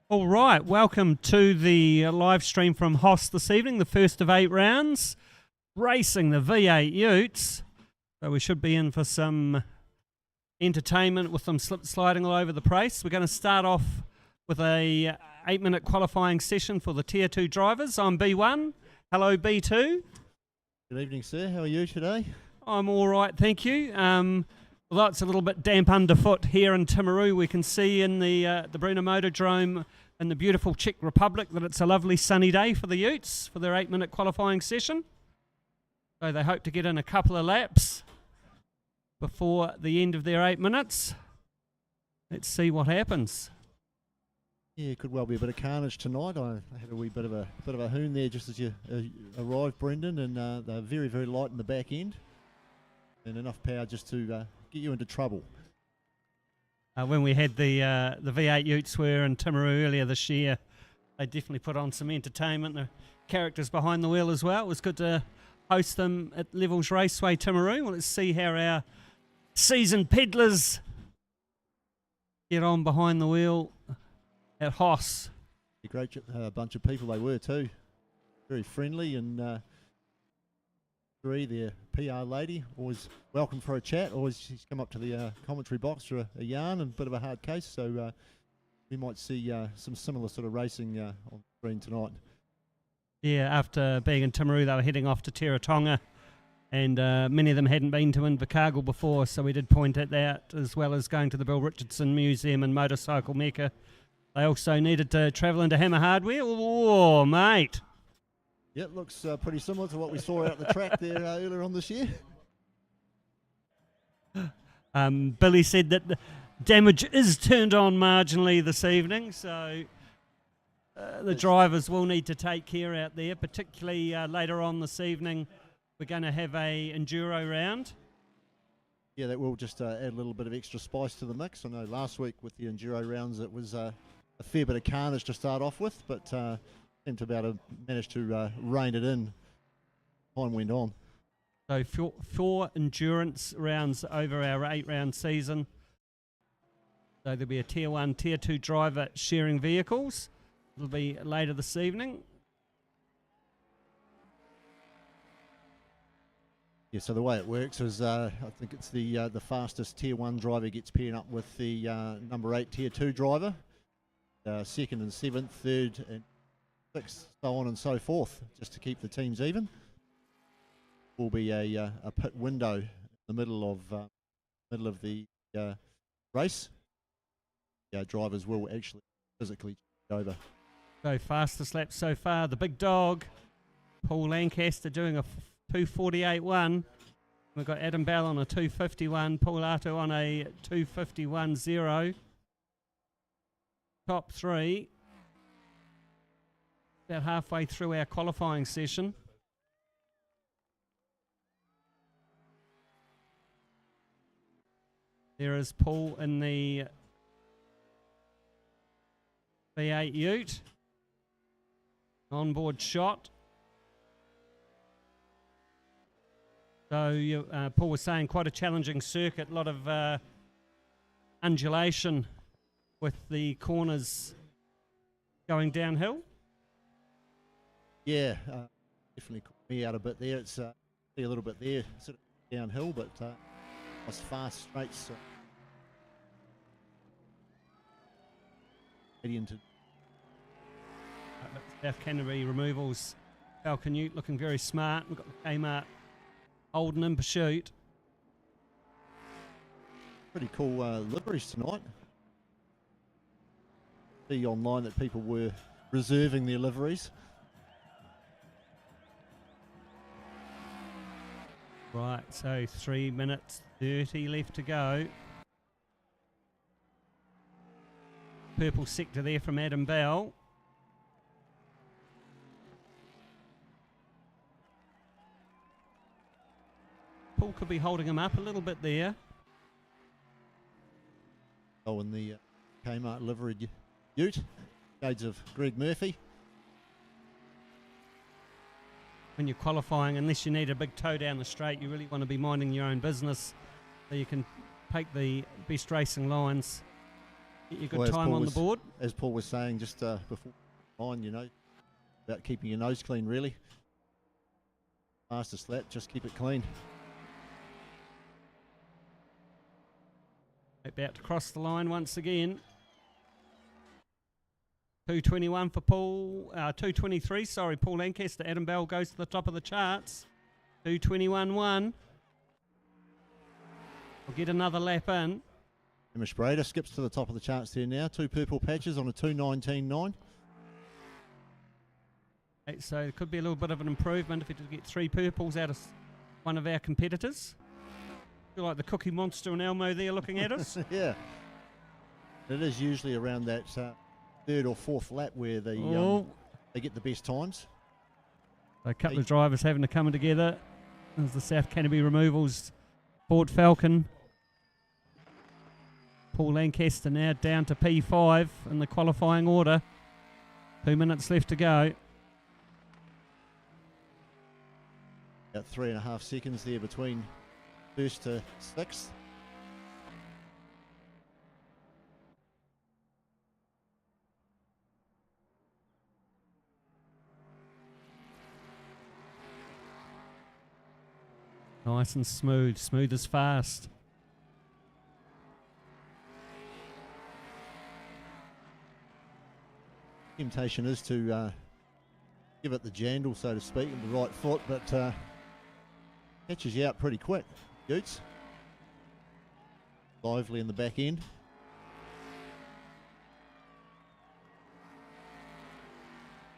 All right, welcome to the live stream from HOSS this evening, the first of 8 rounds, racing the V8 Utes. So we should be in for some entertainment with them sliding all over the place. We're going to start off with a 8-minute qualifying session for the Tier 2 drivers. I'm B1. Hello, B2. Good evening, sir. How are you today? I'm all right, thank you. Although it's a little bit damp underfoot here in Timaru, we can see in the Brno Motordrome in the beautiful Czech Republic that it's a lovely sunny day for the Utes for their 8-minute qualifying session. So they hope to get in a couple of laps before the end of their 8 minutes. Let's see what happens. Yeah, it could well be a bit of carnage tonight. I had a wee bit of a hoon there just as you arrived, Brendan, and they're very, very light in the back end and enough power just to get you into trouble. When we had the V8 Utes were in Timaru earlier this year, they definitely put on some entertainment. The characters behind the wheel as well. It was good to host them at Levels Raceway Timaru. Well, let's see how our seasoned peddlers get on behind the wheel at HOSS. A great bunch of people they were too. Very friendly, and their PR lady, always welcome for a chat. Always she's come up to the commentary box for a yarn and a bit of a hard case. So we might see some similar sort of racing on the screen tonight. Yeah, after being in Timaru, they were heading off to Teretonga, and many of them hadn't been to Invercargill before, so we did point at that, as well as going to the Bill Richardson Museum and Motorcycle Mecca. They also needed to travel into Hammer Hardware. Oh, mate. Yeah, it looks pretty similar to what we saw out the track there earlier on this year. Billy said that the damage is turned on marginally this evening, so the drivers will need to take care out there, particularly later on this evening. We're going to have a enduro round. Yeah, that will just add a little bit of extra spice to the mix. I know last week with the enduro rounds it was a fair bit of carnage to start off with, but seemed to be able to manage to rein it in. Time went on. So four endurance rounds over our 8-round season. So there'll be a Tier 1, Tier 2 driver sharing vehicles. It'll be later this evening. Yeah, so the way it works is I think it's the fastest Tier 1 driver gets paired up with the number 8 Tier 2 driver. Second and 7th, third and 6th, so on and so forth, just to keep the teams even. Will be a pit window in the middle of the race. Drivers will actually physically change over. So fastest lap so far, the big dog, Paul Lancaster doing a 2:48.1. We've got Adam Bell on a 2:51, Paul Ato on a 2:51.0. Top 3. About halfway through our qualifying session. There is Paul in the V8 Ute. Onboard shot. So Paul was saying quite a challenging circuit, a lot of undulation with the corners going downhill. Yeah, definitely caught me out a bit there. It's a little bit there, sort of downhill, but it's fast straights. Into South Canterbury removals. Falcon Ute looking very smart. We've got the Kmart holding in pursuit. Pretty cool liveries tonight. See online that people were reserving their liveries. Right, so 3 minutes 30 left to go. Purple sector there from Adam Bell. Paul could be holding him up a little bit there. Oh, in the Kmart livery Ute, shades of Greg Murphy. When you're qualifying, unless you need a big tow down the straight, you really want to be minding your own business so you can take the best racing lines. Get your good Well, as time Paul on the was- board. As Paul was saying just before on, you know, about keeping your nose clean, really. Fastest lap, just keep it clean. About to cross the line once again. 2:21 for Paul, 2:23, sorry, Paul Lancaster. Adam Bell goes to the top of the charts. 2:21.1. We'll get another lap in. Hamish Brader skips to the top of the charts there now. 2 purple patches on a 2:19.9. Okay, so it could be a little bit of an improvement if we did get 3 purples out of one of our competitors. Feel like the Cookie Monster and Elmo there looking at us. Yeah. It is usually around that 3rd or 4th lap where they get the best times. So a couple of drivers having to come together. There's the South Canterbury Removals Ford Falcon. Paul Lancaster now down to P5 in the qualifying order. 2 minutes left to go. About 3.5 seconds there between 1st to 6th. Nice and smooth. Smooth as fast. Temptation is to give it the jandle, so to speak, with the right foot, but catches you out pretty quick. Utes. Lively in the back end.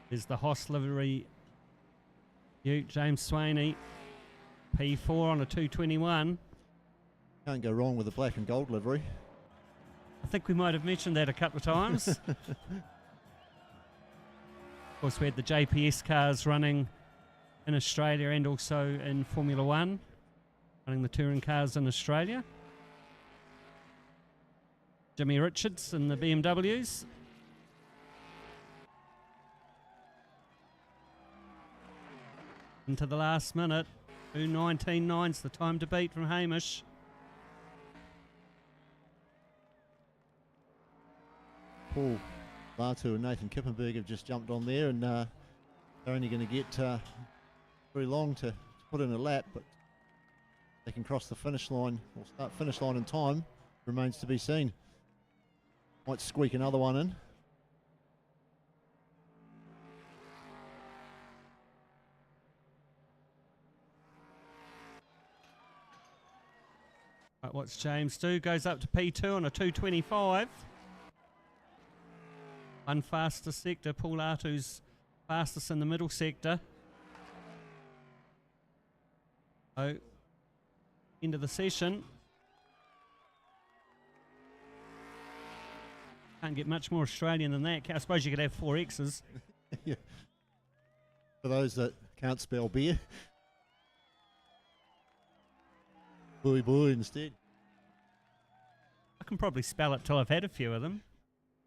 There's the HOSS livery Ute, James Swaney. P4 on a 2:21. Can't go wrong with the black and gold livery. I think we might have mentioned that a couple of times. Of course, we had the JPS cars running in Australia and also in Formula One, running the touring cars in Australia. Jimmy Richards and the BMWs. Into the last minute. 2:19.9's the time to beat from Hamish. Paul Latu and Nathan Kippenberg have just jumped on there, and they're only going to get very long to put in a lap, but they can cross the finish line or start finish line in time remains to be seen. Might squeak another one in. Right, what's James do? Goes up to P2 on a 2:25. One fastest sector. Paul Artu's fastest in the middle sector. So, end of the session. Can't get much more Australian than that. I suppose you could have 4 X's. Yeah. For those that can't spell beer. Boy boy instead. I can probably spell it till I've had a few of them,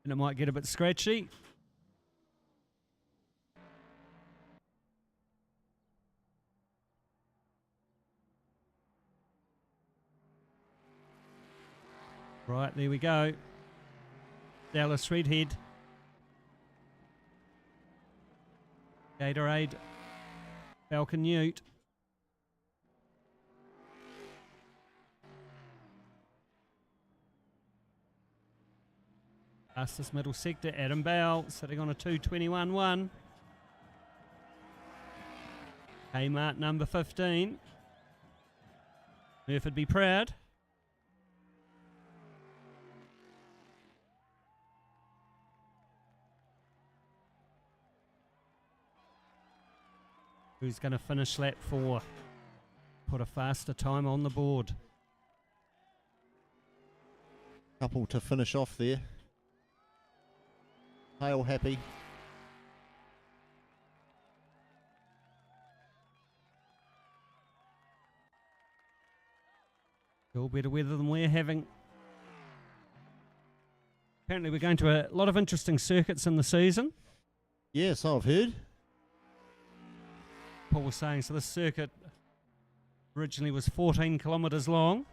and it might get a bit scratchy. Right, there we go. Dallas Redhead. Gatorade. Falcon Ute. Fastest middle sector, Adam Bell, sitting on a 2:21.1. Kmart number 15. Murphy'd be proud. Who's going to finish lap 4? Put a faster time on the board. Couple to finish off there. Hale happy. All better weather than we're having. Apparently we're going to a lot of interesting circuits in the season. Yes, I've heard. Paul was saying, so this circuit originally was 14 kilometres long.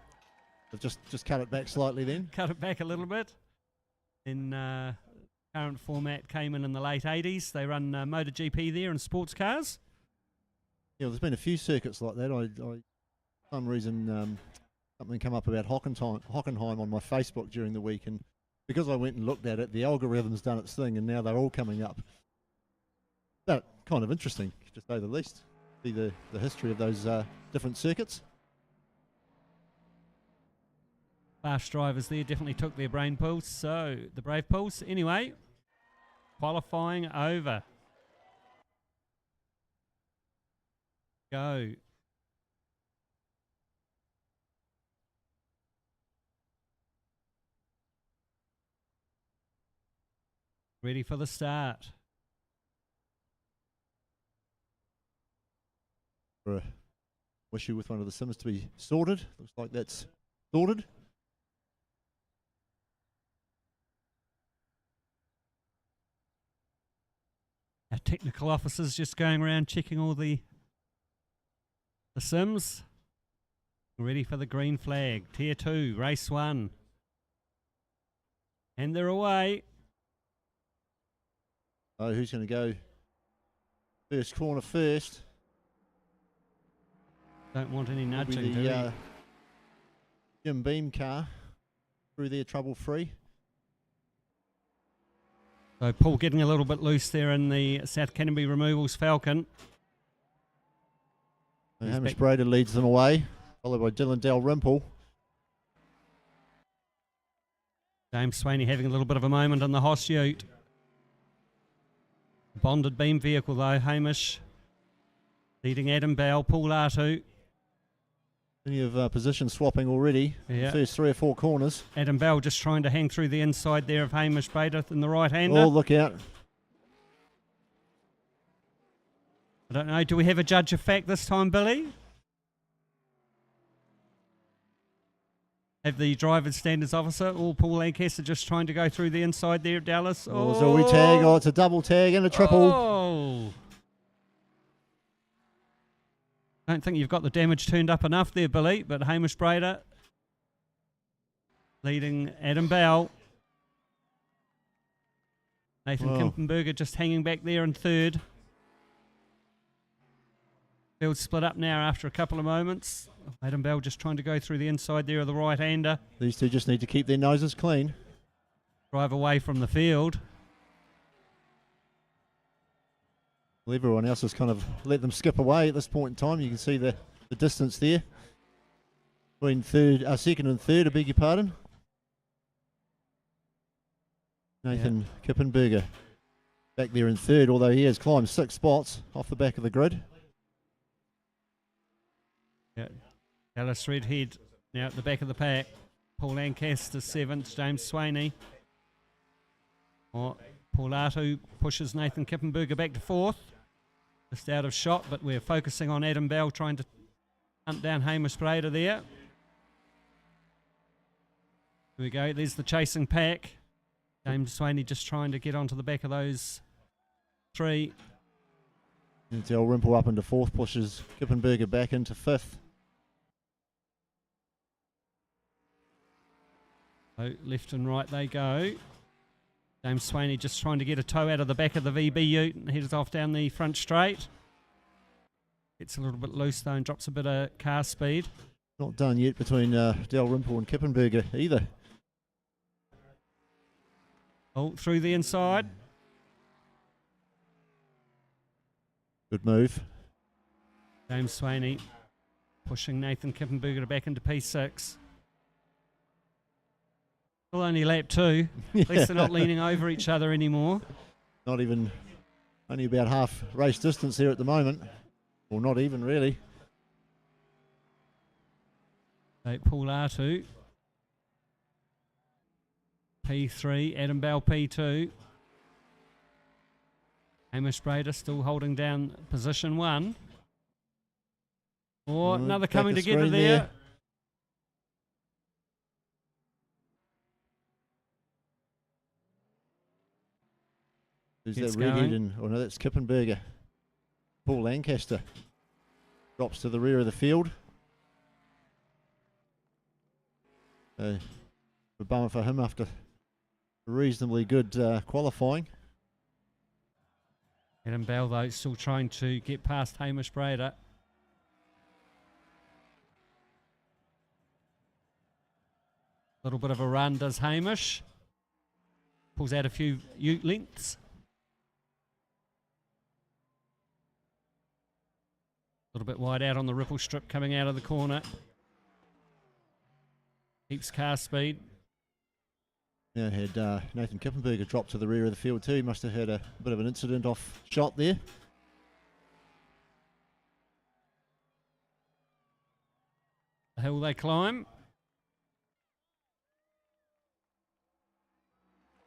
They've just cut it back slightly then. Cut it back a little bit. in current format came in the late 80s. They run MotoGP there and sports cars. Yeah, there's been a few circuits like that. For some reason, something come up about Hockenheim on my Facebook during the week, and because I went and looked at it, the algorithm's done its thing, and now they're all coming up. But kind of interesting, to say the least. See the history of those different circuits. Fast drivers there definitely took their brain pulse. So the brave pulse. Anyway, qualifying over. Go. Ready for the start. For a issue with one of the sims to be sorted. Looks like that's sorted. Our technical officers just going around checking all the sims. Ready for the green flag. Tier 2, race 1. And they're away. Oh, who's going to go first corner first? Don't want any nudging, do the Jim Beam car through there trouble free. So Paul getting a little bit loose there in the South Canterbury Removals Falcon. And Hamish Brader leads them away, followed by Dylan Dalrymple. James Swaney having a little bit of a moment in the HOSS Ute. Bonded beam vehicle though, Hamish leading Adam Bell, Paul Artu. Plenty of position swapping already. Yeah. First 3 or 4 corners. Adam Bell just trying to hang through the inside there of Hamish Brader in the right-hander. Oh, look out. I don't know, do we have a judge of fact this time, Billy? Have the driver's standards officer, or Paul Lancaster just trying to go through the inside there of Dallas. Oh, so we tag. Oh, it's a double tag and a triple. Oh. Don't think you've got the damage turned up enough there, Billy, but Hamish Brader leading Adam Bell. Nathan Kimpenberger just hanging back there in third. Field split up now after a couple of moments. Adam Bell just trying to go through the inside there of the right-hander. These two just need to keep their noses clean. Drive away from the field. Well, everyone else has kind of let them skip away at this point in time. You can see the distance there between second and third, I beg your pardon. Nathan Kippenberger back there in third, although he has climbed 6 spots off the back of the grid. Yeah. Dallas Redhead now at the back of the pack. Paul Lancaster 7th, James Swaney. Paul Artu pushes Nathan Kippenberger back to 4th. Just out of shot, but we're focusing on Adam Bell trying to hunt down Hamish Brader there. Here we go, there's the chasing pack. James Swaney just trying to get onto the back of those 3. Dalrymple up into 4th, pushes Kippenberger back into 5th. So left and right they go. James Swaney just trying to get a toe out of the back of the VB Ute and heads off down the front straight. Gets a little bit loose though and drops a bit of car speed. Not done yet between Dalrymple and Kippenberger either. Oh, through the inside. Good move. James Swaney pushing Nathan Kippenberger back into P6. Still only lap 2. At least they're not leaning over each other anymore. Not even, only about half race distance there at the moment. Or not even really. So Paul Artu. P3, Adam Bell P2. Hamish Brader still holding down position 1. Oh, another coming together there. Who's that redhead? Oh no, that's Kippenberger. Paul Lancaster drops to the rear of the field. A bummer for him after reasonably good qualifying. Adam Bell, though, still trying to get past Hamish Brader. Little bit of a run does Hamish. Pulls out a few ute lengths. A little bit wide out on the ripple strip coming out of the corner. Keeps car speed. Now had Nathan Kippenberger drop to the rear of the field too. He must have had a bit of an incident off shot there. The hill they climb.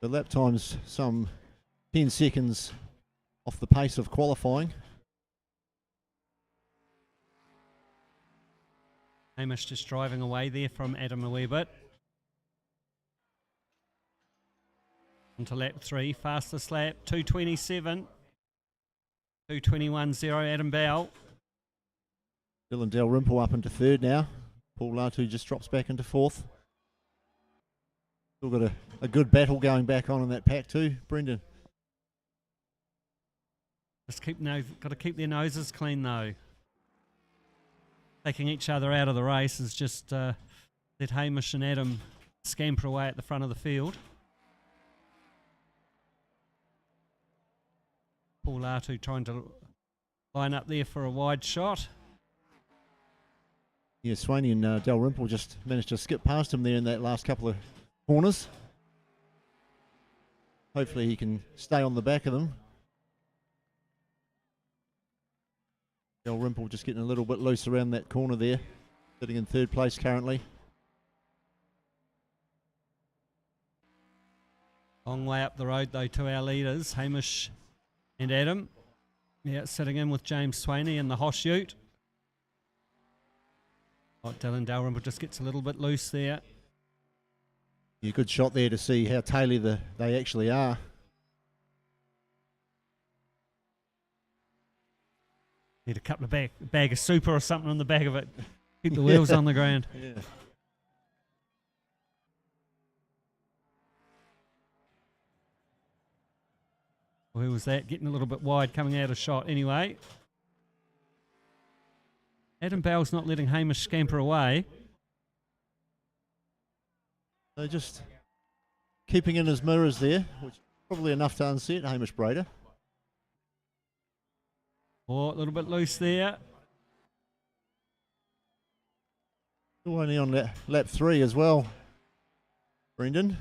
The lap time's some 10 seconds off the pace of qualifying. Hamish just driving away there from Adam a wee bit. Onto lap 3, fastest lap, 2:27. 2:21.0, Adam Bell. Dylan Dalrymple up into third now. Paul Latu just drops back into fourth. Still got a good battle going back on in that pack too, Brendan. Just got to keep their noses clean though. Taking each other out of the race is just let Hamish and Adam scamper away at the front of the field. Paul Latu trying to line up there for a wide shot. Yeah, Swaney and Dalrymple just managed to skip past him there in that last couple of corners. Hopefully he can stay on the back of them. Dalrymple just getting a little bit loose around that corner there, sitting in third place currently. Long way up the road though to our leaders, Hamish and Adam. Yeah, sitting in with James Swaney in the HOSS Ute. Oh, Dylan Dalrymple just gets a little bit loose there. Yeah, good shot there to see how taily they actually are. Need a couple of bag of super or something on the back of it. Keep the wheels on the ground. Yeah. Well, who was that? Getting a little bit wide coming out of shot anyway. Adam Bell's not letting Hamish scamper away. So just keeping in his mirrors there, which is probably enough to unset Hamish Brader. Oh, a little bit loose there. Still only on lap 3 as well, Brendan.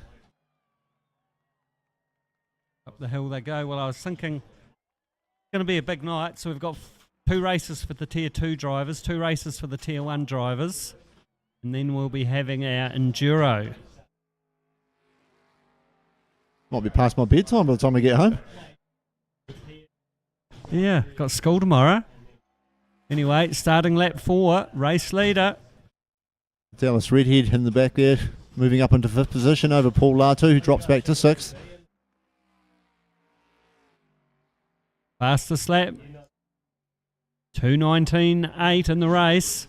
Up the hill they go. Well, I was thinking it's going to be a big night, so we've got 2 races for the Tier 2 drivers, 2 races for the Tier 1 drivers, and then we'll be having our Enduro. Might be past my bedtime by the time I get home. Yeah, got school tomorrow. Anyway, starting lap 4, race leader. Dallas Redhead in the back there, moving up into 5th position over Paul Latu, who drops back to 6th. Fastest lap. 2:19.8 in the race.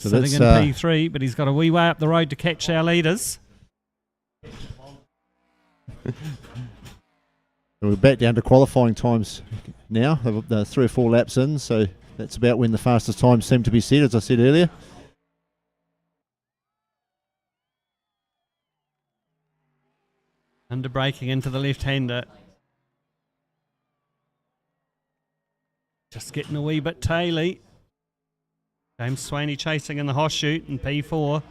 So sitting in P3, but he's got a wee way up the road to catch our leaders. We're back down to qualifying times now. They're 3 or 4 laps in, so that's about when the fastest times seem to be set, as I said earlier. Under braking into the left-hander. Just getting a wee bit taily. James Swaney chasing in the HOSS Ute in P4.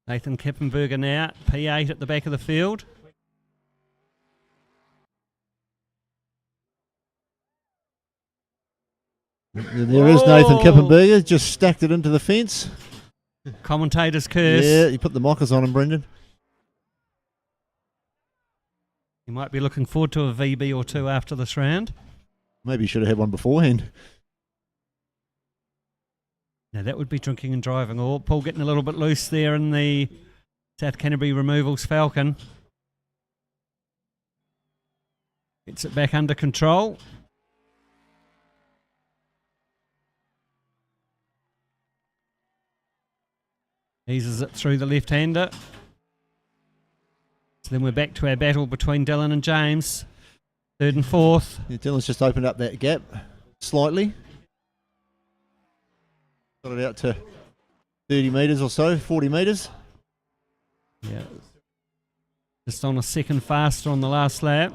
Nathan Kippenberger now, P8 at the back of the field. There is Nathan Kippenberger, just stacked it into the fence. Commentator's curse. Yeah, you put the mockers on him, Brendan. You might be looking forward to a VB or 2 after this round. Maybe you should have had one beforehand. Now that would be drinking and driving. Oh, Paul getting a little bit loose there in the South Canterbury Removals Falcon. Gets it back under control. Eases it through the left-hander. So then we're back to our battle between Dylan and James. Third and fourth. Yeah, Dylan's just opened up that gap slightly. Got it out to 30 metres or so, 40 metres. Yeah. Just on a second faster on the last lap.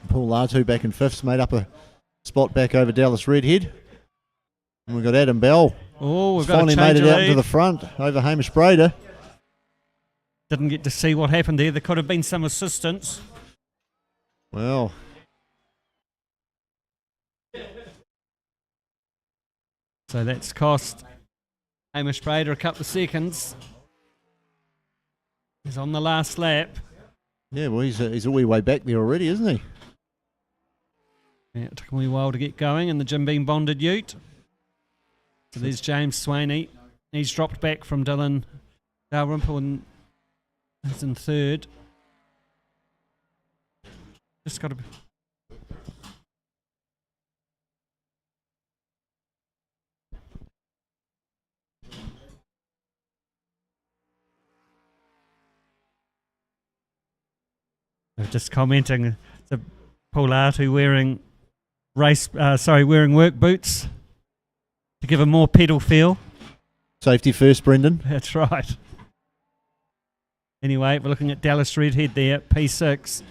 Paul Latu back in fifth, made up a spot back over Dallas Redhead. And we've got Adam Bell. Oh, we've got finally to change made it out lead. into the front over Hamish Brader. Didn't get to see what happened there. There could have been some assistance. Well, So that's cost Hamish Brader a couple of seconds. He's on the last lap. yeah, well, he's a wee way back there already, isn't he? Yeah, it took him a wee while to get going in the Jim Beam bonded ute. So there's James Swaney. He's dropped back from Dylan Dalrymple and is in third. Just got to. Just commenting, the Paul Artu wearing wearing work boots to give him more pedal feel. Safety first, Brendan. That's right. Anyway, we're looking at Dallas Redhead there, P6.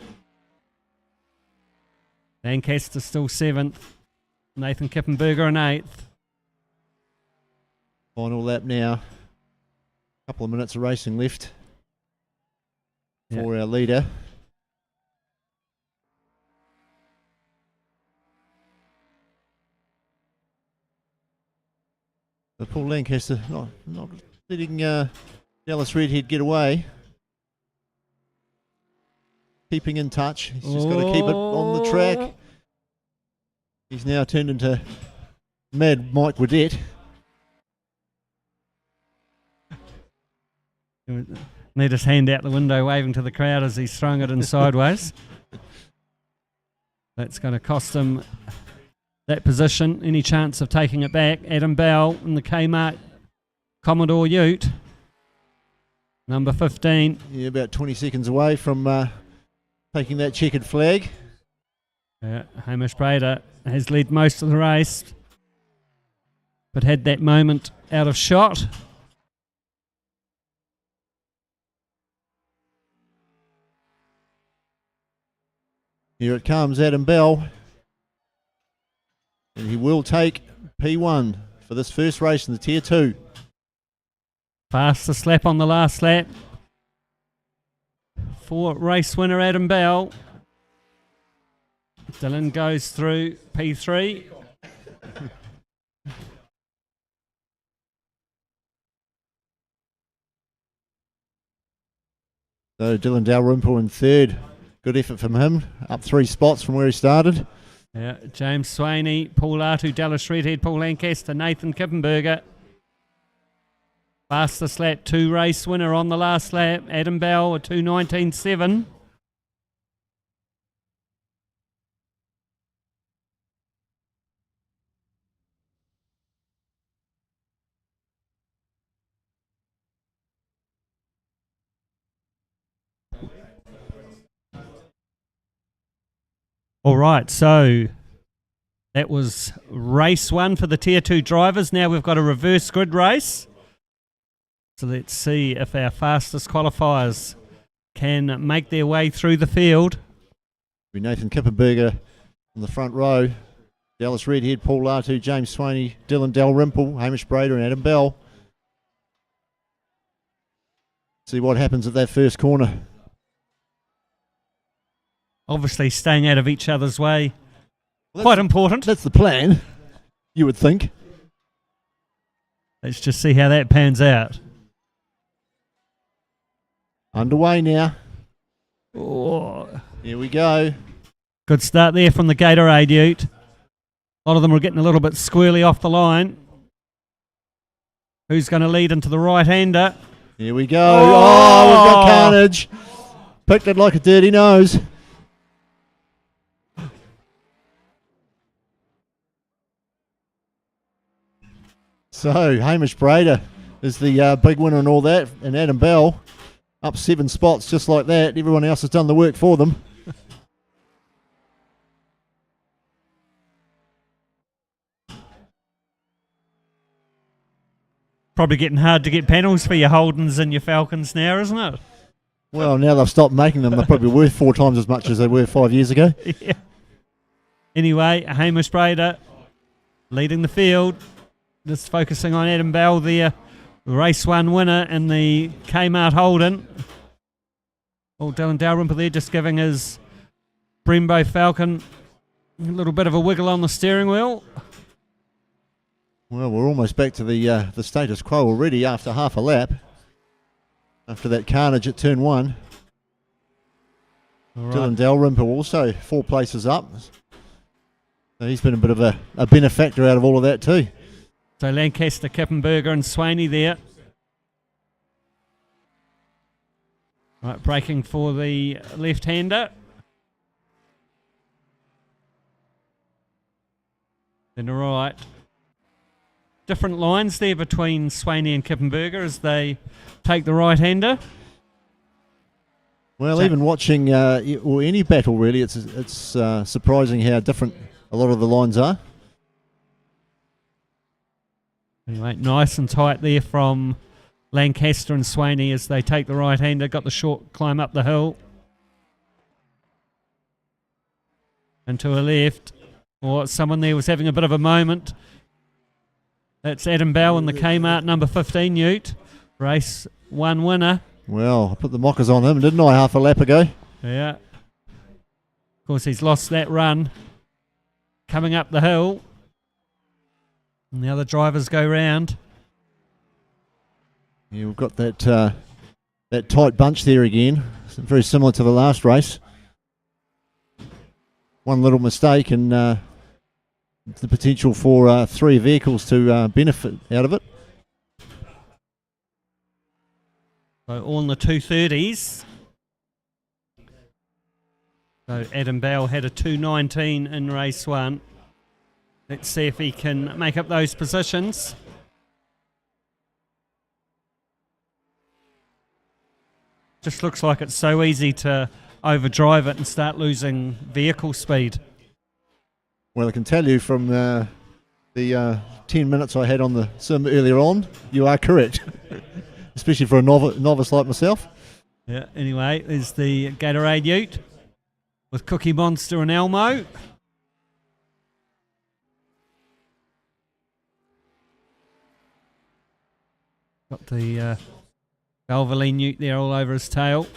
Lancaster still 7th. Nathan Kippenberger in 8th. Final lap now. Couple of minutes of racing left for our leader. But Paul Lancaster not letting Dallas Redhead get away. Keeping in touch. He's just got to keep it on the track. He's now turned into Mad Mike Waddett. Need his hand out the window waving to the crowd as he's throwing it in sideways. That's going to cost him that position. Any chance of taking it back? Adam Bell in the Kmart Commodore Ute. Number 15. Yeah, about 20 seconds away from taking that checkered flag. Hamish Brader has led most of the race, but had that moment out of shot. Here it comes, Adam Bell. And he will take P1 for this first race in the Tier 2. Fastest lap on the last lap for race winner Adam Bell. Dylan goes through P3. So Dylan Dalrymple in third. Good effort from him. Up 3 spots from where he started. Yeah, James Swaney, Paul Artu, Dallas Redhead, Paul Lancaster, Nathan Kippenberger. Fastest lap 2 race winner on the last lap. Adam Bell, a 2:19.7. All right, so that was race 1 for the Tier 2 drivers. Now we've got a reverse grid race. So let's see if our fastest qualifiers can make their way through the field. Nathan Kippenberger on the front row. Dallas Redhead, Paul Latu, James Swaney, Dylan Dalrymple, Hamish Brader and Adam Bell. See what happens at that first corner. Obviously staying out of each other's way. Well, Quite important. That's the plan, you would think. Let's just see how that pans out. Underway now. Oh, Here we go. good start there from the Gatorade ute. A lot of them are getting a little bit squirrely off the line. Who's going to lead into the right-hander? Here we go. Oh, we've got carnage. Picked it like a dirty nose. So Hamish Brader is the big winner and all that, and Adam Bell up 7 spots just like that. Everyone else has done the work for them. Probably getting hard to get panels for your Holdens and your Falcons now, isn't it? Well, now they've stopped making them. They're probably worth 4 times as much as they were 5 years ago. Yeah. Anyway, Hamish Brader leading the field. Just focusing on Adam Bell, the race 1 winner in the Kmart Holden. Oh, Dylan Dalrymple there just giving his Brembo Falcon a little bit of a wiggle on the steering wheel. Well, we're almost back to the status quo already after half a lap. After that carnage at turn 1. Right. Dylan Dalrymple also 4 places up. So he's been a bit of a benefactor out of all of that too. So Lancaster, Kippenberger and Swaney there. Right, braking for the left-hander. Then right. Different lines there between Swaney and Kippenberger as they take the right-hander. Well, even watching or any battle really, it's surprising how different a lot of the lines are. Anyway, nice and tight there from Lancaster and Swaney as they take the right-hander. Got the short climb up the hill. And to a left. Or someone there was having a bit of a moment. That's Adam Bell in the Kmart number 15 Ute. Race 1 winner. Well, I put the mockers on him, didn't I, half a lap ago? Yeah. Of course, he's lost that run. Coming up the hill. And the other drivers go round. Yeah, we've got that tight bunch there again. It's very similar to the last race. One little mistake and the potential for 3 vehicles to benefit out of it. So all in the 230s. So Adam Bell had a 2:19 in race 1. Let's see if he can make up those positions. Just looks like it's so easy to overdrive it and start losing vehicle speed. Well, I can tell you from the 10 minutes I had on the sim earlier on, you are correct. Especially for a novice like myself. Yeah, anyway, there's the Gatorade Ute with Cookie Monster and Elmo. Got the Valvoline Ute there all over his tail.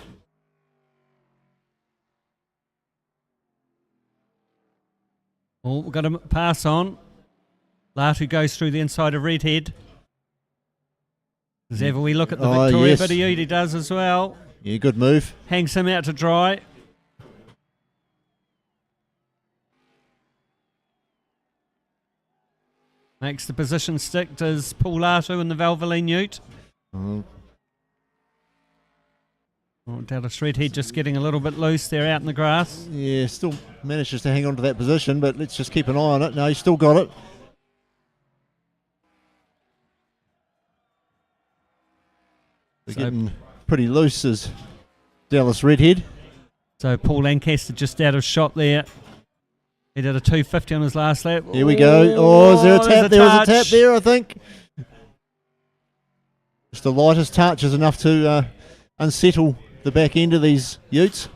Oh, we've got to pass on. Latu goes through the inside of Redhead. As ever we look at the Victoria yes. bit of Ute, he does as well. Yeah, good move. Hangs him out to dry. Makes the position stick, does Paul Latu in the Valvoline Ute. Oh. Oh, Dallas Redhead just getting a little bit loose there out in the grass. Yeah, still manages to hang on to that position, but let's just keep an eye on it. No, he's still got it. They're getting pretty loose as Dallas Redhead. So Paul Lancaster just out of shot there. He did a 250 on his last lap. Here we go. Oh, is there a tap? There is a tap there, I think. Just the lightest touch is enough to unsettle the back end of these Utes.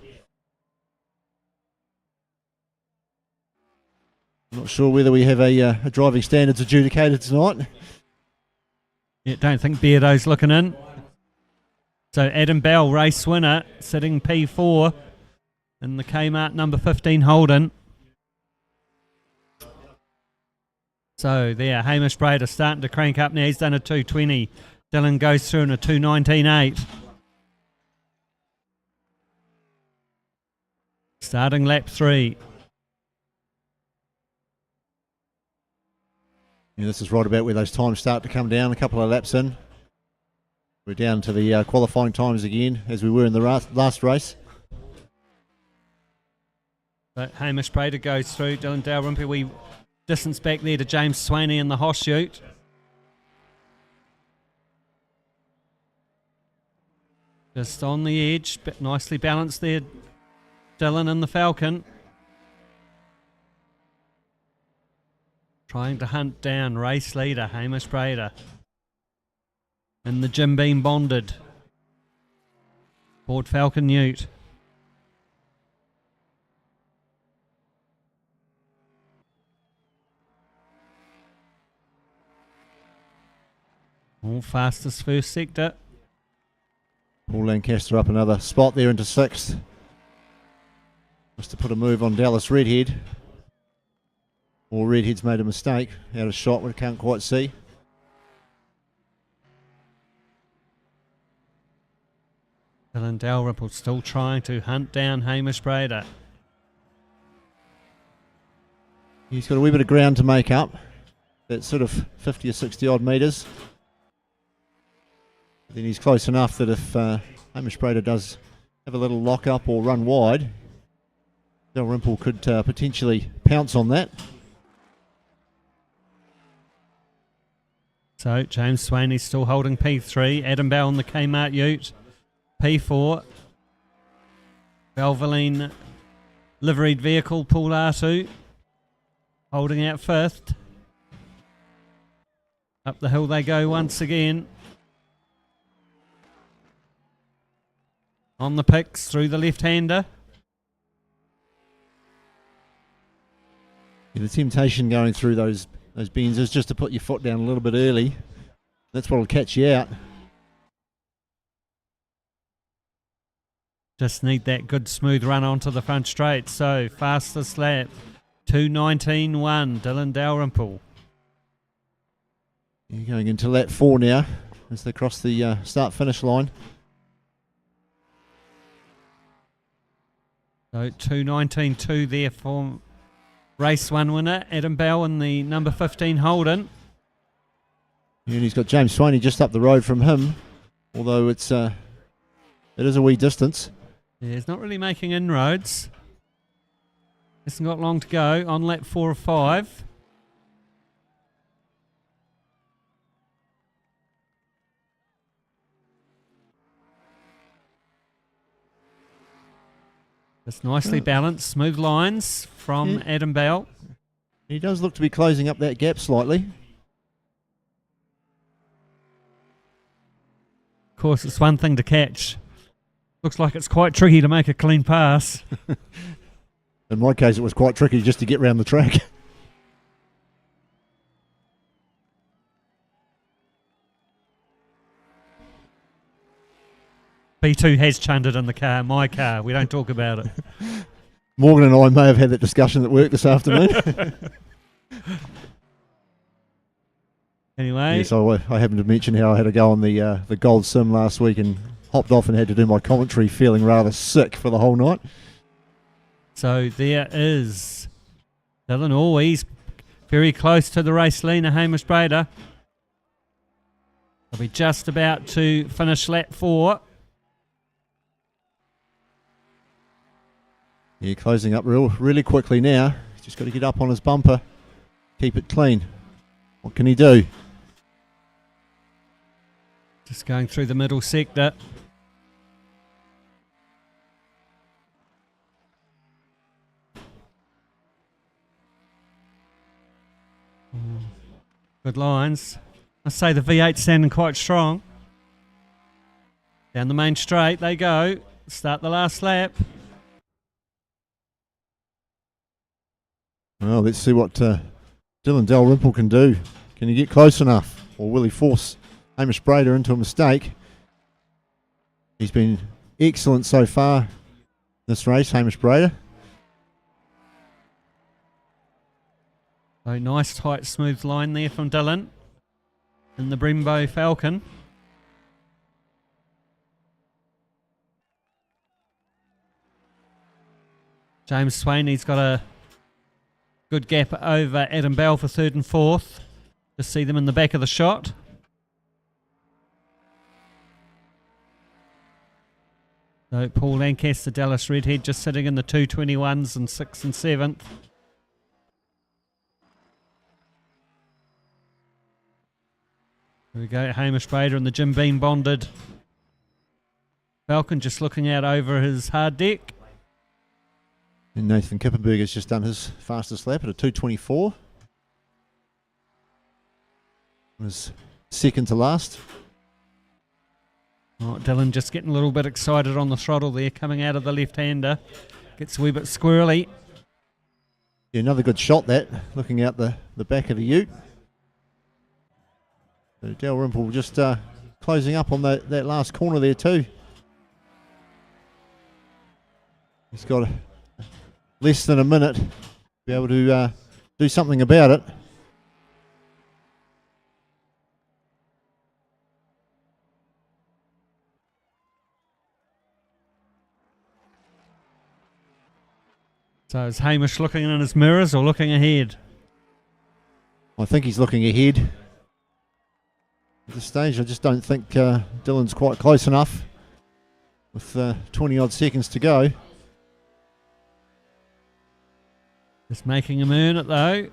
Not sure whether we have a driving standards adjudicator tonight. Yeah, don't think Beardo's looking in. So Adam Bell, race winner, sitting P4 in the Kmart number 15 Holden. So there, Hamish Brader starting to crank up now. He's done a 220. Dylan goes through in a 2:19.8. Starting lap 3. Yeah, this is right about where those times start to come down, a couple of laps in. We're down to the qualifying times again, as we were in the last race. So Hamish Brader goes through. Dylan Dalrymple, we distance back there to James Swaney in the HOSS Ute. Just on the edge, but nicely balanced there, Dylan and the Falcon. Trying to hunt down race leader Hamish Brader. And the Jim Beam bonded. Ford Falcon Ute. All fastest first sector. Paul Lancaster up another spot there into 6th. Just to put a move on Dallas Redhead. Or Redhead's made a mistake. Out of shot, we can't quite see. Dylan Dalrymple still trying to hunt down Hamish Brader. He's got a wee bit of ground to make up. That's sort of 50 or 60 odd metres. Then he's close enough that if Hamish Brader does have a little lock up or run wide, Dalrymple could potentially pounce on that. So James Swaney's still holding P3. Adam Bell on the Kmart Ute. P4. Valvoline liveried vehicle Paul Artu holding out 5th. Up the hill they go once again. On the picks through the left-hander. Yeah, the temptation going through those bends is just to put your foot down a little bit early. That's what will catch you out. Just need that good smooth run onto the front straight. So fastest lap, 2:19.1, Dylan Dalrymple. You're going into lap 4 now as they cross the start-finish line. So 2:19.2 there for race 1 winner, Adam Bell and the number 15 Holden. And he's got James Swaney just up the road from him, although it is a wee distance. Yeah, he's not really making inroads. Hasn't got long to go on lap 4 of 5. Just nicely balanced, smooth lines from Adam Bell. He does look to be closing up that gap slightly. Of course, it's one thing to catch. Looks like it's quite tricky to make a clean pass. In my case, it was quite tricky just to get round the track. B2 has chundered in the car, my car. We don't talk about it. Morgan and I may have had that discussion at work this afternoon. Anyway. Yes, I happened to mention how I had to go on the Gold Sim last week and hopped off and had to do my commentary feeling rather sick for the whole night. So there is Dylan. Oh, he's very close to the race leader, Hamish Brader. He'll be just about to finish lap 4. Yeah, closing up really quickly now. He's just got to get up on his bumper, keep it clean. What can he do? Just going through the middle sector. Good lines. I say the V8 standing quite strong. Down the main straight they go. Start the last lap. Well, let's see what Dylan Dalrymple can do. Can he get close enough? Or will he force Hamish Brader into a mistake? He's been excellent so far this race, Hamish Brader. So nice tight smooth line there from Dylan in the Brembo Falcon. James Swaney's got a good gap over Adam Bell for 3rd and 4th. Just see them in the back of the shot. So Paul Lancaster, Dallas Redhead just sitting in the 221s and 6th and 7th. There we go, Hamish Brader and the Jim Beam bonded. Falcon just looking out over his hard deck. And Nathan Kippenberg has just done his fastest lap at a 2:24. Was second to last. Oh, Dylan just getting a little bit excited on the throttle there, coming out of the left-hander. Gets a wee bit squirrely. Yeah, another good shot that, looking out the back of the ute. So Dalrymple just closing up on that last corner there too. He's got less than a minute to be able to do something about it. So is Hamish looking in his mirrors or looking ahead? I think he's looking ahead. At this stage, I just don't think Dylan's quite close enough with 20 odd seconds to go. Just making him earn it though.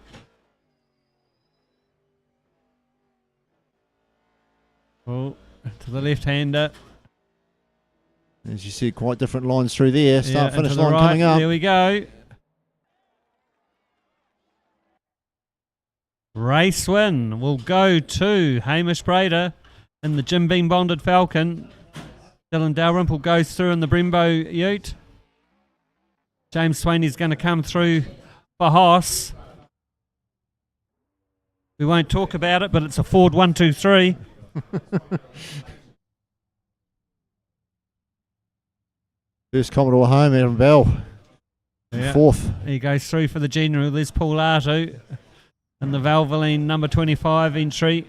Oh, to the left-hander. As you see, quite different lines through there. Start finish the line right. coming up. There we go. Race win will go to Hamish Brader in the Jim Beam bonded Falcon. Dylan Dalrymple goes through in the Brembo Ute. James Swaney's going to come through for HOSS. We won't talk about it, but it's a Ford 123. First Commodore home, Adam Bell. Yeah. Fourth. He goes through for the general. There's Paul Artu and the Valvoline number 25 entry.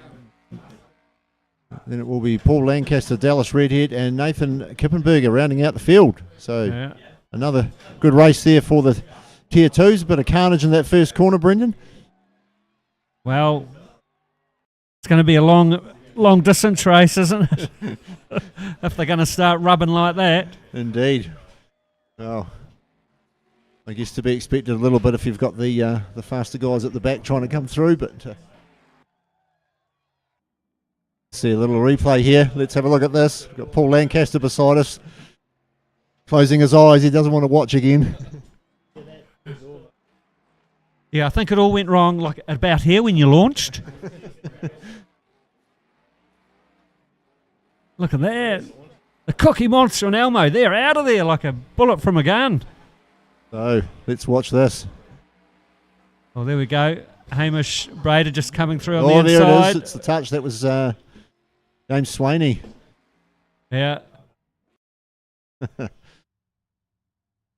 Then it will be Paul Lancaster, Dallas Redhead, and Nathan Kippenberger rounding out the field. So another good race there for the Tier 2s. A bit of carnage in that first corner, Brendan. Well, it's going to be a long distance race, isn't it? If they're going to start rubbing like that. Indeed. Well, I guess to be expected a little bit if you've got the faster guys at the back trying to come through, but see a little replay here. Let's have a look at this. We've got Paul Lancaster beside us, closing his eyes. He doesn't want to watch again. Yeah, I think it all went wrong like about here when you launched. Look at that. The Cookie Monster and Elmo, they're out of there like a bullet from a gun. So, let's watch this. Oh, there we go. Hamish Brader just coming through on the Oh, there inside. it is. It's the touch. That was James Swaney. Yeah.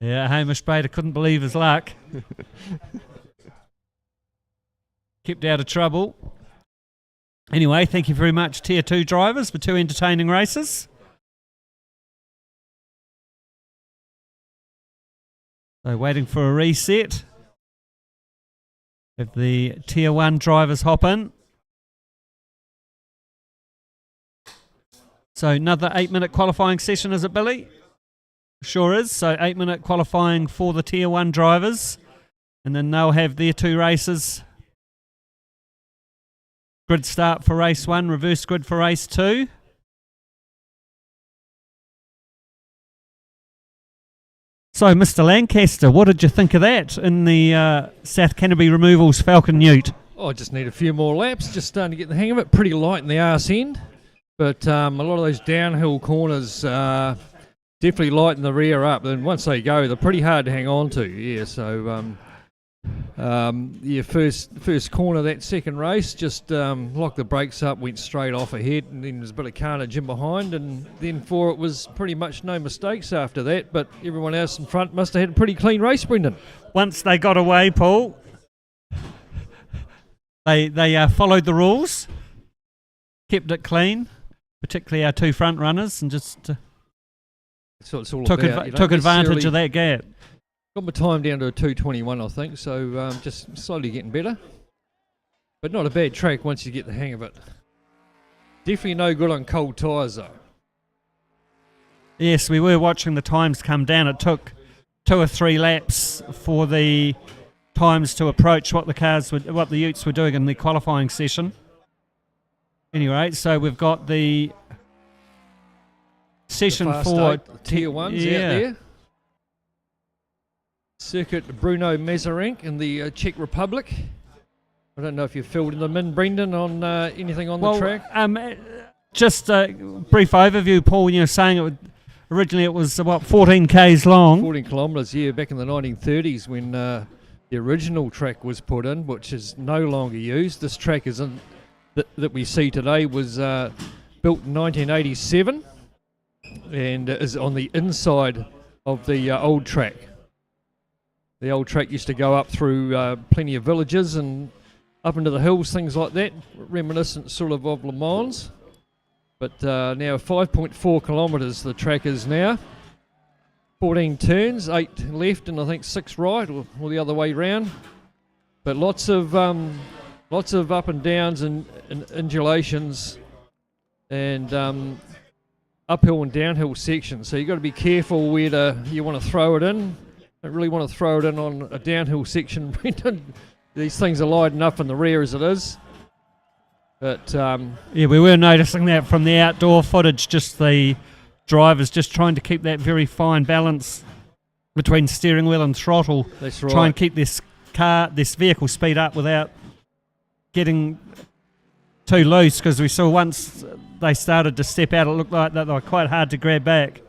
Yeah, Hamish Brader couldn't believe his luck. Kept out of trouble. Anyway, thank you very much, Tier 2 drivers, for 2 entertaining races. So waiting for a reset. If the Tier 1 drivers hop in. So another 8-minute qualifying session, is it, Billy? Sure is. So 8-minute qualifying for the Tier 1 drivers. And then they'll have their 2 races. Grid start for race 1, reverse grid for race 2. So, Mr. Lancaster, what did you think of that in the South Canterbury Removals Falcon Ute? Oh, I just need a few more laps, just starting to get the hang of it. Pretty light in the arse end, but a lot of those downhill corners definitely lighten the rear up. And once they go, they're pretty hard to hang on to. Yeah, so first corner of that second race, just locked the brakes up, went straight off ahead, and then there's a bit of carnage in behind, and then for it was pretty much no mistakes after that, but everyone else in front must have had a pretty clean race, Brendan. Once they got away, Paul, they followed the rules, kept it clean, particularly our 2 front runners, and just That's what it's all took about. took advantage of that gap. Got my time down to a 2:21, I think, so just slowly getting better. But not a bad track once you get the hang of it. Definitely no good on cold tyres, though. Yes, we were watching the times come down. It took 2 or 3 laps for the times to approach what the Utes were doing in the qualifying session. Anyway, so we've got the Session the fast 4. eight, the Tier 1s out yeah. there. Circuit Brno Mazarenk in the Czech Republic. I don't know if you've filled them in, Brendan, on anything on the track. Just a brief overview, Paul. When you were saying originally it was about 14 k's long. 14 kilometres, yeah, back in the 1930s when the original track was put in, which is no longer used. This track is that we see today was built in 1987 and is on the inside of the old track. The old track used to go up through plenty of villages and up into the hills, things like that, reminiscent sort of Le Mans. But now 5.4 kilometres the track is now. 14 turns, 8 left and I think 6 right, or the other way round. But lots of up and downs and undulations and uphill and downhill sections. So you've got to be careful where you want to throw it in. Don't really want to throw it in on a downhill section, Brendan. These things are light enough in the rear as it is. But yeah, we were noticing that from the outdoor footage, just the drivers just trying to keep that very fine balance between steering wheel and throttle. That's right. Try and keep this vehicle speed up without getting too loose, because we saw once they started to step out, it looked like that they were quite hard to grab back.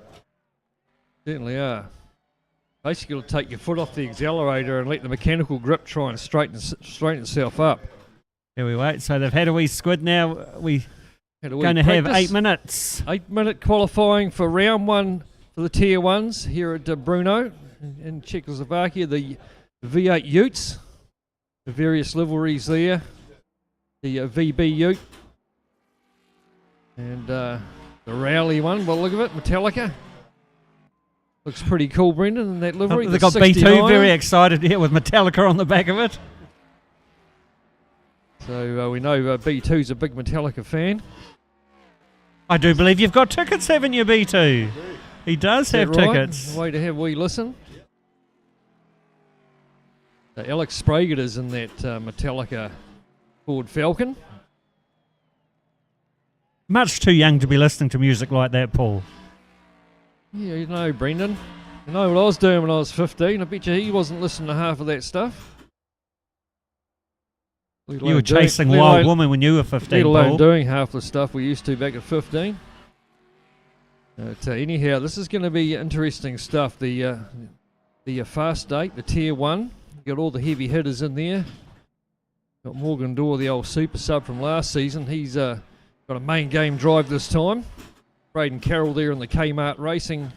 Certainly are. Basically, it'll take your foot off the accelerator and let the mechanical grip try and straighten itself up. There we wait. So they've had a wee squid now. We're Had a wee going to have practice. 8 minutes. 8-minute qualifying for round 1 for the Tier 1s here at Brno in Czechoslovakia. The V8 Utes, the various liveries there. The VB Ute. And the Rowley one, well, look at it, Metallica. Looks pretty cool, Brendan, in that livery. They've got 69. B2 very excited here with Metallica on the back of it. So we know B2's a big Metallica fan. I do believe you've got tickets, haven't you, B2? He does Is that have right? tickets. Way to have we listen. Alex Sprague is in that Metallica Ford Falcon. Much too young to be listening to music like that, Paul. Yeah, you know, Brendan. You know what I was doing when I was 15. I bet you he wasn't listening to half of that stuff. You were chasing Wild Woman when you were 15, let alone Paul. doing half the stuff we used to back at 15. But anyhow, this is going to be interesting stuff. The fast 8, the Tier 1. Got all the heavy hitters in there. Got Morgan Dorr, the old super sub from last season. He's got a main game drive this time. Braden Carroll there in the Kmart Racing,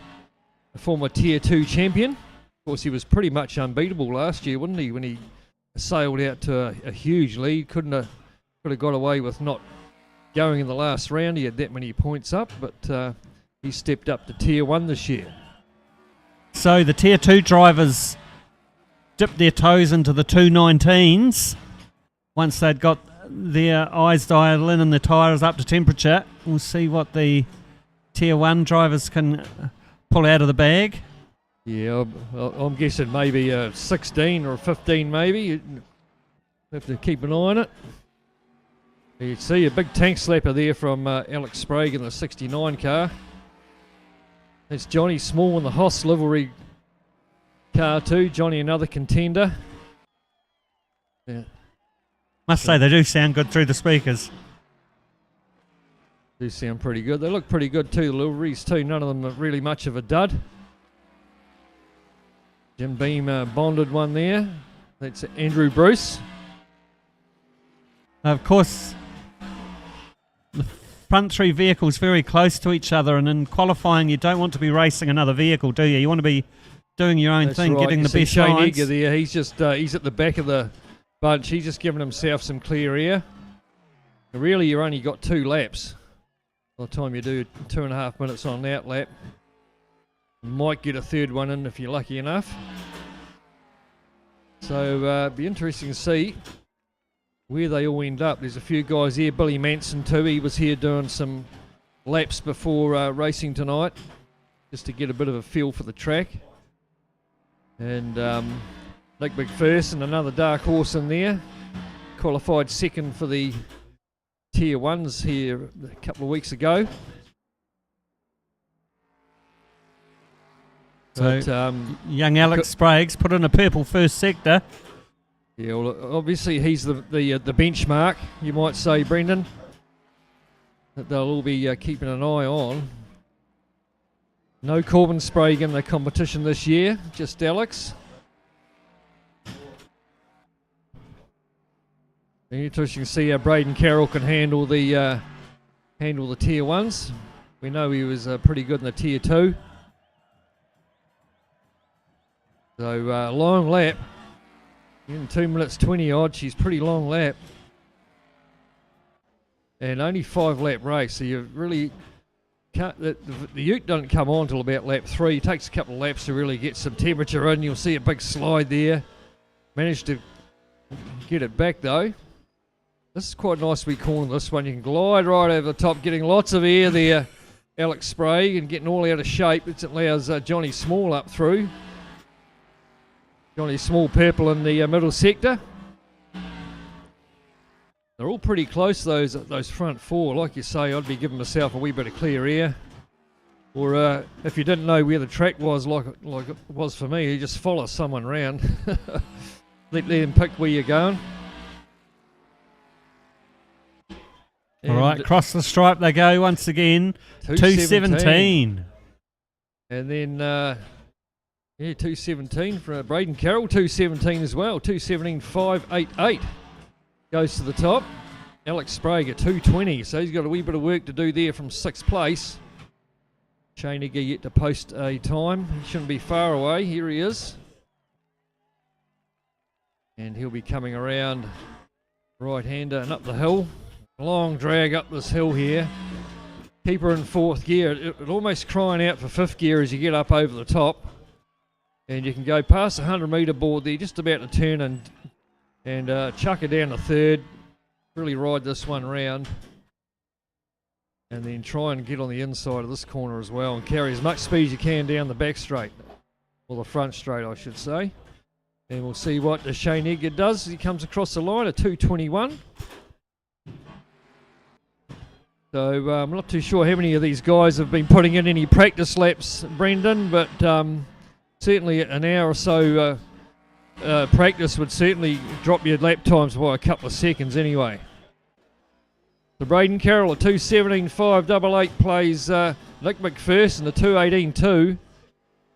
a former Tier 2 champion. Of course, he was pretty much unbeatable last year, wasn't he, when he sailed out to a huge lead. Could have got away with not going in the last round. He had that many points up, but he stepped up to Tier 1 this year. So the Tier 2 drivers dipped their toes into the 219s once they'd got their eyes dialed in and the tyres up to temperature. We'll see what the Tier 1 drivers can pull out of the bag. Yeah, I'm guessing maybe a 16 or a 15 maybe. You have to keep an eye on it. You see a big tank slapper there from Alex Sprague in the 69 car. That's Johnny Small in the HOSS livery car too. Johnny, another contender. Yeah. Must say they do sound good through the speakers. Do sound pretty good. They look pretty good too, the liveries too. None of them are really much of a dud. Jim Beam bonded one there. That's Andrew Bruce. Of course, the front three vehicles very close to each other, and in qualifying you don't want to be racing another vehicle, do you? You want to be doing your own That's thing, right. getting You the see best Shane lines. Egger there. He's just he's at the back of the bunch. He's just giving himself some clear air. Really, you only got 2 laps. By the time you do 2.5 minutes on that lap, you might get a third one in if you're lucky enough. So it'd be interesting to see where they all end up. There's a few guys here. Billy Manson too. He was here doing some laps before racing tonight, just to get a bit of a feel for the track. And Nick McPherson, another dark horse in there, qualified second for the Tier 1s here a couple of weeks ago. So But, young Alex Sprague's put in a purple first sector. yeah, well, obviously he's the benchmark, you might say, Brendan, that they'll all be keeping an eye on. No Corbin Sprague in the competition this year, just Alex. Interesting to see how Braden Carroll can handle the tier ones. We know he was pretty good in the tier 2. So long lap. In 2 minutes 20 odd, she's pretty long lap. And only 5 lap race, so you really can't, the ute doesn't come on till about lap 3. It takes a couple of laps to really get some temperature in. You'll see a big slide there. Managed to get it back though. This is quite a nice wee corner, this one. You can glide right over the top, getting lots of air there, Alex Sprague, and getting all out of shape. It allows Johnny Small up through. Johnny Small purple in the middle sector. They're all pretty close, those front 4. Like you say, I'd be giving myself a wee bit of clear air. Or if you didn't know where the track was, like it was for me, you just follow someone round. Let them pick where you're going. All right, across the stripe they go once again. 2:17. And then, 2:17 for Braden Carroll. 2:17 as well. 2:17.588 goes to the top. Alex Sprague at 2:20, so he's got a wee bit of work to do there from 6th place. Shane Egger yet to post a time. He shouldn't be far away. Here he is. And he'll be coming around right-hander and up the hill. Long drag up this hill here. Keep her in 4th gear. It almost crying out for 5th gear as you get up over the top. And you can go past the 100-metre board there, just about to turn and chuck her down to 3rd. Really ride this one round. And then try and get on the inside of this corner as well and carry as much speed as you can down the back straight. Or the front straight, I should say. And we'll see what Shane Edgar does as he comes across the line at 2:21. So I'm not too sure how many of these guys have been putting in any practice laps, Brendan, but certainly an hour or so practice would certainly drop your lap times by a couple of seconds anyway. So Braden Carroll at 2:17.588 plays Nick McPherson the 2:18.2.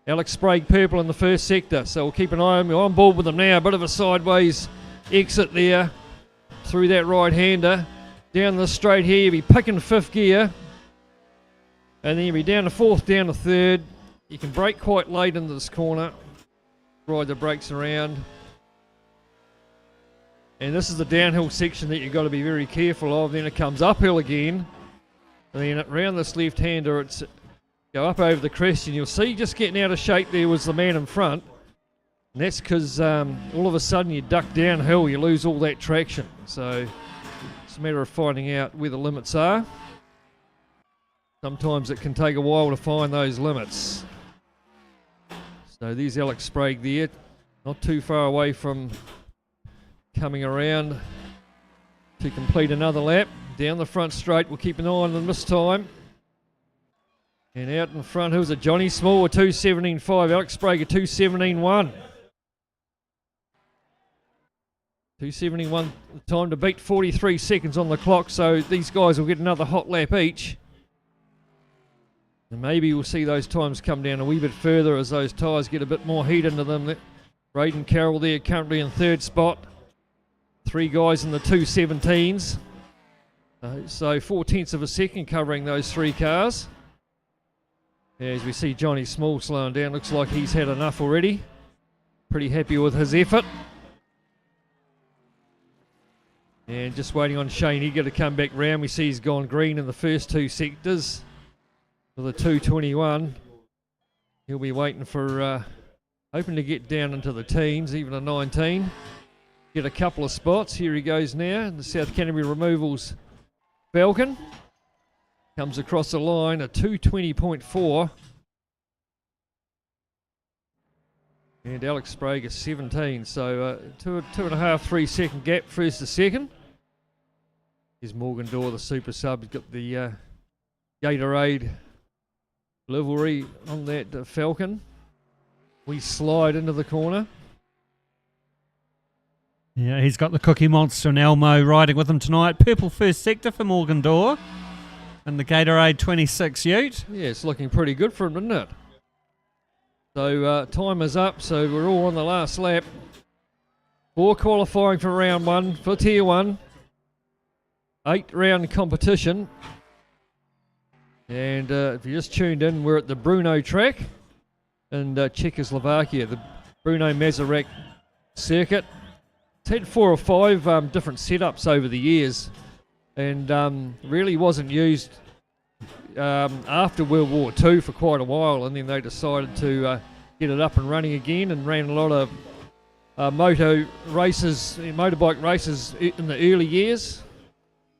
Alex Sprague purple in the first sector, so we'll keep an eye on board with them now. A bit of a sideways exit there through that right-hander. Down the straight here, you'll be picking 5th gear. And then you'll be down to 4th, down to 3rd. You can brake quite late into this corner. Ride the brakes around. And this is the downhill section that you've got to be very careful of. Then it comes uphill again. And then around this left-hander, it's go up over the crest. And you'll see just getting out of shape there was the man in front. And that's because all of a sudden you duck downhill, you lose all that traction. So it's a matter of finding out where the limits are. Sometimes it can take a while to find those limits. So there's Alex Sprague there, not too far away from coming around to complete another lap. Down the front straight, we'll keep an eye on them this time. And out in front, who's it? Johnny Small at 2:17.5, Alex Sprague at 2:17.1. 2:71 time to beat, 43 seconds on the clock, so these guys will get another hot lap each. And maybe we'll see those times come down a wee bit further as those tyres get a bit more heat into them. Braden Carroll there currently in 3rd spot. 3 guys in the 2:17s. So 4/10 of a second covering those 3 cars. As we see Johnny Small slowing down, looks like he's had enough already. Pretty happy with his effort. And just waiting on Shane Egger to come back round. We see he's gone green in the first 2 sectors. For the 2:21, he'll be waiting for, hoping to get down into the teens, even a 19. Get a couple of spots. Here he goes now. The South Canterbury Removals Falcon comes across the line at 2:20.4. And Alex Sprague is 17, so 2.5, 3 second gap first to second. Here's Morgan Dorr, the super sub. He's got the Gatorade livery on that Falcon. we slide into the corner. Yeah, he's got the Cookie Monster and Elmo riding with him tonight. Purple first sector for Morgan Dorr and the Gatorade 26 Ute. Yeah, it's looking pretty good for him, isn't it? So time is up, so we're all on the last lap. 4 qualifying for round 1 for Tier 1. 8-round competition. And if you just tuned in, we're at the Brno track in Czechoslovakia, the Brno Mazarek circuit. It's had 4 or 5 different setups over the years, and really wasn't used after World War II for quite a while, and then they decided to get it up and running again and ran a lot of motorbike races in the early years.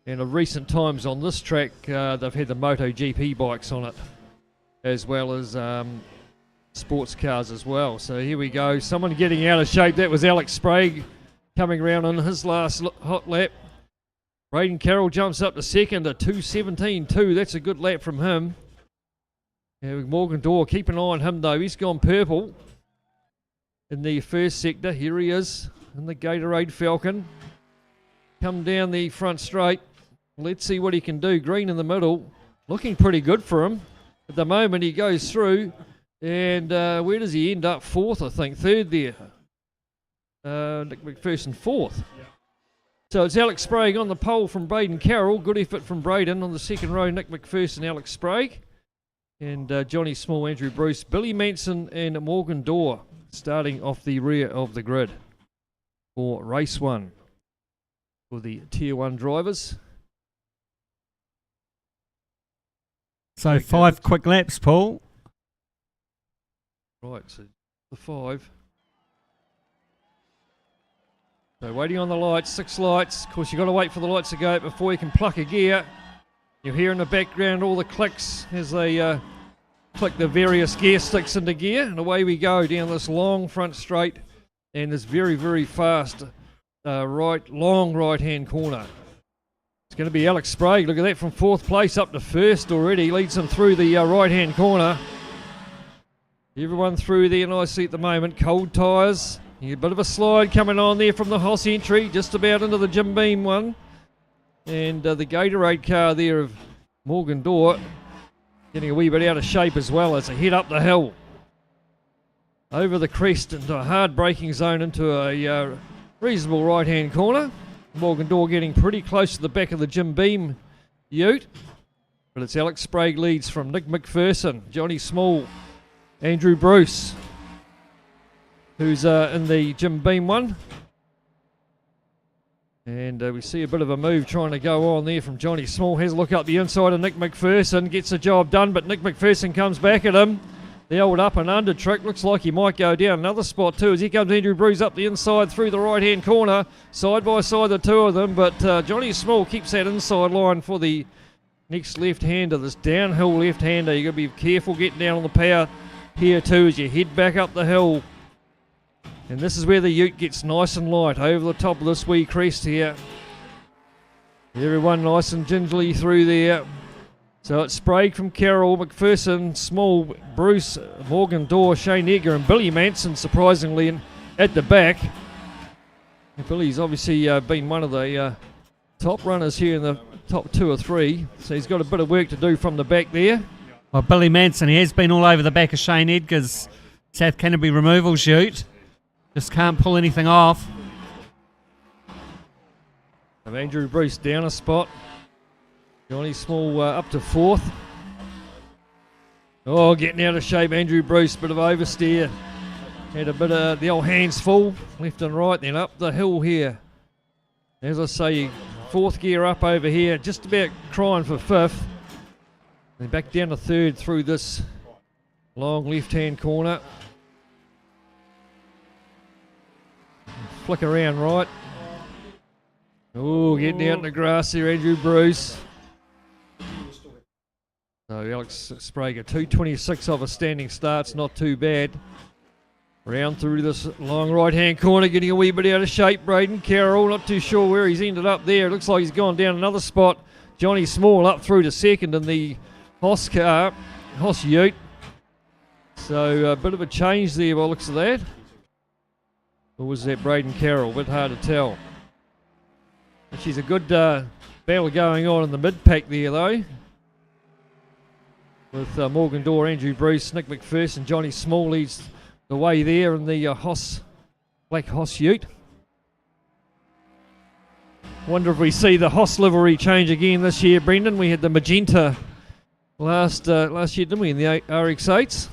And of recent times on this track, they've had the MotoGP bikes on it, as well as sports cars as well. So here we go, someone getting out of shape. That was Alex Sprague coming around on his last hot lap. Braden Carroll jumps up to second at 2:17.2. That's a good lap from him. Yeah, Morgan Dorr, keep an eye on him though. He's gone purple in the first sector. Here he is in the Gatorade Falcon. Come down the front straight. Let's see what he can do. Green in the middle. Looking pretty good for him. At the moment he goes through. And where does he end up? 4th, I think. 3rd there. Nick McPherson 4th. So it's Alex Sprague on the pole from Braden Carroll. Good effort from Braden. On the second row, Nick McPherson, Alex Sprague. And Johnny Small, Andrew Bruce, Billy Manson and Morgan Dorr starting off the rear of the grid for race 1 for the Tier 1 drivers. So 5 quick laps, Paul. Right, so the 5. So waiting on the lights, 6 lights. Of course, you've got to wait for the lights to go before you can pluck a gear. You hear in the background all the clicks as they click the various gear sticks into gear. And away we go down this long front straight and this very, very fast long right-hand corner. It's going to be Alex Sprague. Look at that, from 4th place up to 1st already. Leads them through the right-hand corner. Everyone through there nicely at the moment. Cold tyres. A bit of a slide coming on there from the HOSS entry, just about into the Jim Beam one. And the Gatorade car there of Morgan Dorr getting a wee bit out of shape as well as they head up the hill. Over the crest into a hard braking zone into a reasonable right-hand corner. Morgan Dorr getting pretty close to the back of the Jim Beam Ute. But it's Alex Sprague leads from Nick McPherson, Johnny Small, Andrew Bruce, who's in the Jim Beam one. And we see a bit of a move trying to go on there from Johnny Small. Has a look up the inside of Nick McPherson, gets the job done, but Nick McPherson comes back at him. The old up and under trick. Looks like he might go down another spot too, as here comes Andrew Bruce up the inside through the right-hand corner. Side by side, the two of them, but Johnny Small keeps that inside line for the next left-hander, this downhill left-hander. You've got to be careful getting down on the power here too as you head back up the hill. And this is where the Ute gets nice and light over the top of this wee crest here. Everyone nice and gingerly through there. So it's Sprague from Carroll, McPherson, Small, Bruce, Morgan Dorr, Shane Edgar and Billy Manson surprisingly at the back. And Billy's obviously been one of the top runners here in the top 2 or 3. So he's got a bit of work to do from the back there. Well, Billy Manson, he has been all over the back of Shane Edgar's South Canterbury removal chute. Just can't pull anything off. And Andrew Bruce down a spot. Johnny Small up to 4th. Oh, getting out of shape, Andrew Bruce. Bit of oversteer. Had a bit of the old hands full, left and right, then up the hill here. As I say, 4th gear up over here, just about crying for 5th. Then back down to 3rd through this long left-hand corner. Flick around right. Oh, getting out in the grass there, Andrew Bruce. So Alex Sprague, 2:26 of a standing start's not too bad. Round through this long right-hand corner, getting a wee bit out of shape. Braden Carroll, not too sure where he's ended up there. It looks like he's gone down another spot. Johnny Small up through to 2nd in the HOSS car, HOSS Ute. So a bit of a change there by the looks of that. Or was that Braden Carroll? A bit hard to tell. But she's a good battle going on in the mid-pack there though. With Morgan Dorr, Andrew Bruce, Nick McPherson, Johnny Small leads the way there in the HOSS, black HOSS ute. Wonder if we see the HOSS livery change again this year, Brendan. We had the magenta last year, didn't we, in the RX8s?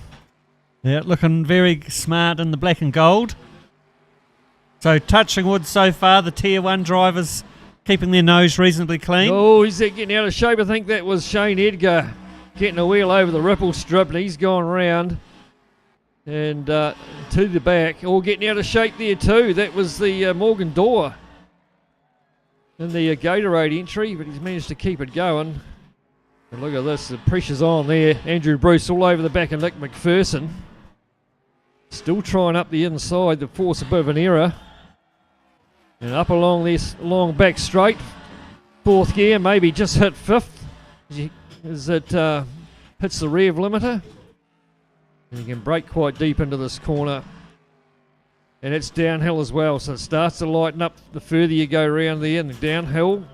Yeah, looking very smart in the black and gold. So touching wood so far, the Tier 1 drivers keeping their nose reasonably clean. Oh, he's getting out of shape. I think that was Shane Edgar getting a wheel over the ripple strip, and he's gone round and to the back. All getting out of shape there too. That was the Morgan Dorr in the Gatorade entry, but he's managed to keep it going. And look at this, the pressure's on there. Andrew Bruce all over the back of Nick McPherson. Still trying up the inside to force a bit of an error. And up along this long back straight. Fourth gear, maybe just hit fifth as it hits the rev limiter. And you can brake quite deep into this corner. And it's downhill as well, so it starts to lighten up the further you go around there. And the downhill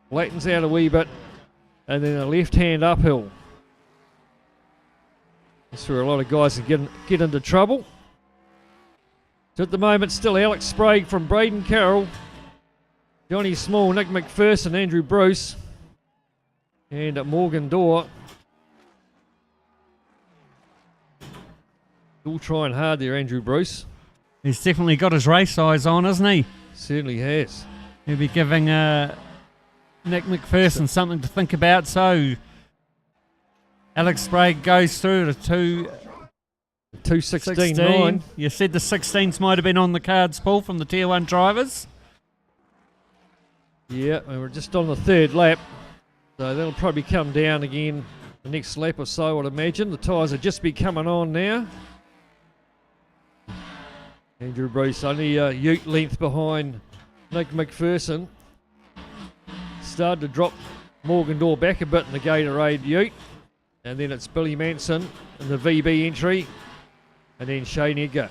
flattens out a wee bit. And then a left hand uphill. That's where a lot of guys can get into trouble. So at the moment, still Alex Sprague from Braden Carroll, Johnny Small, Nick McPherson, Andrew Bruce, and Morgan Dorr. Still trying hard there, Andrew Bruce. He's definitely got his race eyes on, hasn't he? Certainly has. He'll be giving Nick McPherson something to think about. So Alex Sprague goes through to 2:16.9. You said the 16s might have been on the cards, Paul, from the Tier 1 drivers. Yeah, and we're just on the third lap. So that'll probably come down again the next lap or so, I'd imagine. The tyres will just be coming on now. Andrew Bruce only a ute length behind Nick McPherson. Started to drop Morgan Dorr back a bit in the Gatorade ute. And then it's Billy Manson in the VB entry. And then Shane Edgar.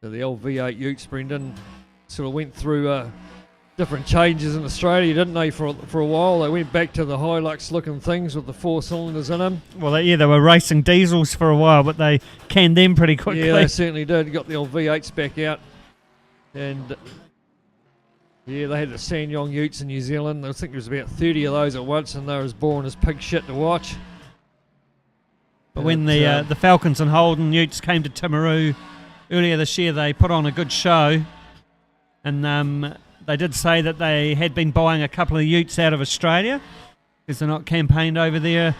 So the old V8 utes, Brendan, sort of went through different changes in Australia, didn't they, for a while? They went back to the Hilux looking things with the 4 cylinders in them. Well, they were racing diesels for a while, but they canned them pretty quickly. Yeah, they certainly did. Got the old V8s back out. And yeah, they had the Sanyong utes in New Zealand. I think there was about 30 of those at once, and they were as boring as pig shit to watch. But when the Falcons and Holden utes came to Timaru earlier this year, they put on a good show. And they did say that they had been buying a couple of utes out of Australia because they're not campaigned over there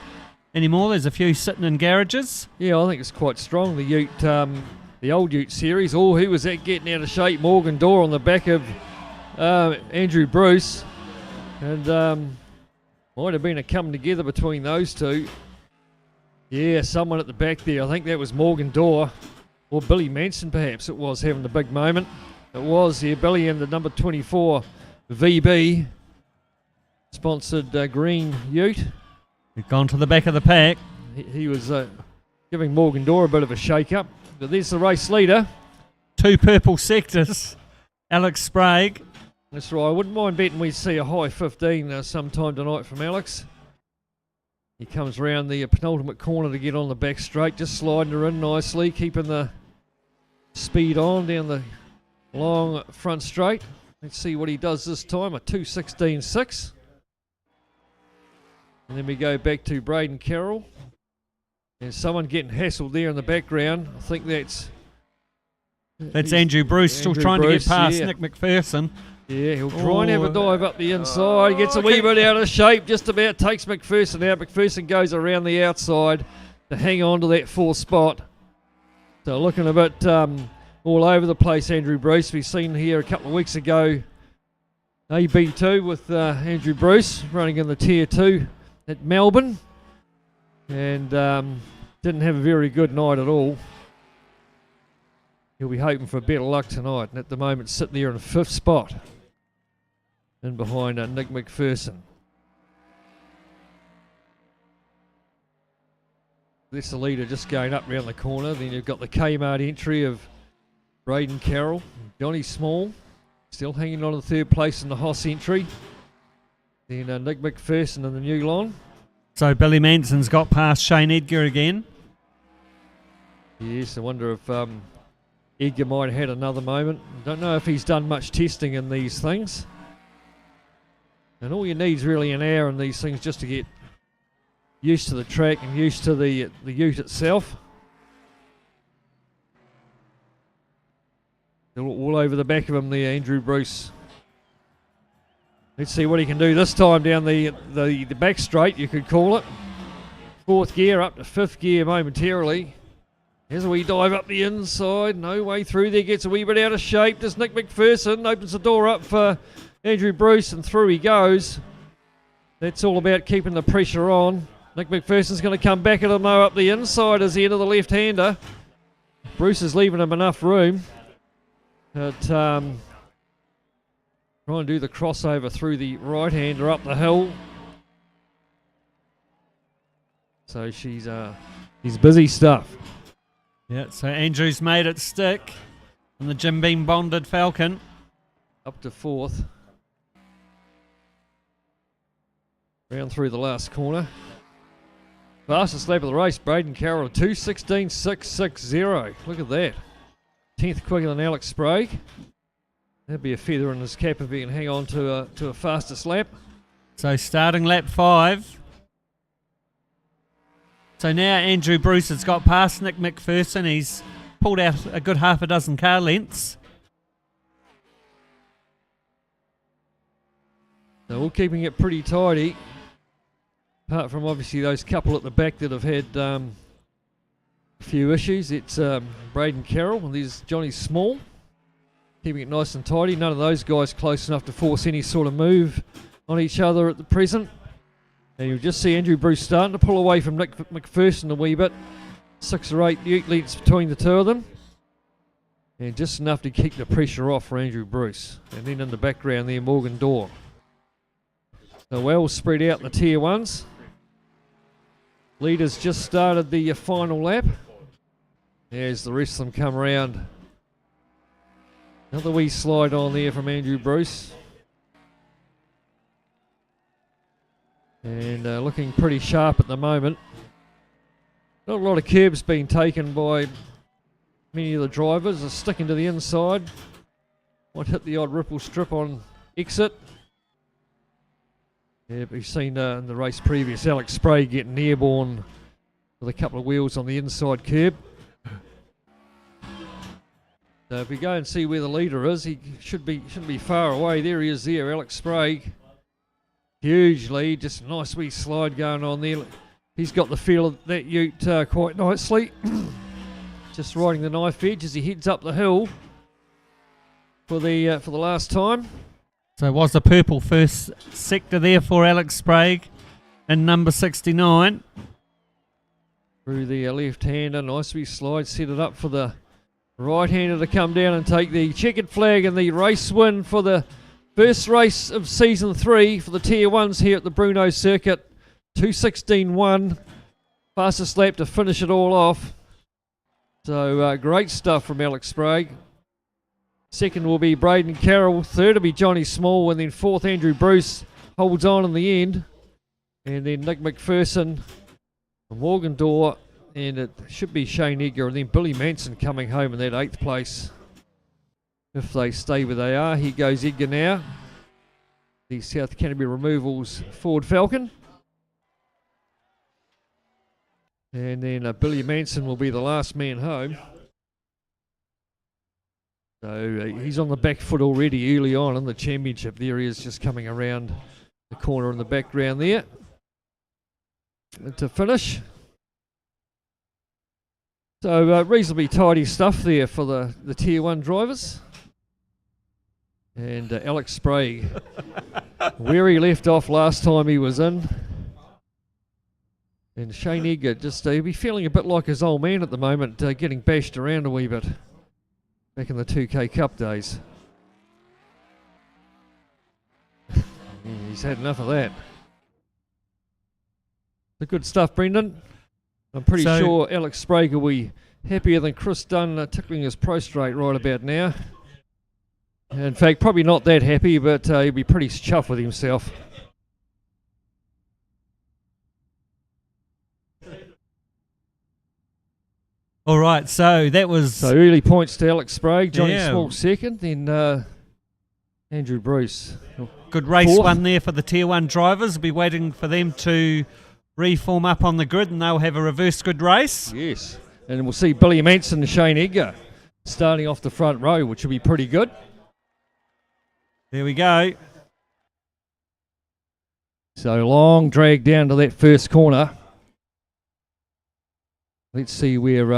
anymore. There's a few sitting in garages. Yeah, I think it's quite strong, the ute, the old ute series. Oh, who was that getting out of shape? Morgan Dorr on the back of Andrew Bruce. And might have been a come together between those two. Yeah, someone at the back there. I think that was Morgan Dorr. Or Billy Manson, perhaps it was, having the big moment. It was, yeah, Billy in the number 24 VB sponsored green ute. He's gone to the back of the pack. He was giving Morgan Dorr a bit of a shake-up. But there's the race leader. 2 purple sectors. Alex Sprague. That's right. I wouldn't mind betting we see a high 15 sometime tonight from Alex. He comes round the penultimate corner to get on the back straight, just sliding her in nicely, keeping the speed on down the long front straight. Let's see what he does this time, a 2:16.6. And then we go back to Braden Carroll. There's someone getting hassled there in the background. I think that's Andrew Bruce, still trying to get past yeah. Nick McPherson. Yeah, he'll try and have a dive up the inside. Gets a wee bit out of shape, just about takes McPherson out. McPherson goes around the outside to hang on to that 4th spot. So looking a bit all over the place, Andrew Bruce. We've seen here a couple of weeks ago AB2 with Andrew Bruce running in the Tier 2 at Melbourne. And didn't have a very good night at all. He'll be hoping for a better luck tonight. And at the moment, sitting there in 5th spot. And behind Nick McPherson. This the leader just going up round the corner. Then you've got the Kmart entry of Braden Carroll, Johnny Small, still hanging on to third place in the HOSS entry. Then Nick McPherson in the new line. So Billy Manson's got past Shane Edgar again. Yes, I wonder if Edgar might have had another moment. Don't know if he's done much testing in these things. And all you need is really an hour in these things just to get used to the track and used to the ute itself. They're all over the back of him there, Andrew Bruce. Let's see what he can do this time down the back straight, you could call it. Fourth gear up to fifth gear momentarily. Here's a wee dive up the inside, no way through there, gets a wee bit out of shape. Does Nick McPherson, opens the door up for Andrew Bruce and through he goes. That's all about keeping the pressure on. Nick McPherson's going to come back at him though up the inside as the end of the left-hander. Bruce is leaving him enough room. But try and do the crossover through the right-hander up the hill. So she's busy stuff. Yeah, so Andrew's made it stick on the Jim Beam bonded Falcon. Up to fourth. Round through the last corner. Fastest lap of the race, Braden Carroll, 2:16.660. Look at that. 10th quicker than Alex Sprague. That'd be a feather in his cap if he can hang on to a fastest lap. So starting lap 5. So now Andrew Bruce has got past Nick McPherson. He's pulled out a good half a dozen car lengths. So all keeping it pretty tidy. Apart from obviously those couple at the back that have had a few issues. It's Braden Carroll and there's Johnny Small. Keeping it nice and tidy. None of those guys close enough to force any sort of move on each other at the present. And you'll just see Andrew Bruce starting to pull away from Nick McPherson a wee bit. 6 or 8 ute lengths between the two of them. And just enough to keep the pressure off for Andrew Bruce. And then in the background there, Morgan Dorr. So well spread out in the tier 1s. Leaders just started the final lap. There's the rest of them come around. Another wee slide on there from Andrew Bruce. And looking pretty sharp at the moment. Not a lot of curbs being taken by many of the drivers. They're sticking to the inside. Might hit the odd ripple strip on exit. Yeah, we've seen in the race previous Alex Sprague getting airborne with a couple of wheels on the inside curb. So if we go and see where the leader is, he shouldn't be far away. There he is there, Alex Sprague. Huge lead, just a nice wee slide going on there. He's got the feel of that ute quite nicely. Just riding the knife edge as he heads up the hill for the last time. So it was the purple first sector there for Alex Sprague in number 69. Through the left-hander, nice wee slide, set it up for the right-hander to come down and take the checkered flag and the race win for the first race of season 3 for the tier 1s here at the Brno circuit. 2:16.1, fastest lap to finish it all off. So great stuff from Alex Sprague. Second will be Braden Carroll, third will be Johnny Small, and then fourth Andrew Bruce holds on in the end. And then Nick McPherson, Morgan Dorr, and it should be Shane Edgar, and then Billy Manson coming home in that 8th place. If they stay where they are, here goes Edgar now. The South Canterbury Removals Ford Falcon. And then Billy Manson will be the last man home. So he's on the back foot already early on in the championship. There he is just coming around the corner in the background there. And to finish. So reasonably tidy stuff there for the tier 1 drivers. And Alex Sprague, where he left off last time he was in. And Shane Edgar, just he'll be feeling a bit like his old man at the moment, getting bashed around a wee bit. Back in the 2K Cup days. He's had enough of that. The good stuff, Brendan. I'm pretty sure Alex Sprague will be happier than Chris Dunn tickling his pro straight right about now. In fact, probably not that happy, but he'll be pretty chuffed with himself. All right, so that was... So early points to Alex Sprague, Johnny Yeah. Small second, then Andrew Bruce. Good race Fourth. one there for the Tier 1 drivers. We'll be waiting for them to reform up on the grid and they'll have a reverse grid race. Yes, and we'll see Billy Manson and Shane Edgar starting off the front row, which will be pretty good. There we go. So long drag down to that first corner. Let's see where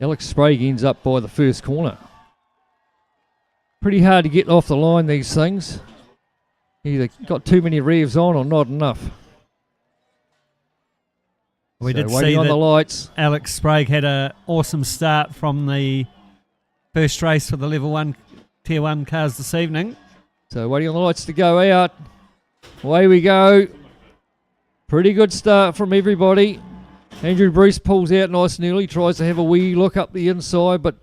Alex Sprague ends up by the first corner. Pretty hard to get off the line, these things. Either got too many revs on or not enough. We So did see waiting on the that lights. Alex Sprague had an awesome start from the first race for the Level 1 Tier 1 cars this evening. So waiting on the lights to go out. Away we go. Pretty good start from everybody. Andrew Bruce pulls out nice and early, tries to have a wee look up the inside, but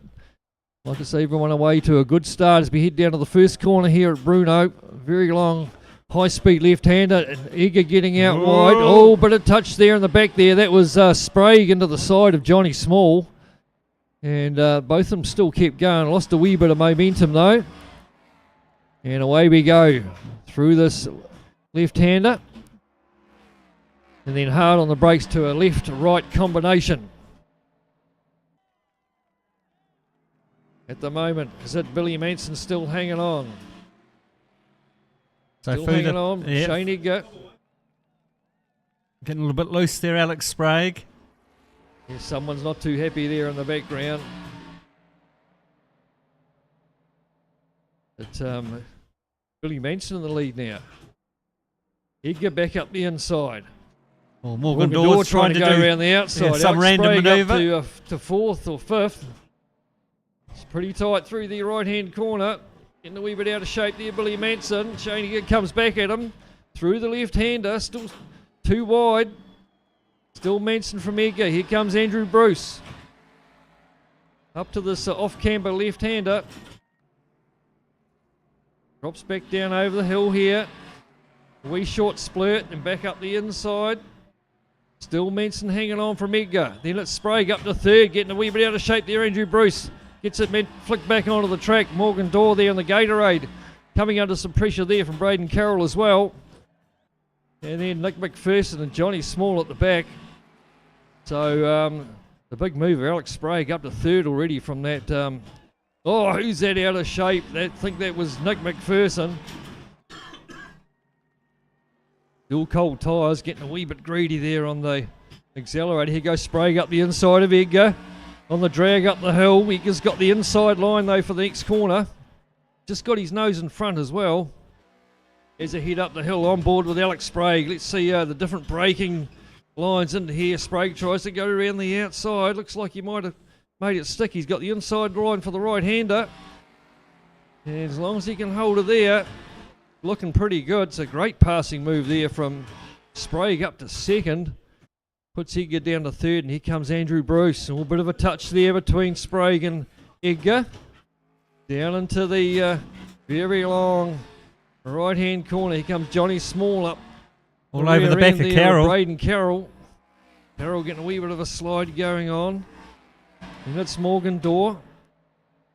like I say, everyone away to a good start as we head down to the first corner here at Brno. Very long, high-speed left-hander, and Edgar getting out wide. Oh, bit of touch there in the back there. That was Sprague into the side of Johnny Small. And both of them still kept going. Lost a wee bit of momentum though. And away we go through this left-hander. And then hard on the brakes to a left-right combination. At the moment, is it Billy Manson still hanging on? So Still through hanging the- on. yep. Shane Edgar. Getting a little bit loose there, Alex Sprague. Yeah, someone's not too happy there in the background. But Billy Manson in the lead now. Edgar back up the inside. Well, Morgan Dorr Dawes trying to go do around the outside. some Alex random Sprague manoeuvre. up to fourth or fifth. It's pretty tight through the right-hand corner. Getting a wee bit out of shape there, Billy Manson. Shane Edgar comes back at him. Through the left-hander, still too wide. Still Manson from Edgar. Here comes Andrew Bruce. Up to this off-camber left-hander. Drops back down over the hill here. A wee short splurt and back up the inside. Still Manson hanging on from Edgar. Then it's Sprague up to third, getting a wee bit out of shape there. Andrew Bruce gets it flicked back onto the track. Morgan Dorr there on the Gatorade. Coming under some pressure there from Braden Carroll as well. And then Nick McPherson and Johnny Small at the back. So the big mover, Alex Sprague, up to third already from that. Oh, who's that out of shape? I think that was Nick McPherson. Dual cold tyres, getting a wee bit greedy there on the accelerator. Here goes Sprague up the inside of Edgar. On the drag up the hill. Edgar's got the inside line though for the next corner. Just got his nose in front as well. As they head up the hill on board with Alex Sprague. Let's see the different braking lines into here. Sprague tries to go around the outside. Looks like he might have made it stick. He's got the inside line for the right-hander. And as long as he can hold it there, looking pretty good. It's a great passing move there from Sprague up to second. Puts Edgar down to third, and here comes Andrew Bruce. A little bit of a touch there between Sprague and Edgar. Down into the very long right-hand corner. Here comes Johnny Small up. all over the back of Carroll. Braden Carroll. Carroll getting a wee bit of a slide going on. And that's Morgan Dorr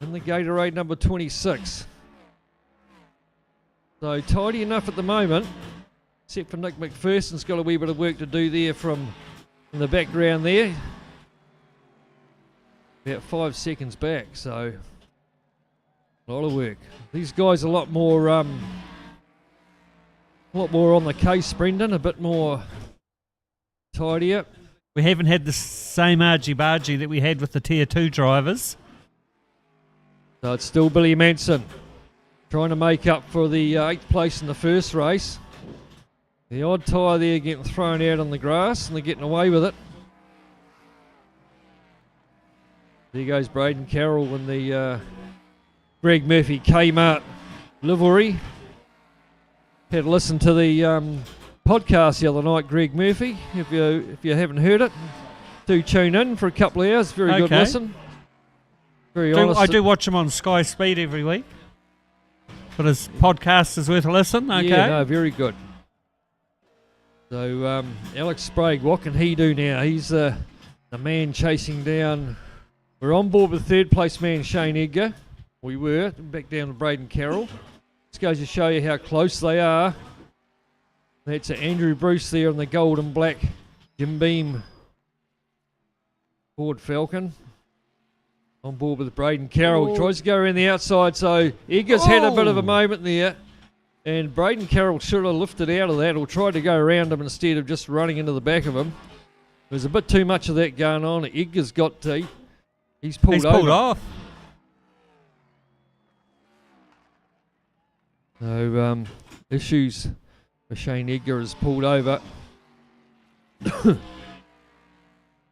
in the Gatorade number 26. So tidy enough at the moment, except for Nick McPherson's got a wee bit of work to do there from in the background there. About 5 seconds back, so a lot of work. These guys are a lot more on the case, Brendan, a bit more tidier. We haven't had the same argy-bargy that we had with the Tier 2 drivers. So it's still Billy Manson trying to make up for the 8th place in the first race. The odd tyre there getting thrown out on the grass, and they're getting away with it. There goes Braden Carroll in the Greg Murphy Kmart livery. Had to listen to the podcast the other night, Greg Murphy. If you haven't heard it, do tune in for a couple of hours. Very good listen. Very honest. I do watch him on Sky Speed every week. But his podcast is worth a listen. Okay. Yeah, no, very good. So Alex Sprague, what can he do now? He's the man chasing down. We're on board with third place man Shane Edgar. We were back down to Braden Carroll. This goes to show you how close they are. That's Andrew Bruce there in the gold and black Jim Beam Ford Falcon. On board with Braden Carroll. He tries to go around the outside, so Edgar's had a bit of a moment there. And Braden Carroll should have lifted out of that or tried to go around him instead of just running into the back of him. There's a bit too much of that going on. Edgar's got he's pulled off. So issues for Shane Edgar is pulled over.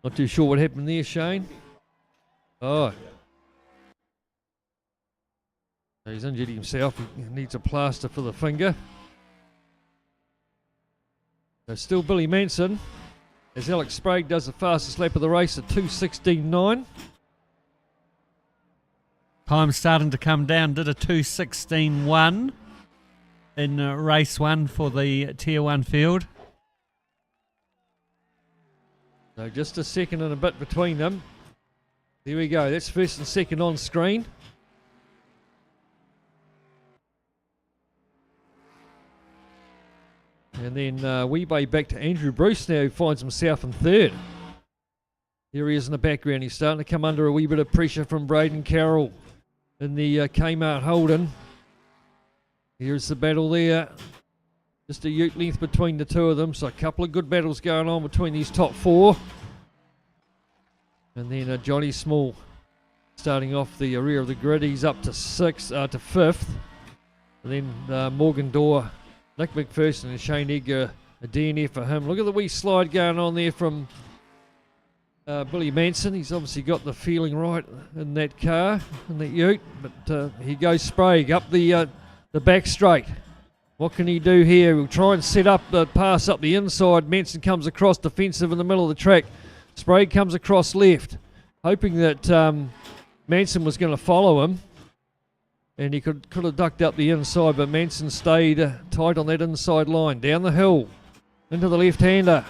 Not too sure what happened there, Shane. Oh. He's injured himself. He needs a plaster for the finger. So still Billy Manson, as Alex Sprague does the fastest lap of the race at 2:16.9. Time starting to come down. Did a 2:16.1 in race 1 for the Tier 1 field. So just a second and a bit between them. There we go. That's first and second on screen. And then we bay back to Andrew Bruce now, who finds himself in third. Here he is in the background. He's starting to come under a wee bit of pressure from Braden Carroll in the Kmart Holden. Here's the battle there. Just a ute length between the two of them. So a couple of good battles going on between these top four. And then Johnny Small starting off the rear of the grid. He's up to fifth. And then Morgan Dorr, Nick McPherson and Shane Edgar, a DNF for him. Look at the wee slide going on there from Billy Manson. He's obviously got the feeling right in that car, in that ute. But he goes Sprague up the back straight. What can he do here? He'll try and set up the pass up the inside. Manson comes across defensive in the middle of the track. Sprague comes across left, hoping that Manson was going to follow him. And he could have ducked up the inside, but Manson stayed tight on that inside line. Down the hill, into the left-hander.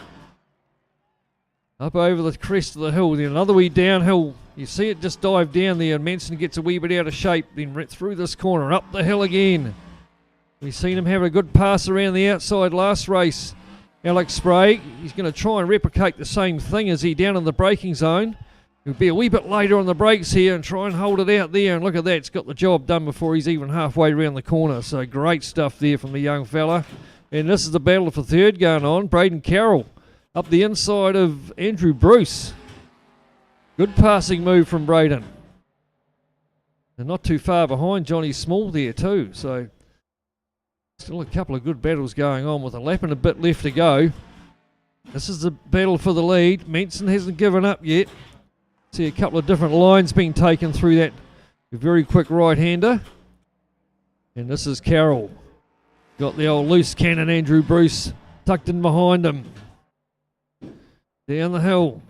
Up over the crest of the hill, then another wee downhill. You see it just dive down there, and Manson gets a wee bit out of shape, then right through this corner, up the hill again. We've seen him have a good pass around the outside last race. Alex Sprague, he's going to try and replicate the same thing as he down in the braking zone. He'll be a wee bit later on the brakes here and try and hold it out there. And look at that, it's got the job done before he's even halfway around the corner. So great stuff there from the young fella. And this is the battle for third going on. Braden Carroll up the inside of Andrew Bruce. Good passing move from Braden. And not too far behind Johnny Small there too. So still a couple of good battles going on with a lap and a bit left to go. This is the battle for the lead. Manson hasn't given up yet. See a couple of different lines being taken through that very quick right-hander. And this is Carroll. Got the old loose cannon Andrew Bruce tucked in behind him. Down the hill.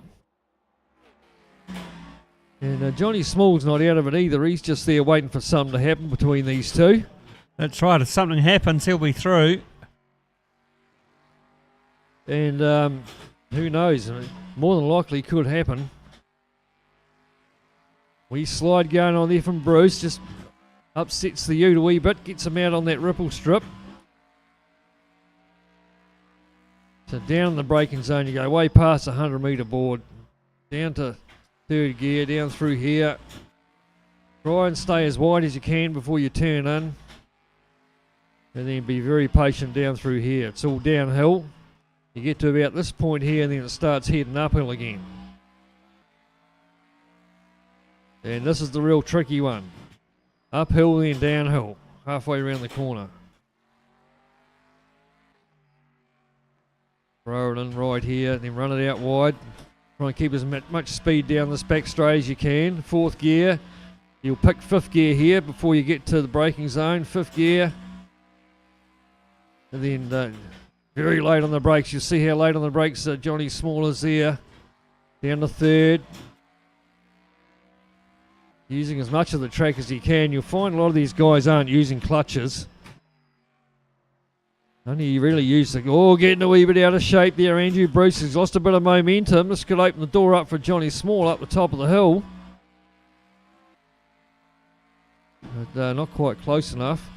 And Johnny Small's not out of it either. He's just there waiting for something to happen between these two. That's right. If something happens, he'll be through. And who knows? I mean, more than likely could happen. Wee slide going on there from Bruce. Just upsets the ute a wee bit. Gets him out on that ripple strip. So down in the braking zone, you go way past the 100-metre board. Down to third gear, down through here. Try and stay as wide as you can before you turn in. And then be very patient down through here. It's all downhill. You get to about this point here and then it starts heading uphill again. And this is the real tricky one. Uphill then downhill. Halfway around the corner. Throw it in right here, then run it out wide. Try and keep as much speed down this back straight as you can. Fourth gear. You'll pick fifth gear here before you get to the braking zone. Fifth gear. And then Very late on the brakes. You see how late on the brakes Johnny Small is there. Down to third. Using as much of the track as he can. You'll find a lot of these guys aren't using clutches. Only really used the... getting a wee bit out of shape there. Andrew Bruce has lost a bit of momentum. This could open the door up for Johnny Small up the top of the hill. But not quite close enough.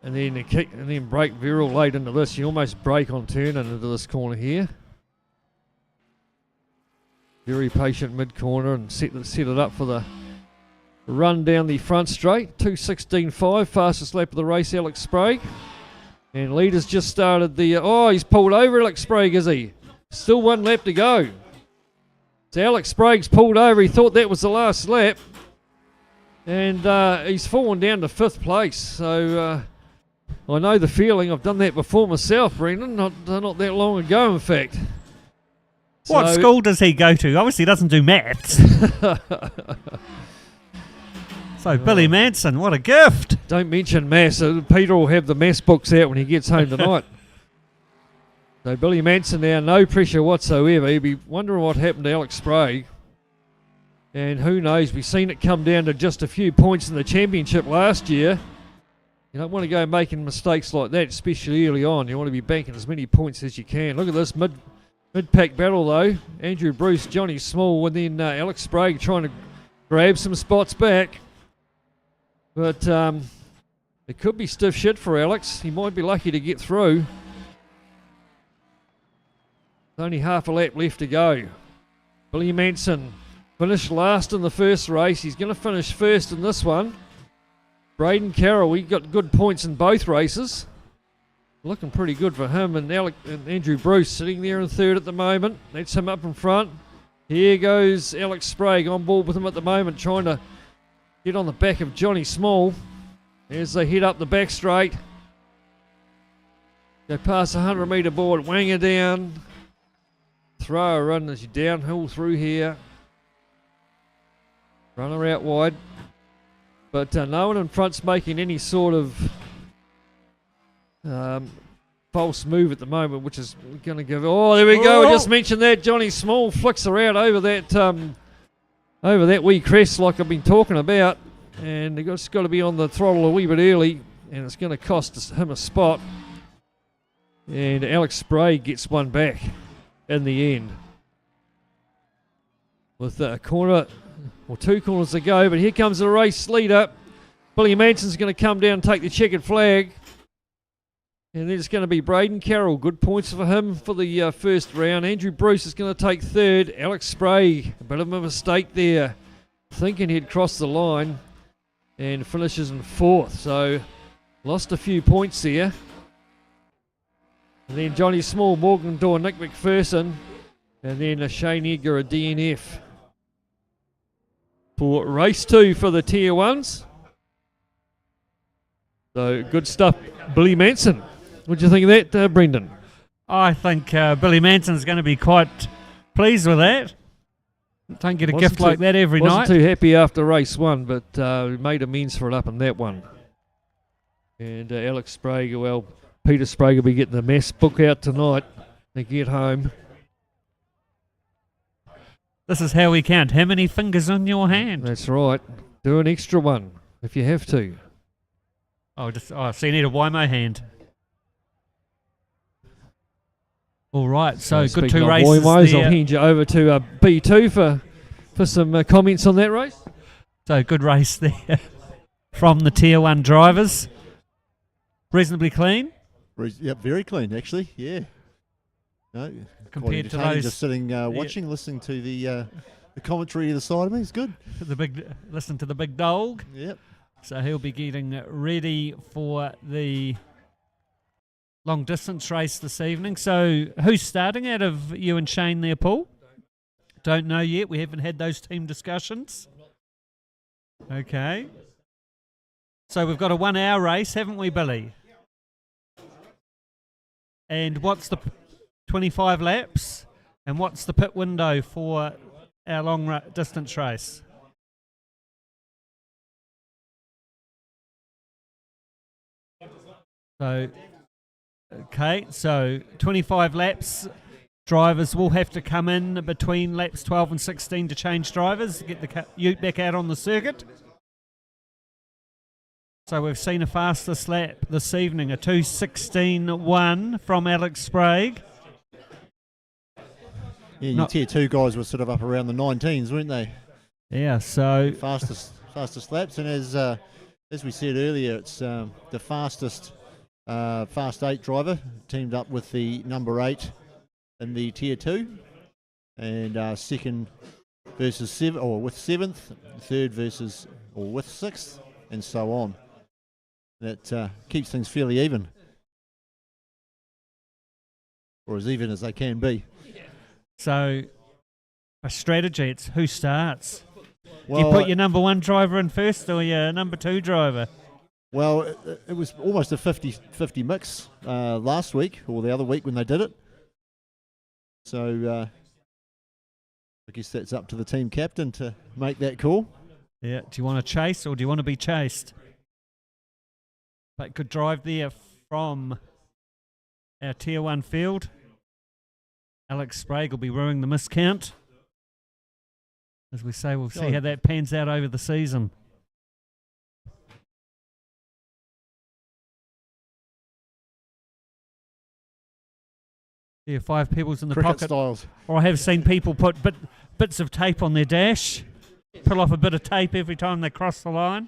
And then the kick, and then brake very late into this. You almost brake on turn into this corner here. Very patient mid corner and set it up for the run down the front straight. 2:16.5, fastest lap of the race, Alex Sprague. And leader's just started the... he's pulled over Alex Sprague, is he? Still one lap to go. So Alex Sprague's pulled over. He thought that was the last lap. And he's fallen down to 5th place. So I know the feeling. I've done that before myself, Brendan. Not that long ago, in fact. What school does he go to? Obviously he doesn't do maths. So Billy Manson, what a gift. Don't mention maths. Peter will have the maths books out when he gets home tonight. So Billy Manson now, no pressure whatsoever. He'll be wondering what happened to Alex Sprague. And who knows, we've seen it come down to just a few points in the championship last year. You don't want to go making mistakes like that, especially early on. You want to be banking as many points as you can. Look at this mid-pack battle though. Andrew Bruce, Johnny Small, and then Alex Sprague trying to grab some spots back. But it could be stiff shit for Alex. He might be lucky to get through. There's only half a lap left to go. Billy Manson finished last in the first race. He's going to finish first in this one. Braden Carroll, he got good points in both races. Looking pretty good for him. And Andrew Bruce sitting there in third at the moment. That's him up in front. Here goes Alex Sprague on board with him at the moment, trying to get on the back of Johnny Small as they head up the back straight. Go past the 100 metre board, wang her down. Throw her run as you downhill through here. Run her out wide. But no one in front's making any sort of false move at the moment, which is going to give... there we go. I just mentioned that. Johnny Small flicks her out over that wee crest like I've been talking about. And it's got to be on the throttle a wee bit early. And it's going to cost him a spot. And Alex Sprague gets one back in the end. With a corner... or 2 corners to go, but here comes the race leader. Billy Manson's going to come down and take the checkered flag. And then it's going to be Braden Carroll. Good points for him for the first round. Andrew Bruce is going to take third. Alex Sprague, a bit of a mistake there. Thinking he'd cross the line. And finishes in 4th. So, lost a few points there. And then Johnny Small, Morgan Dorr, Nick McPherson. And then Shane Edgar, a DNF. For race 2 for the Tier 1s. So good stuff, Billy Manson. What do you think of that, Brendan? I think Billy Manson's going to be quite pleased with that. Don't get a gift like that every night. Wasn't too happy after race 1, but we made amends for it up in that one. And Alex Sprague, well, Peter Sprague will be getting the maths book out tonight to get home. This is how we count. How many fingers on your hand? That's right. Do an extra one if you have to. So you need a Wimo hand. All right, so good 2 races Wimos, there. I'll hand you over to B2 for some comments on that race. So good race there from the Tier 1 drivers. Reasonably clean. Yep, very clean actually. Yeah. No, compared to those just sitting watching, listening to the commentary either side of me is good. Listen to the big dog. Yep. So he'll be getting ready for the long distance race this evening. So who's starting out of you and Shane there, Paul? Don't know yet. We haven't had those team discussions. Okay. So we've got a 1 hour race, haven't we, Billy? And what's the 25 laps? And what's the pit window for our long distance race? So Okay, so 25 laps. Drivers will have to come in between laps 12 and 16 to change drivers, get the ute back out on the circuit. So we've seen a fastest lap this evening, a 2:16.1 from Alex Sprague. Yeah, your tier 2 guys were sort of up around the 19s, weren't they? Yeah, so Fastest laps, and as we said earlier, it's the fastest Fast 8 driver teamed up with the number 8 in the tier 2, and second versus 7, or with 7th, third versus or with 6th, and so on. That keeps things fairly even, or as even as they can be. So a strategy, it's who starts. Well, You put your number 1 driver in first or your number 2 driver? Well, it was almost a 50-50 mix last week, or the other week when they did it. So I guess that's up to the team captain to make that call. Yeah. Do you want to chase or do you want to be chased? But good drive there from our tier 1 field. Alex Sprague will be ruining the miscount. As we say, we'll see how that pans out over the season. Yeah, 5 people's in the Cricket pocket. styles. Or I have seen people put bits of tape on their dash, pull off a bit of tape every time they cross the line.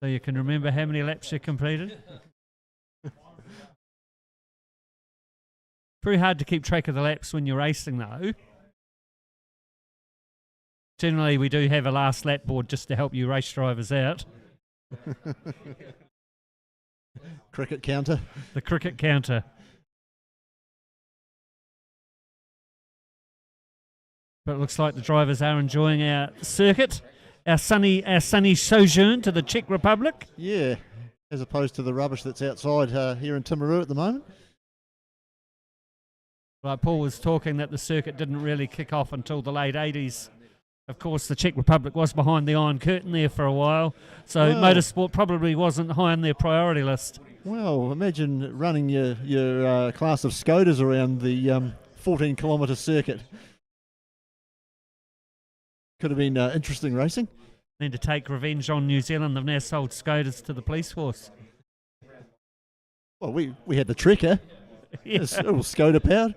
So you can remember how many laps you completed. Very hard to keep track of the laps when you're racing, though. Generally, we do have a last lap board just to help you race drivers out. Cricket counter. The cricket counter. But it looks like the drivers are enjoying our circuit, our sunny sojourn to the Czech Republic. Yeah, as opposed to the rubbish that's outside here in Timaru at the moment. Like Paul was talking that the circuit didn't really kick off until the late 80s. Of course, the Czech Republic was behind the Iron Curtain there for a while, so motorsport probably wasn't high on their priority list. Well, imagine running your class of Skodas around the 14-kilometre circuit. Could have been interesting racing. Then to take revenge on New Zealand, they've now sold Skodas to the police force. Well, we had the Trekker. Yeah. It's all Skoda powered.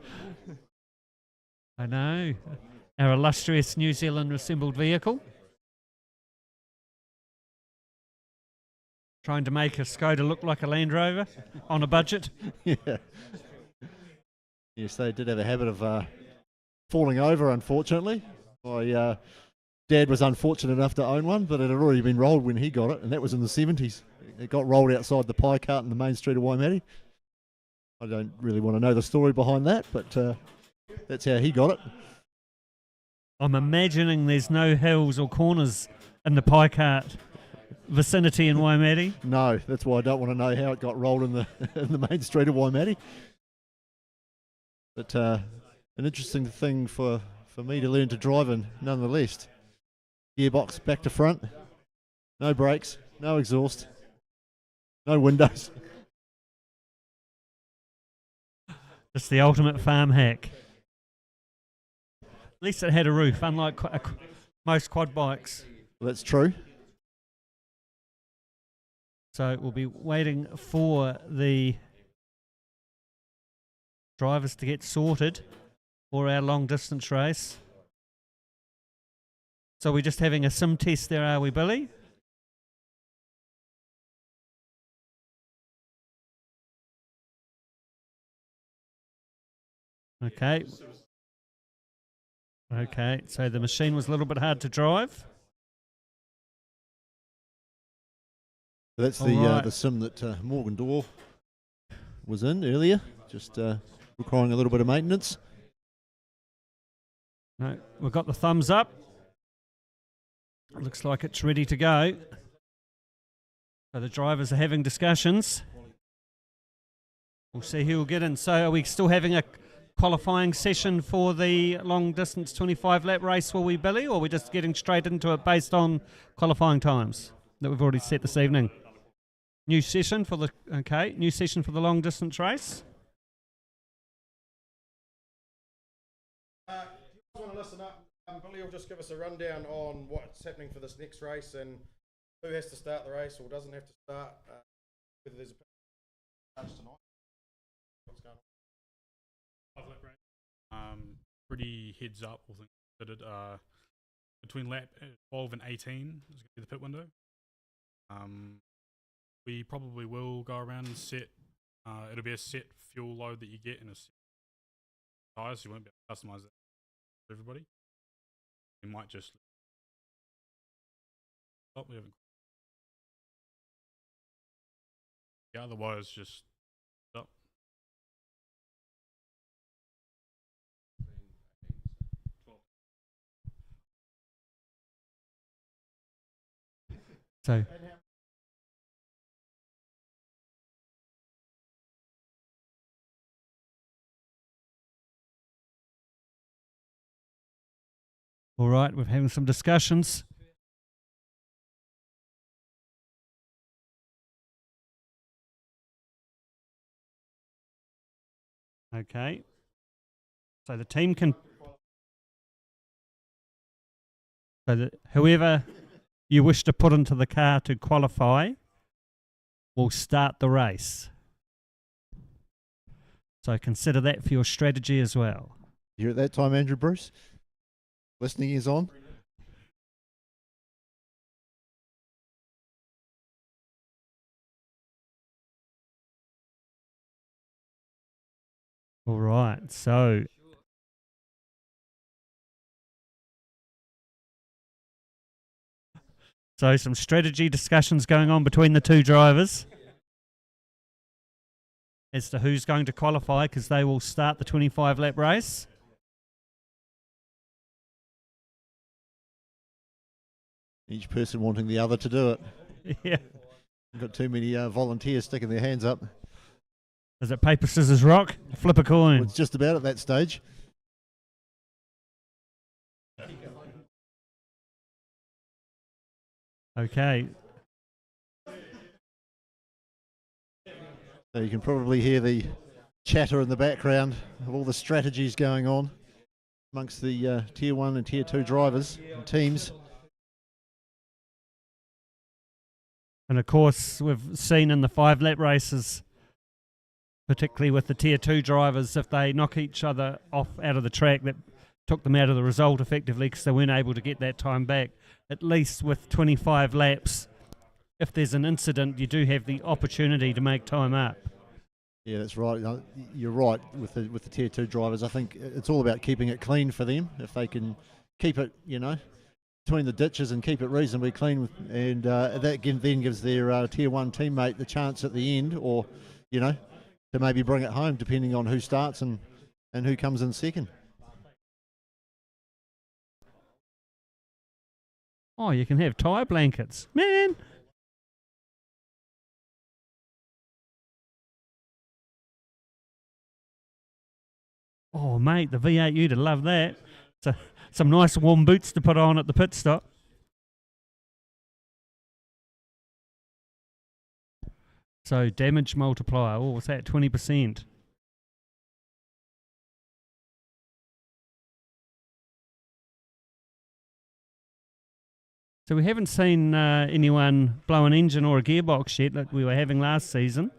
I know. Our illustrious New Zealand assembled vehicle. Trying to make a Skoda look like a Land Rover on a budget. Yeah. Yes, they did have a habit of falling over, unfortunately. My dad was unfortunate enough to own one, but it had already been rolled when he got it, and that was in the 70s. It got rolled outside the pie cart in the main street of Waimate. I don't really want to know the story behind that, but that's how he got it. I'm imagining there's no hills or corners in the pie cart vicinity in Waimate. No, that's why I don't want to know how it got rolled in the main street of Waimate. But an interesting thing for me to learn to drive in, nonetheless. Gearbox back to front, no brakes, no exhaust, no windows. It's the ultimate farm hack. At least it had a roof, unlike most quad bikes. Well, that's true. So we'll be waiting for the drivers to get sorted for our long distance race. So we're just having a sim test there, are we, Billy? Okay. Okay, so the machine was a little bit hard to drive. That's the sim that Morgan Dorr was in earlier, just requiring a little bit of maintenance. No, we've got the thumbs up. It looks like it's ready to go. So the drivers are having discussions. We'll see who will get in. So are we still having a qualifying session for the long distance 25 lap race, will we, Billy, or are we just getting straight into it based on qualifying times? that we've already set this evening? New session for the long distance race. If you want to listen up, Billy will just give us a rundown on what's happening for this next race and who has to start the race or doesn't have to start. Whether there's a punch tonight. What's going on? Pretty heads up, I think that it between lap 12 and 18 is going to be the pit window. We probably will go around and set. It'll be a set fuel load that you get in a set tires. So you won't be able to customize that for everybody. You might just stop. We haven't. Yeah, otherwise just stop. So. All right, we're having some discussions. Okay. So the team can... So that whoever you wish to put into the car to qualify will start the race. So consider that for your strategy as well. You're at that time, Andrew Bruce? Listening is on. All right, so some strategy discussions going on between the two drivers as to who's going to qualify, because they will start the 25 lap race. Each person wanting the other to do it. Yeah. We've got too many volunteers sticking their hands up. Is it paper, scissors, rock? Flip a coin. Well, it's just about at that stage. Okay. So you can probably hear the chatter in the background of all the strategies going on amongst the Tier 1 and Tier 2 drivers and teams. And of course, we've seen in the 5 lap races, particularly with the Tier 2 drivers, if they knock each other off out of the track, that took them out of the result effectively because they weren't able to get that time back. At least with 25 laps, if there's an incident, you do have the opportunity to make time up. Yeah, that's right. You're right with the Tier 2 drivers. I think it's all about keeping it clean for them. If they can keep it, between the ditches and keep it reasonably clean, and that then gives their Tier 1 teammate the chance at the end, or, to maybe bring it home, depending on who starts and who comes in second. Oh, you can have tyre blankets. Man! Oh, mate, the V8 Ute love that. So, some nice warm boots to put on at the pit stop. So, damage multiplier. Oh, what's that? 20%. So we haven't seen anyone blow an engine or a gearbox yet like we were having last season.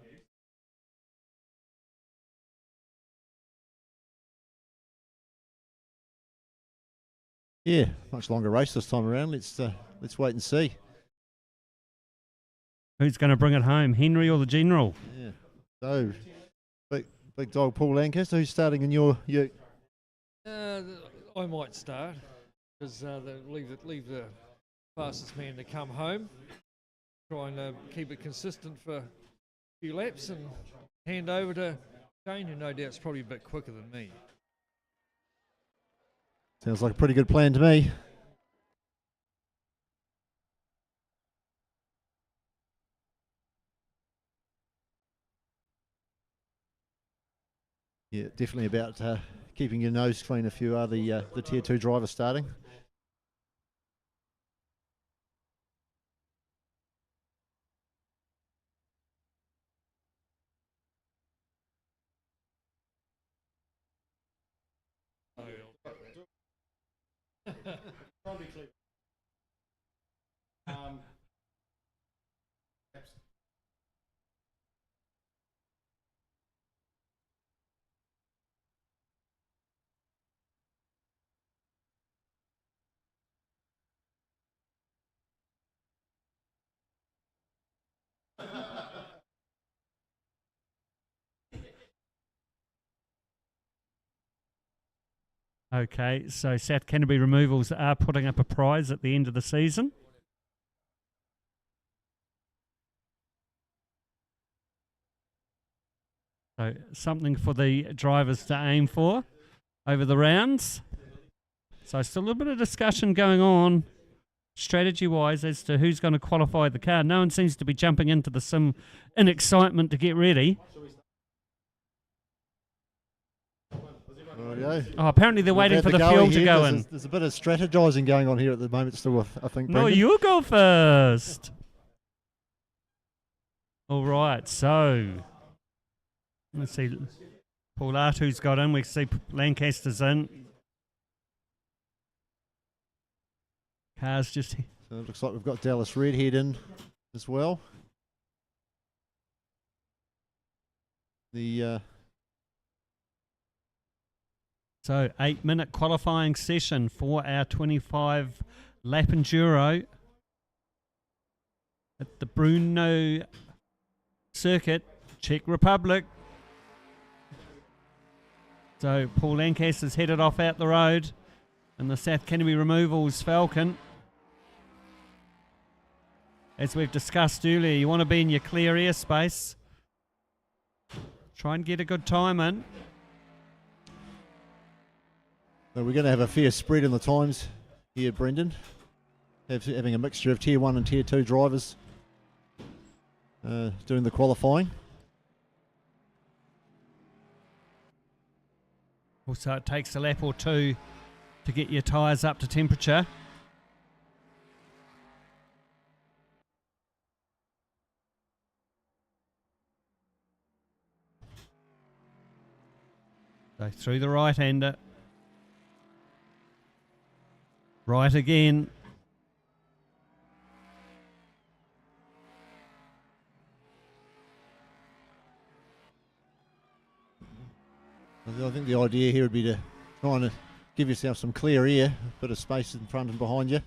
Yeah, much longer race this time around. Let's wait and see. Who's going to bring it home, Henry or the General? Yeah. So, big dog Paul Lancaster, who's starting in your Ute? I might start because leave the fastest man to come home. Try and keep it consistent for a few laps and hand over to Shane, who no doubt is probably a bit quicker than me. Sounds like a pretty good plan to me. Yeah, definitely about keeping your nose clean if you are the Tier 2 driver starting. Try and be clear. Okay, so South Canterbury Removals are putting up a prize at the end of the season. So something for the drivers to aim for over the rounds. So still a little bit of discussion going on strategy-wise as to who's going to qualify the car. No one seems to be jumping into the sim in excitement to get ready. Rightio. Oh, apparently they're We've waiting had for the go fuel to ahead. go There's in. There's a bit of strategizing going on here at the moment still, I think, No, Brendan. you go first. All right, so let's see. Paul Artu's got in. We can see Lancaster's in. Car's just So it looks like we've got Dallas Redhead in as well. The so 8-minute qualifying session for our 25 lap enduro at the Brno circuit, Czech Republic. So Paul Lancaster's headed off out the road and the South Canterbury Removals Falcon. As we've discussed earlier, you want to be in your clear airspace. Try and get a good time in. So we're going to have a fair spread in the times here, Brendan. Having a mixture of Tier 1 and Tier 2 drivers doing the qualifying. Also, it takes a lap or two to get your tyres up to temperature. So through the right-hander. Right again. I think the idea here would be to try and give yourself some clear air, a bit of space in front and behind you.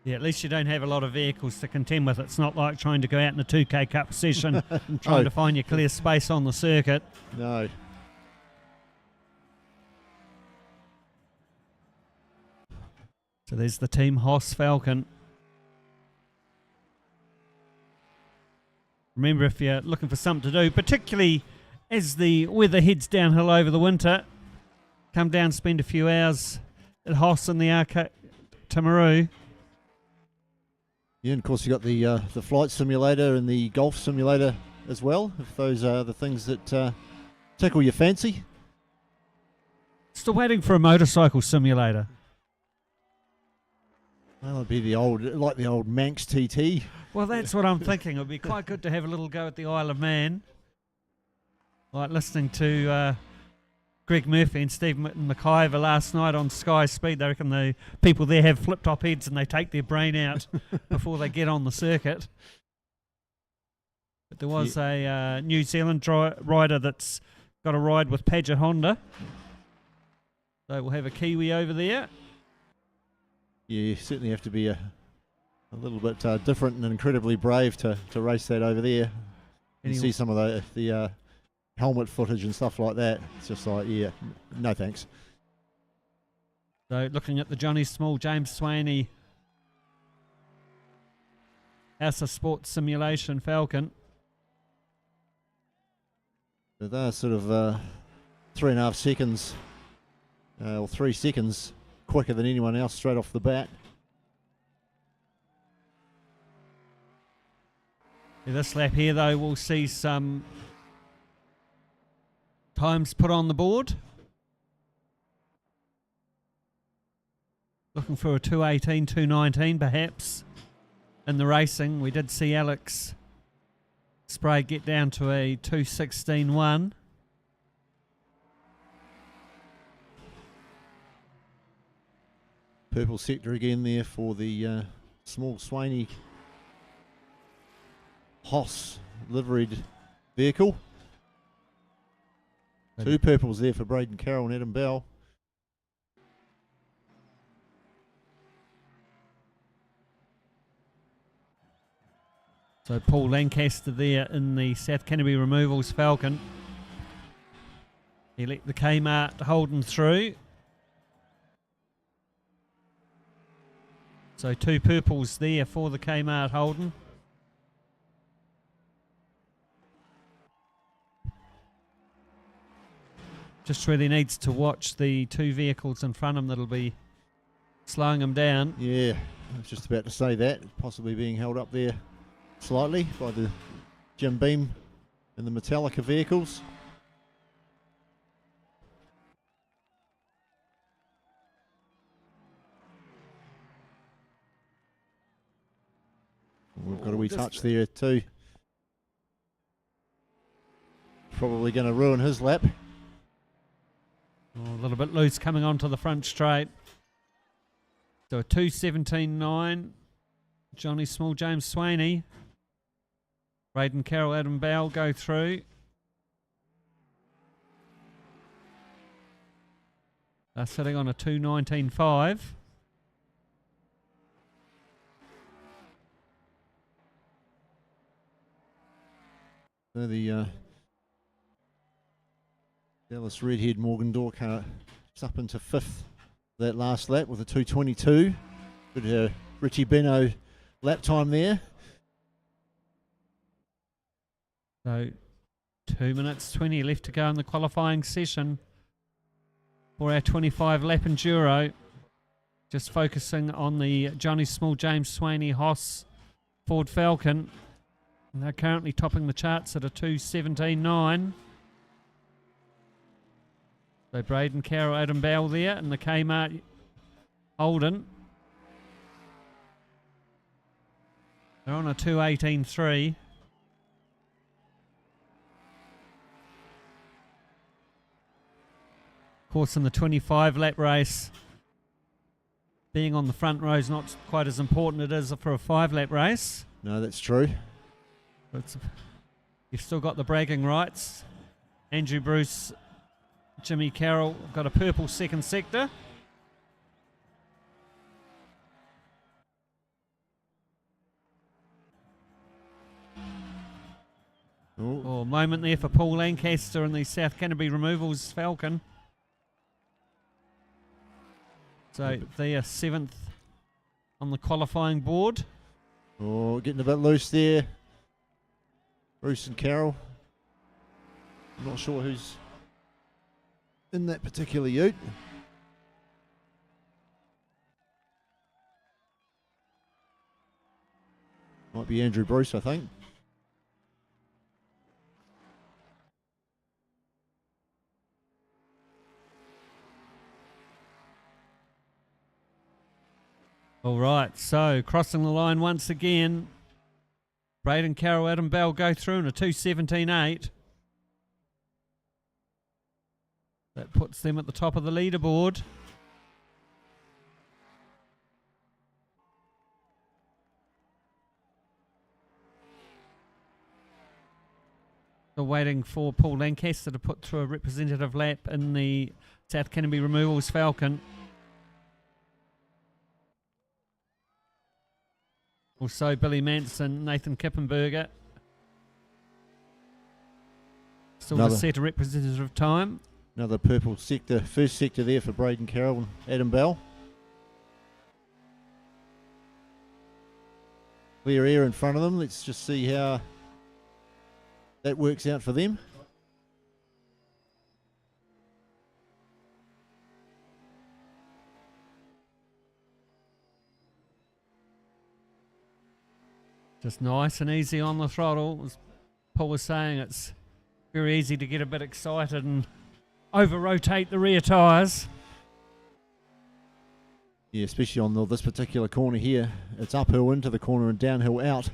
Yeah, at least you don't have a lot of vehicles to contend with. It's not like trying to go out in a 2K Cup session and trying to find your clear space on the circuit. No. So there's the Team HOSS Falcon. Remember, if you're looking for something to do, particularly as the weather heads downhill over the winter, come down, spend a few hours at HOSS in the Arcade Timaru. Yeah, and of course you got the flight simulator and the golf simulator as well, if those are the things that tickle your fancy. Still waiting for a motorcycle simulator. Well, it'd be the old Manx TT. Well, that's what I'm thinking. It would be quite good to have a little go at the Isle of Man. Like listening to Greg Murphy and Steve McIver last night on Sky Speed. They reckon the people there have flip-top heads and they take their brain out before they get on the circuit. But there was a New Zealand rider that's got a ride with Paget Honda. So we'll have a Kiwi over there. Yeah, you certainly have to be a little bit different and incredibly brave to race that over there. You see some of the helmet footage and stuff like that. It's just like, yeah, no thanks. So looking at the Johnny Small, James Swaney HOSS Sports Simulation Falcon. So they're sort of 3.5 seconds, or 3 seconds quicker than anyone else straight off the bat. Yeah, this lap here, though, we'll see some times put on the board. Looking for a 2:18, 2:19 perhaps in the racing. We did see Alex Spray get down to a 2:16.1. Purple sector again there for the small Swaney HOSS liveried vehicle. Two purples there for Braden Carroll and Adam Bell. So Paul Lancaster there in the South Canterbury Removals Falcon. He let the Kmart Holden through. So two purples there for the Kmart Holden. Just really needs to watch the two vehicles in front of him that'll be slowing him down. Yeah, I was just about to say that. Possibly being held up there slightly by the Jim Beam and the Metallica vehicles. We've got a wee touch there too. Probably going to ruin his lap. Oh, a little bit loose coming onto the front straight. So a 2:17.9. Johnny Small, James Swaney. Braden Carroll, Adam Bell go through. They're sitting on a 2:19.5. So the Dallas Redhead Morgan Dorcar just up into fifth that last lap with a 2:22. Good Richie Beno lap time there. So 2 minutes 20 left to go in the qualifying session for our 25 lap enduro. Just focusing on the Johnny Small, James Swaney HOSS Ford Falcon. And they're currently topping the charts at a 2:17.9. So Braden Carroll, Adam Bell there, and the Kmart Holden. They're on a 2:18.3. Of course, in the 25 lap race, being on the front row is not quite as important as it is for a 5 lap race. No, that's true. But you've still got the bragging rights. Andrew Bruce, Jimmy Carroll got a purple second sector. Oh, a moment there for Paul Lancaster in the South Canterbury Removals Falcon. So they are 7th on the qualifying board. Oh, getting a bit loose there. Bruce and Carroll. I'm not sure who's in that particular ute. Might be Andrew Bruce, I think. All right, so crossing the line once again. Braden Carroll, Adam Bell go through in a 2:17.8. That puts them at the top of the leaderboard. Still waiting for Paul Lancaster to put through a representative lap in the South Canterbury Removals Falcon. Also Billy Manson, Nathan Kippenberger. Still to set a representative time. Another purple sector, first sector there for Braden Carroll and Adam Bell. Clear air in front of them. Let's just see how that works out for them. Just nice and easy on the throttle. As Paul was saying, it's very easy to get a bit excited and over-rotate the rear tyres. Yeah, especially on this particular corner here. It's uphill into the corner and downhill out.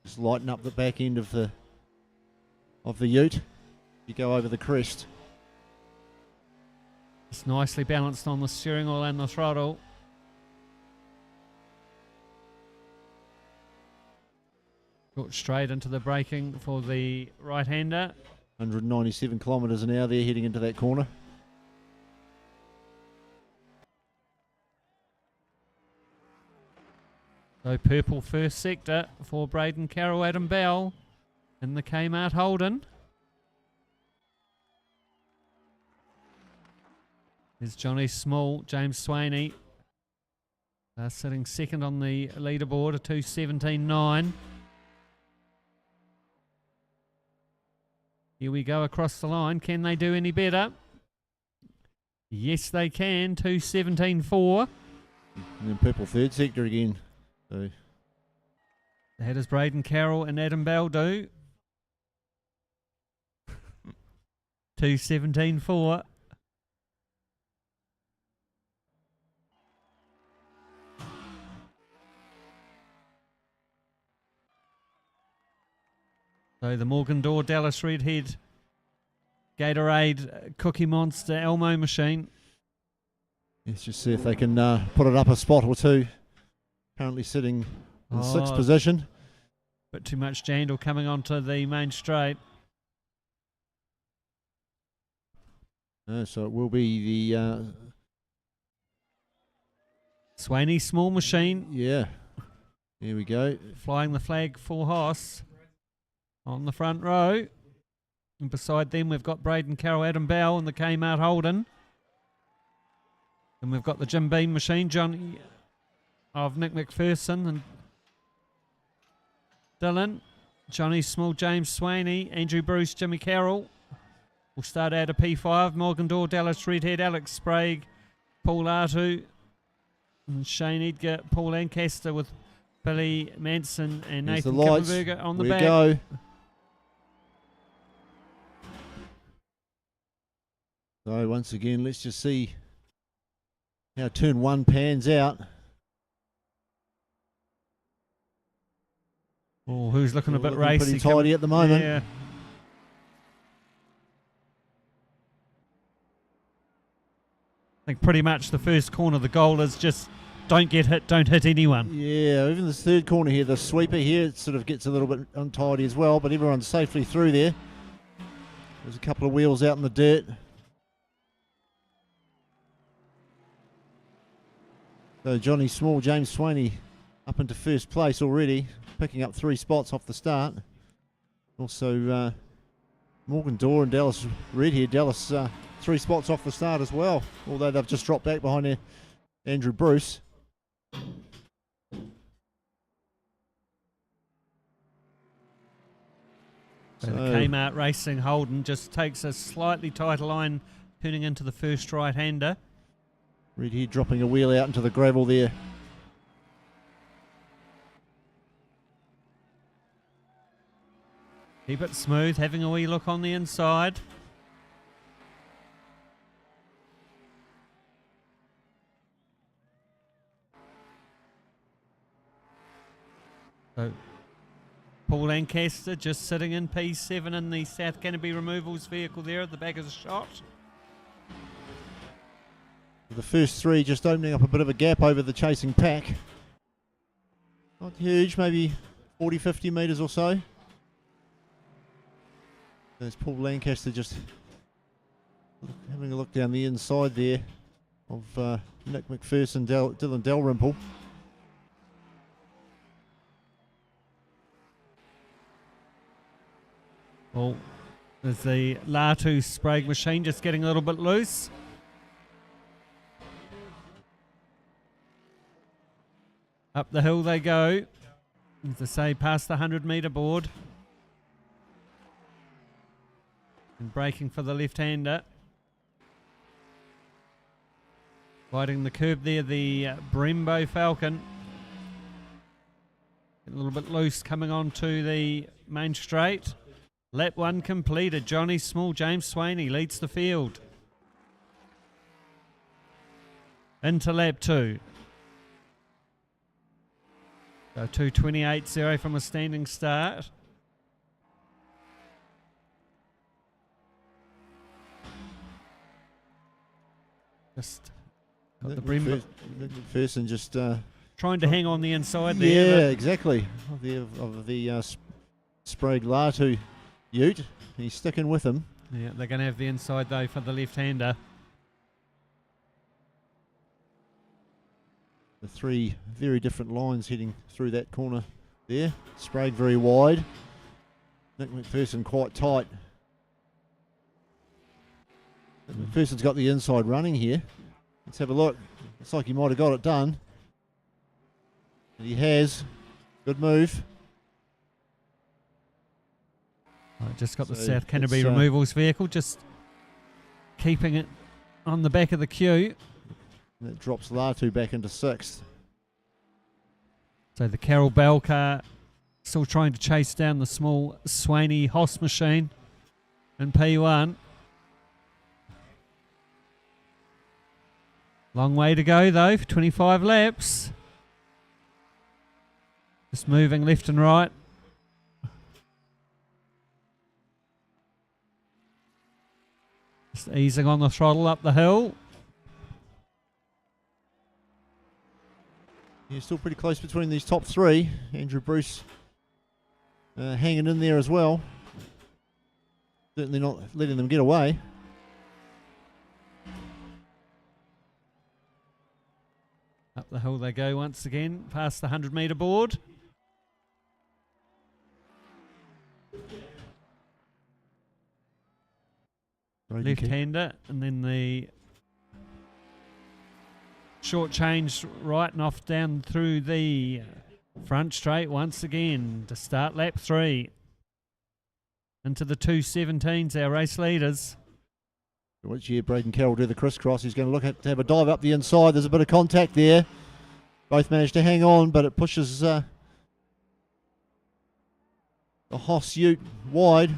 Just lighten up the back end of the ute. You go over the crest. It's nicely balanced on the steering wheel and the throttle. Short straight into the braking for the right-hander. 197 kilometres an hour there heading into that corner. So purple first sector for Braden Carroll, Adam Bell in the Kmart Holden. There's Johnny Small, James Swaney sitting second on the leaderboard, a 2:17.9. Here we go across the line. Can they do any better? Yes, they can. 2:17.4. And then purple third sector again. So How does Braden Carroll and Adam Bell do? 2:17.4. So the Morgan-Dor Dallas Redhead Gatorade Cookie Monster Elmo machine. let's just see if they can put it up a spot or two. Currently sitting in sixth position. Bit too much jandle coming onto the main straight. So it will be the Swaney small machine yeah. Here we go. flying the flag for HOSS on the front row. And beside them we've got Braden Carroll, Adam Bell and the Kmart Holden. And we've got the Jim Beam machine, Johnny of Nick McPherson and Dylan, Johnny Small, James Swaney, Andrew Bruce, Jimmy Carroll. We'll start out a P5. Morgan-Dor, Dallas Redhead, Alex Sprague, Paul Artu, and Shane Edgar, Paul Lancaster with Billy Manson and There's Nathan the lights. Kippenberger on the We back. go. So once again, let's just see how turn one pans out. Oh, who's looking a bit Looking racy? pretty tidy at the moment. Yeah. I think pretty much the first corner, the goal is just don't get hit, don't hit anyone. Yeah, even this third corner here, the sweeper here, it sort of gets a little bit untidy as well, but everyone's safely through there. There's a couple of wheels out in the dirt. So Johnny Small, James Swaney up into first place already, picking up 3 spots off the start. Also Morgan-Dor and Dallas Redhead, Dallas 3 spots off the start as well, although they've just dropped back behind Andrew Bruce. So the Kmart Racing Holden just takes a slightly tighter line, turning into the first right-hander. Redhead dropping a wheel out into the gravel there. Keep it smooth, having a wee look on the inside. So Paul Lancaster just sitting in P7 in the South Canterbury removals vehicle there at the back of the shot. The first 3 just opening up a bit of a gap over the chasing pack. Not huge, maybe 40, 50 metres or so. There's Paul Lancaster just having a look down the inside there of Nick McPherson, Dylan Dalrymple. Well, there's the Latu Sprague machine just getting a little bit loose. Up the hill they go, as I say, past the 100-metre board. And braking for the left-hander. Riding the curb there, the Brembo Falcon. A little bit loose coming onto the main straight. Lap 1 completed. Johnny Small, James Swaney leads the field. Into lap 2. So 2:28.0 from a standing start. Just got the Brembo Nick McPherson just trying to hang on the inside yeah, there. exactly. Of the Sprague Latu Ute. He's sticking with him. Yeah, they're going to have the inside though for the left-hander. The three very different lines heading through that corner there. Sprague very wide. Nick McPherson quite tight. McPherson's got the inside running here. Let's have a look. Looks like he might have got it done. And he has. Good move. Right, just got the So South Canterbury it's, removals vehicle, just keeping it on the back of the queue. That drops Latu back into 6th. So the Carroll Bell car still trying to chase down the small Swaney HOSS machine in P1. Long way to go though, for 25 laps. Just moving left and right. Just easing on the throttle up the hill. Yeah, still pretty close between these top 3. Andrew Bruce hanging in there as well. Certainly not letting them get away. Up the hill they go once again, past the 100-metre board. Left-hander, and then the short change right and off down through the front straight once again to start lap 3. Into the 2:17s, our race leaders. Watch here, Braden Carroll do the crisscross. He's going to look to have a dive up the inside. There's a bit of contact there. Both managed to hang on, but it pushes the HOSS Ute wide.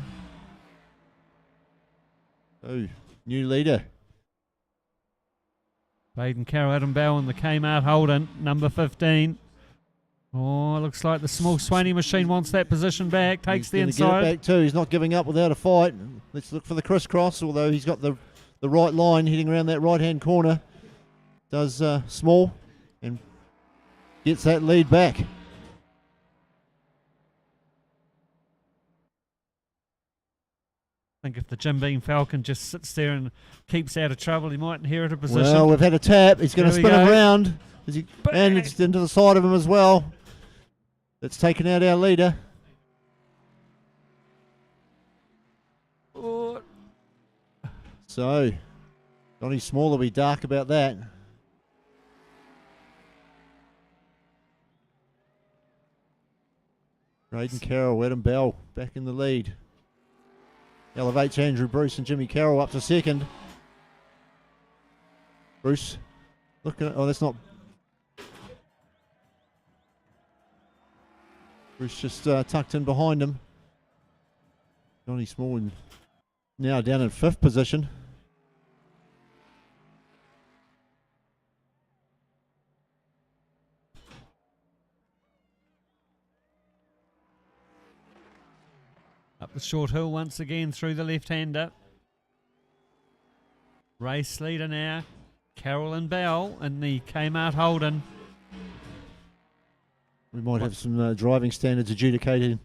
Oh, new leader. Braden Carroll, Adam Bell and the Kmart Holden, number 15. Oh, looks like the small Swaney machine wants that position back, takes the He's gonna inside. get it back too. He's not giving up without a fight. Let's look for the crisscross, although he's got the right line heading around that right-hand corner. Does small and gets that lead back. I think if the Jim Beam Falcon just sits there and keeps out of trouble, he might inherit a position. Well, we've had a tap. He's going to There we spin go. around. And it's into the side of him as well. It's taken out our leader. Oh, So, Johnny Small will be dark about that. Braden Carroll, Adam Bell back in the lead. Elevates Andrew Bruce and Jimmy Carroll up to 2nd. Bruce looking at, oh, that's not. Bruce just tucked in behind him. Johnny Small now down in 5th position. up the short hill once again through the left-hander. Race leader now, Carolyn Bell and the Kmart Holden. We might have some driving standards adjudicated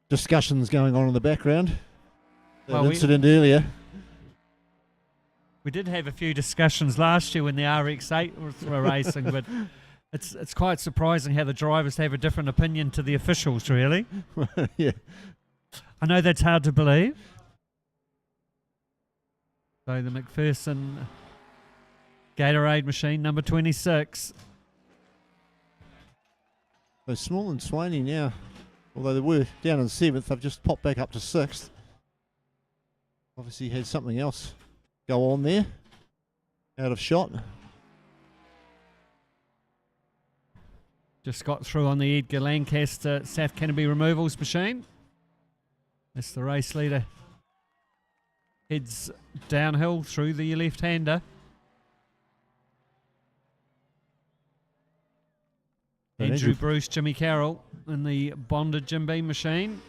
discussions going on in the background. That Well, incident earlier. We did have a few discussions last year when the RX-8 were racing, but it's quite surprising how the drivers have a different opinion to the officials, really. Yeah. I know that's hard to believe. So the McPherson Gatorade machine, number 26. So Small and Swaney now, although they were down in 7th, they've just popped back up to 6th. Obviously had something else go on there. Out of shot. Just got through on the Edgar Lancaster South Canterbury removals machine. That's the race leader. Heads downhill through the left-hander. Andrew Bruce, Jimmy Carroll in the bonded Jim Beam machine.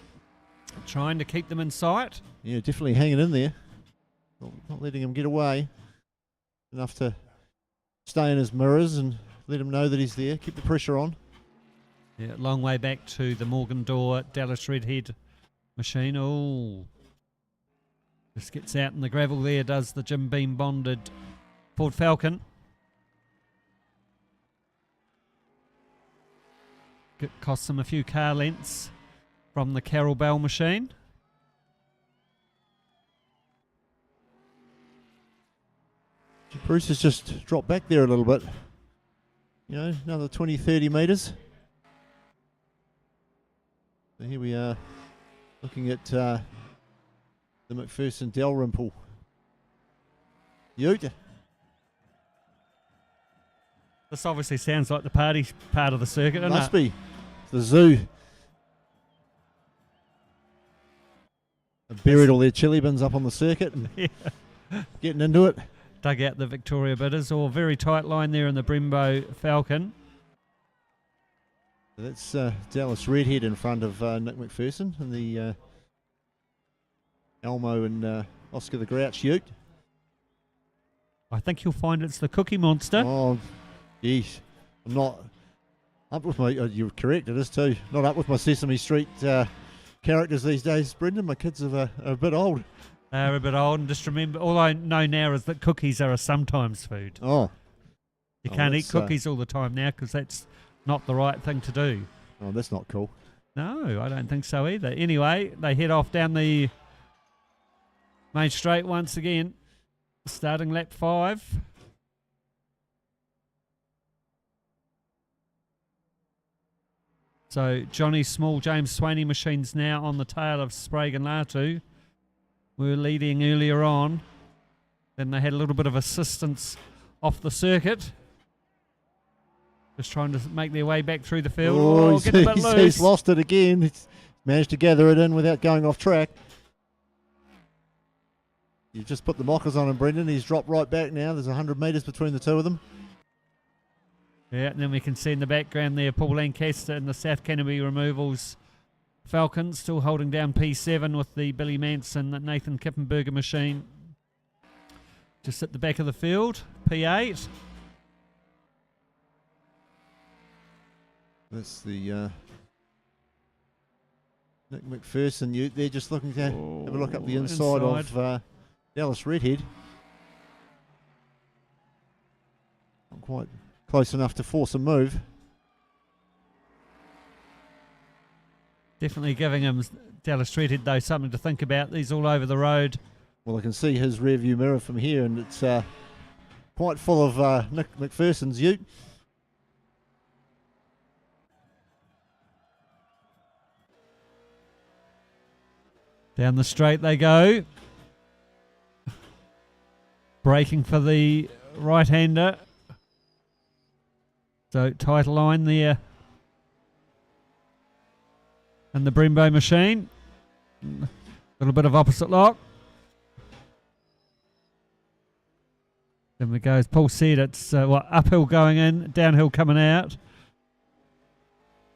Trying to keep them in sight. Yeah, definitely hanging in there. Not letting him get away. Enough to stay in his mirrors and let him know that he's there. Keep the pressure on. Yeah, long way back to the Morgan Door Dallas Redhead machine. Oh, just gets out in the gravel there, does the Jim Beam bonded Ford Falcon. Costs them a few car lengths from the Carroll Bell machine. Bruce has just dropped back there a little bit. You know, another 20, 30 metres. So here we are looking at the McPherson Dalrymple Ute. This obviously sounds like the party part of the circuit, doesn't Must it? be. It's the zoo. They've buried all their chili bins up on the circuit and getting into it. Dug out the Victoria bitters, or very tight line there in the Brembo Falcon. That's Dallas Redhead in front of Nick McPherson and the Elmo and Oscar the Grouch Ute. I think you'll find it's the Cookie Monster. Oh, geez. I'm not up with my, you're correct, it is too. Not up with my Sesame Street characters these days, Brendan. My kids are a bit old. They're a bit old, and just remember, all I know now is that cookies are a sometimes food. Oh. You can't eat cookies all the time now because that's not the right thing to do. Oh, that's not cool. No, I don't think so either. Anyway, they head off down the main straight once again, starting lap 5. So Johnny Small, James Swaney machines now on the tail of Sprague and Latu. We were leading earlier on. Then they had a little bit of assistance off the circuit. Just trying to make their way back through the field. Oh, getting a bit loose. He's lost it again. He's managed to gather it in without going off track. You've just put the mockers on him, Brendan. He's dropped right back now. There's 100 metres between the two of them. Yeah, and then we can see in the background there Paul Lancaster and the South Canterbury Removals Falcons still holding down P7 with the Billy Manson, Nathan Kippenberger machine just at the back of the field. P8. That's the Nick McPherson Ute there, just looking to have a look up the inside. Of Dallas Redhead. Not quite close enough to force a move. Definitely giving him, Dallas Redhead, though, something to think about. He's all over the road. Well, I can see his rearview mirror from here, and it's quite full of Nick McPherson's Ute. Down the straight they go. Braking for the right-hander. So tight line there. And the Brembo machine. A little bit of opposite lock. Then we go, as Paul said, it's uphill going in, downhill coming out.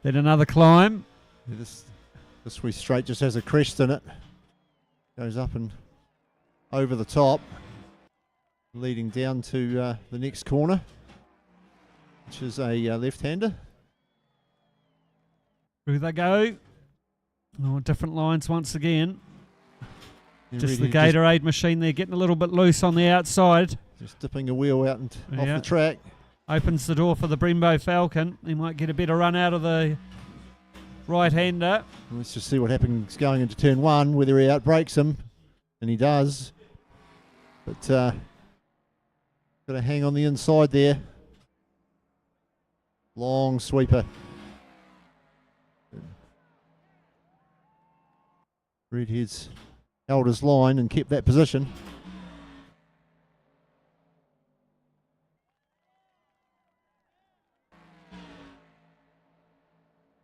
Then another climb. Yeah, this wee straight just has a crest in it. Goes up and over the top, leading down to the next corner, which is a left-hander. Through they go. Oh, different lines once again. Just the Gatorade machine there getting a little bit loose on the outside. Just dipping a wheel out and off the track. Opens the door for the Brembo Falcon. He might get a better run out of the right-hander. Let's just see what happens going into turn 1, whether he outbrakes him, and he does. But got to hang on the inside there. Long sweeper. Redhead's held his line and kept that position.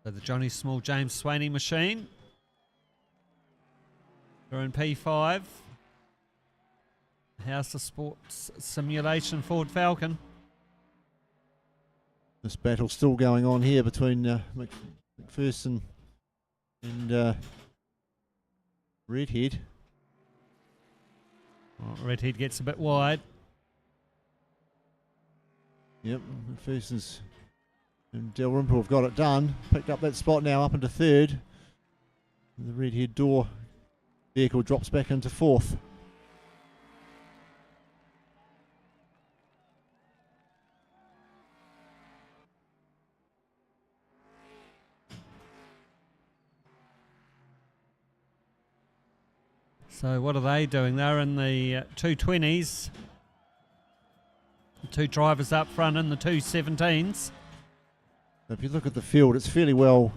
So the Johnny Small James Swaney machine. They're in P5. House of Sports Simulation Ford Falcon. This battle's still going on here between McPherson and Redhead. Oh, Redhead gets a bit wide. Yep, McPherson's and Dalrymple have got it done. Picked up that spot now up into third. The red-haired door vehicle drops back into fourth. So what are they doing? They're in the 220s. The two drivers up front in the 217s. If you look at the field, it's fairly well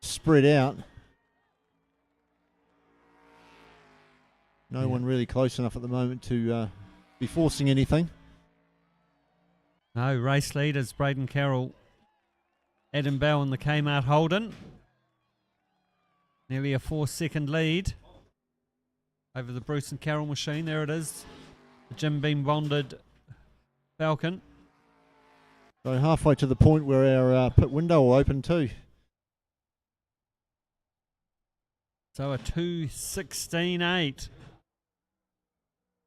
spread out. No one really close enough at the moment to be forcing anything. No, race leaders, Braden Carroll, Adam Bell and the Kmart Holden. Nearly a 4-second lead over the Bruce and Carroll machine. There it is. The Jim Beam bonded Falcon. So halfway to the point where our pit window will open too. So a 2:16.8.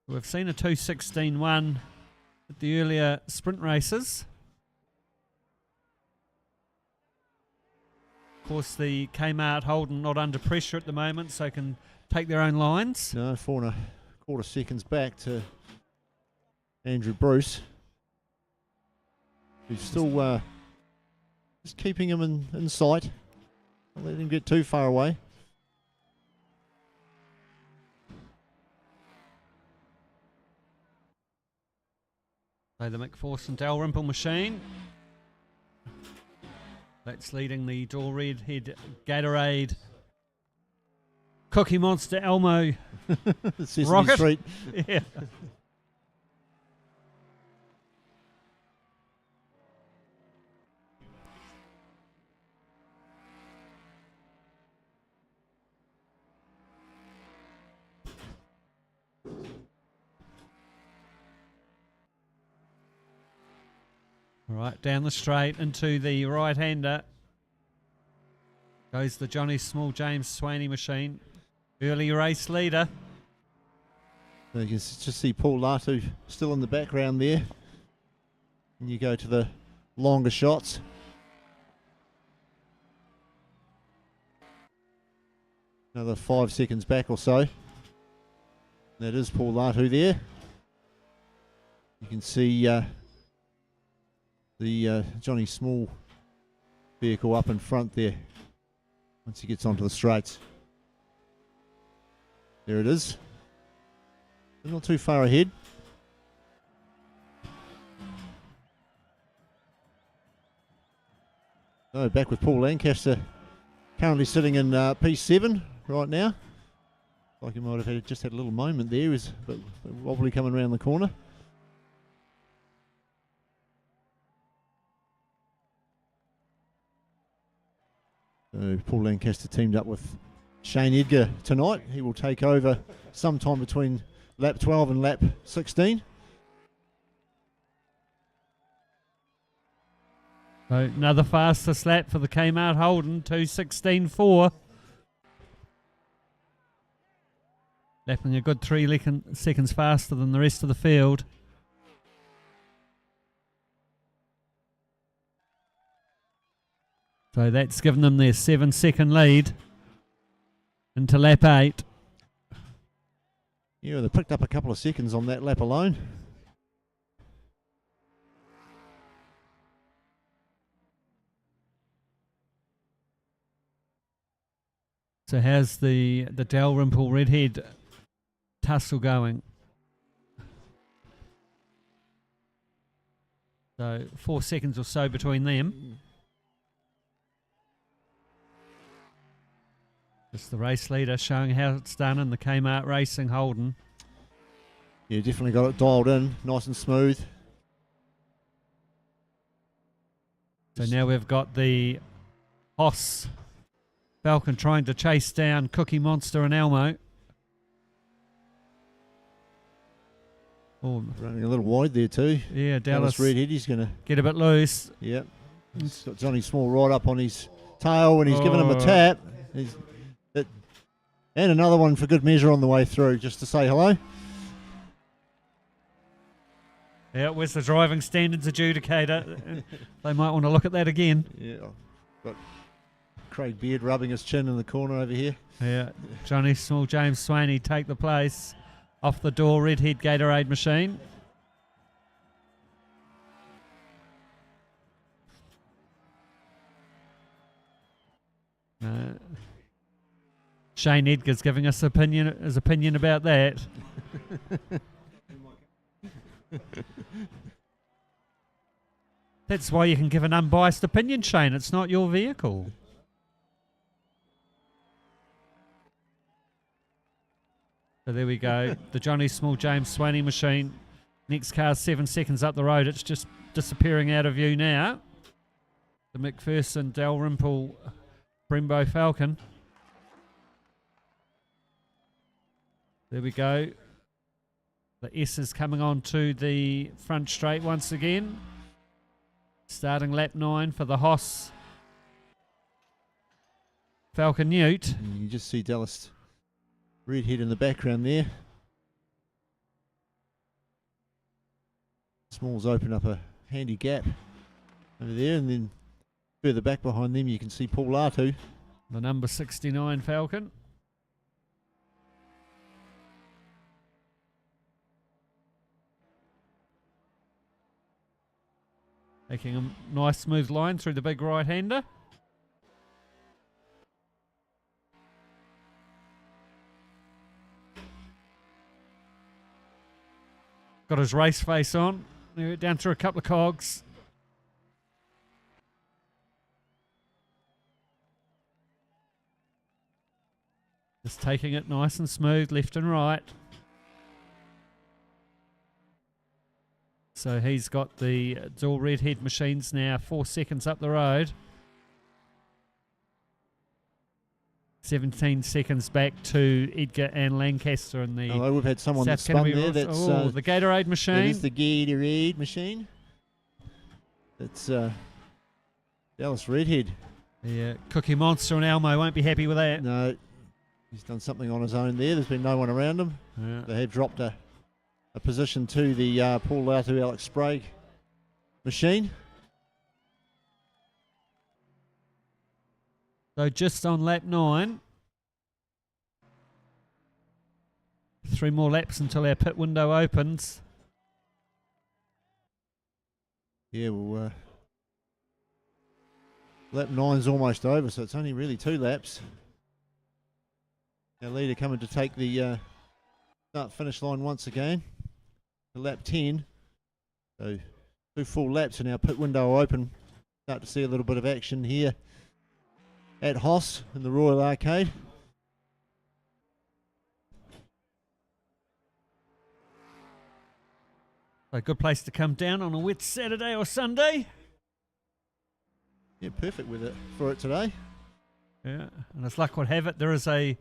We've seen a 2:16.1 at the earlier sprint races. Of course, the Kmart Holden not under pressure at the moment, so can take their own lines. No, 4.25 seconds back to Andrew Bruce, who's still just keeping him in sight. Don't let him get too far away. So the McPherson Dalrymple machine. That's leading the Door Redhead Gatorade Cookie Monster Elmo Sesame Rocket. Street. Yeah. Right, down the straight into the right-hander goes the Johnny Small James Swaney machine. Early race leader. So you can just see Paul Latu still in the background there. And you go to the longer shots. Another 5 seconds back or so. That is Paul Latu there. You can see the Johnny Small vehicle up in front there once he gets onto the straights. There it is. Not too far ahead. So back with Paul Lancaster, currently sitting in P7 right now. Like he might have just had a little moment there. He was a bit wobbly coming around the corner. So Paul Lancaster teamed up with Shane Edgar tonight. He will take over sometime between lap 12 and lap 16. So another fastest lap for the Kmart Holden, 2:16.4. Lapping a good 3 seconds faster than the rest of the field. So that's given them their 7-second lead into lap 8. Yeah, they picked up a couple of seconds on that lap alone. So how's the Dalrymple Redhead tussle going? So 4 seconds or so between them. Just the race leader showing how it's done in the Kmart Racing Holden. Yeah, definitely got it dialed in, nice and smooth. So now we've got the HOSS Falcon trying to chase down Cookie Monster and Elmo. Oh, Running a little wide there too. yeah, Dallas Redhead, he's going to, get a bit loose. yep. He's got Johnny Small right up on his tail and he's giving him a tap. And another one for good measure on the way through, just to say hello. Yeah, where's the driving standards adjudicator? They might want to look at that again. Yeah, got Craig Beard rubbing his chin in the corner over here. Yeah, Johnny Small, James Swaney take the place. Off the door, Redhead Gatorade machine. Shane Edgar's giving us his opinion about that. That's why you can give an unbiased opinion, Shane. It's not your vehicle. So there we go. The Johnny Small James Swaney machine. Next car 7 seconds up the road. It's just disappearing out of view now. The McPherson Dalrymple Brembo Falcon. There we go. The S is coming on to the front straight once again. Starting lap 9 for the HOSS Falcon Ute. And you just see Dallas Redhead in the background there. Smalls open up a handy gap over there, and then further back behind them you can see Paul Latu. The number 69 Falcon. Taking a nice smooth line through the big right-hander. Got his race face on. Down through a couple of cogs. Just taking it nice and smooth, left and right. So he's got the dual Redhead machines now 4 seconds up the road. 17 seconds back to Edgar and Lancaster in the Oh, we've had someone South that's spun Canterbury there. Ross. That's the Gatorade that machine. is the Gatorade machine. That's Dallas Redhead. Yeah, Cookie Monster and Elmo won't be happy with that. No, he's done something on his own there. There's been no one around him. Yeah. They have dropped a position to the Paul Latu Alex Sprague machine. So just on lap 9. 3 more laps until our pit window opens. Yeah, well, lap 9's almost over, so it's only really 2 laps. Our leader coming to take the start-finish line once again. To lap 10. So 2 full laps and our pit window open. Start to see a little bit of action here at HOSS in the Royal Arcade. A good place to come down on a wet Saturday or Sunday. Yeah, perfect with it for it today. Yeah, and as luck would have it, there is a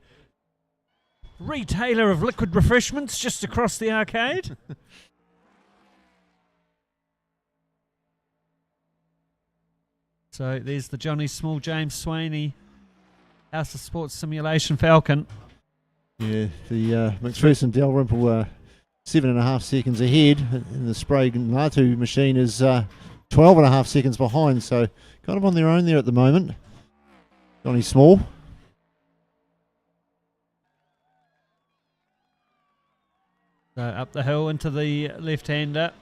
retailer of liquid refreshments just across the arcade. So there's the Johnny Small James Swaney House of Sports Simulation Falcon. Yeah, the McPherson Dalrymple 7.5 seconds ahead, and the Sprague and Latu machine is 12.5 seconds behind, so kind of on their own there at the moment. Johnny Small. So up the hill into the left-hander.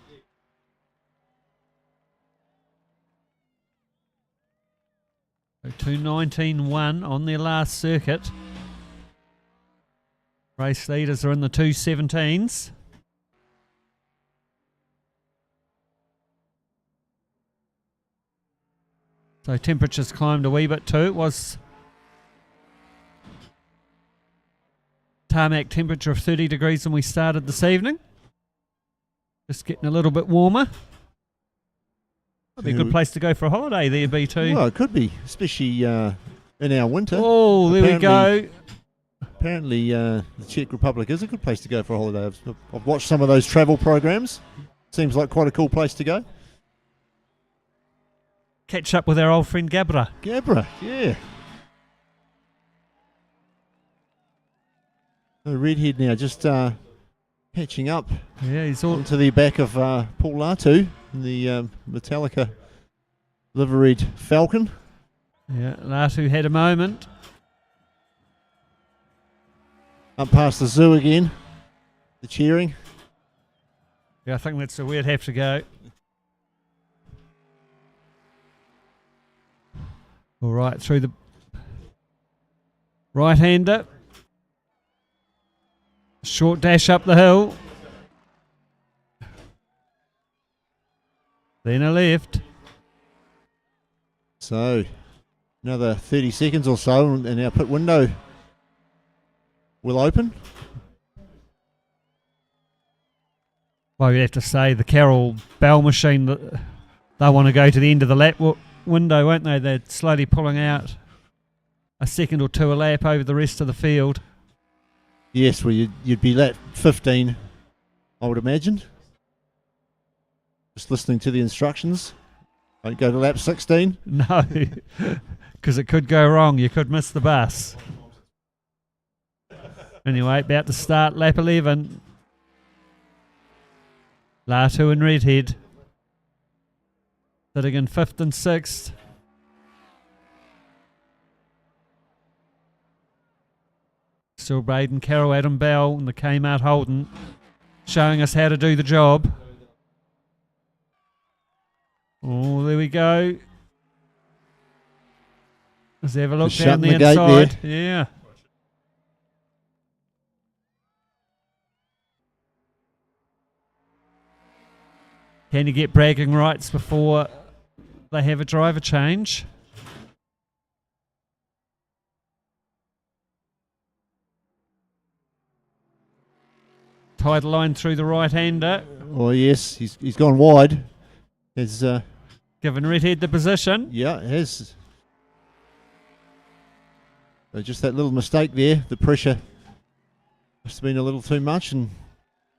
So 2:19.1 on their last circuit. Race leaders are in the 2:17s. So temperatures climbed a wee bit too. It was tarmac temperature of 30 degrees when we started this evening. Just getting a little bit warmer. That'd be a good place to go for a holiday there, B2. Well, it could be, especially in our winter. Oh, there we go. Apparently, the Czech Republic is a good place to go for a holiday. I've watched some of those travel programs. Seems like quite a cool place to go. Catch up with our old friend Gabra. Gabra, yeah. So Redhead now just patching up Yeah, he's all. onto the back of Paul Latu in the Metallica liveried Falcon. Yeah, Latu had a moment. Up past the zoo again. The cheering. Yeah, I think that's where we'd have to go. All right, through the right-hander. Short dash up the hill. Then a left. So, another 30 seconds or so, and our pit window will open. Well, you'd have to say the Carroll Bell machine, they want to go to the end of the lap window, won't they? They're slowly pulling out a second or two a lap over the rest of the field. Yes, well, you'd be lap 15, I would imagine. Just listening to the instructions. Don't go to lap 16. No, because it could go wrong. You could miss the bus. Anyway, about to start lap 11. Latu and Redhead sitting in 5th and 6th. Still Braden Carroll, Adam Bell and the Kmart Holden showing us how to do the job. Oh, there we go. Let's have a look Just down the shutting the gate inside. there. Yeah. Can you get bragging rights before they have a driver change? Tied line through the right-hander. Oh, yes, he's gone wide. Has Given Redhead the position. yeah, has. So just that little mistake there. The pressure must have been a little too much and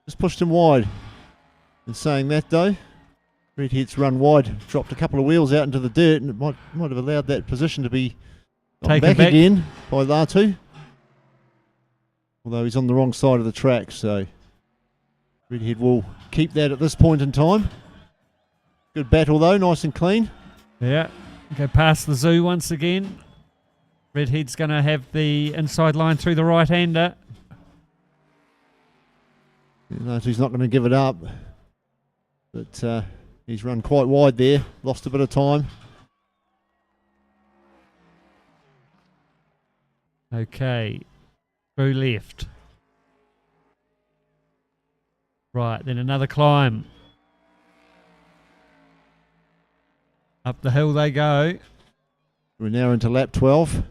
just pushed him wide. In saying that, though, Redhead's run wide, dropped a couple of wheels out into the dirt, and it might have allowed that position to be Taken back again by Latu. Although he's on the wrong side of the track, so Redhead will keep that at this point in time. Good battle though, nice and clean. Yeah. Go past the zoo once again. Redhead's going to have the inside line through the right-hander. Latu's not going to give it up, but he's run quite wide there, lost a bit of time. Okay. Through left. Right, then another climb. Up the hill they go. We're now into lap 12.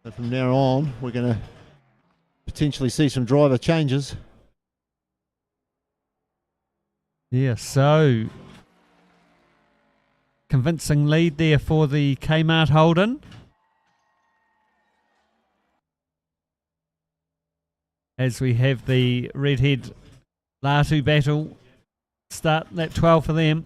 So from now on, we're going to potentially see some driver changes. Yeah, so convincing lead there for the Kmart Holden. As we have the Redhead Latu battle start lap 12 for them.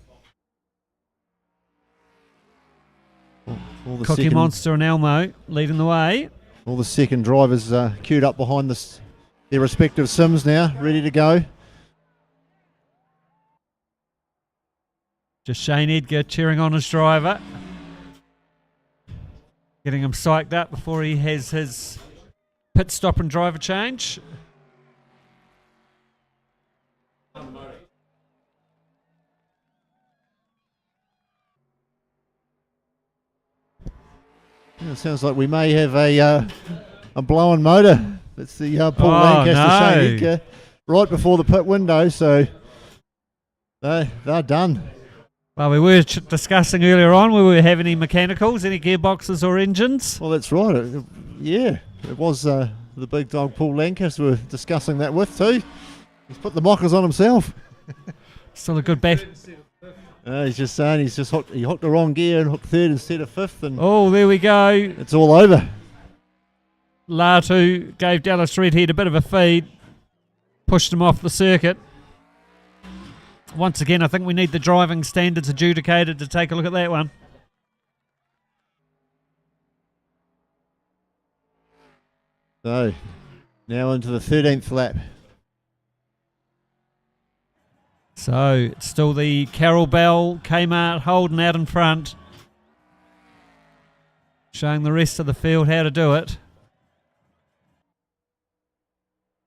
All the Cookie second, Monster and Elmo leading the way. all the second drivers queued up behind their respective sims now, ready to go. Just Shane Edgar cheering on his driver. Getting him psyched up before he has his pit stop and driver change. Yeah, it sounds like we may have a blown motor. That's the Paul Oh, Lancaster no. Shane Edgar right before the pit window, so they're done. Well, we were discussing earlier on, will we have any mechanicals, any gearboxes or engines? Well, that's right. It was the big dog Paul Lancaster we were discussing that with too. He's put the mockers on himself. Still a good bet. He's just saying he hooked the wrong gear and hooked third instead of fifth, and Oh, there we go. it's all over. Latu gave Dallas Redhead a bit of a feed, pushed him off the circuit. Once again, I think we need the driving standards adjudicated to take a look at that one. So now into the 13th lap. So it's still the Carroll Bell, Kmart, Holden out in front, showing the rest of the field how to do it.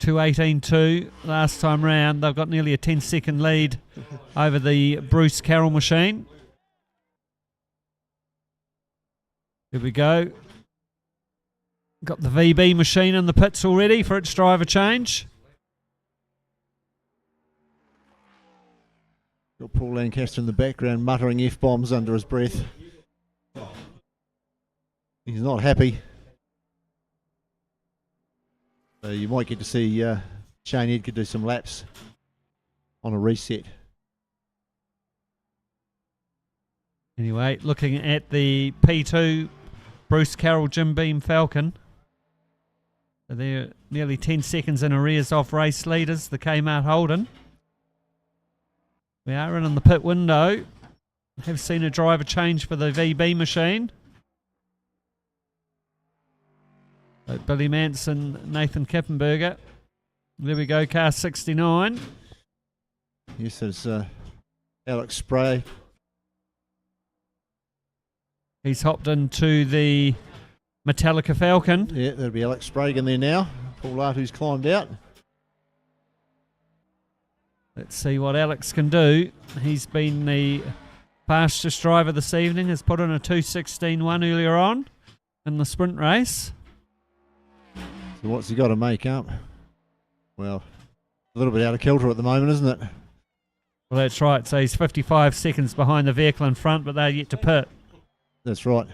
2:18.2 last time round. They've got nearly a 10-second lead over the Bruce Carroll machine. Here we go. Got the VB machine in the pits already for its driver change. Got Paul Lancaster in the background muttering F-bombs under his breath. He's not happy. So you might get to see Shane Edgar do some laps on a reset. Anyway, looking at the P2 Bruce Carroll Jim Beam Falcon. So they're nearly 10 seconds in arrears off race leaders, the Kmart Holden. We are in the pit window. Have seen a driver change for the VB machine. So Billy Manson, Nathan Kippenberger. There we go, car 69. Yes, it's Alex Spray. He's hopped into the Metallica Falcon. Yeah, that'll be Alex Sprague in there now. Paul Latu's climbed out. Let's see what Alex can do. He's been the fastest driver this evening. Has put in a 2:16.1 earlier on in the sprint race. So what's he got to make up? Well, a little bit out of kilter at the moment, isn't it? Well, that's right. So he's 55 seconds behind the vehicle in front, but they're yet to pit. That's right.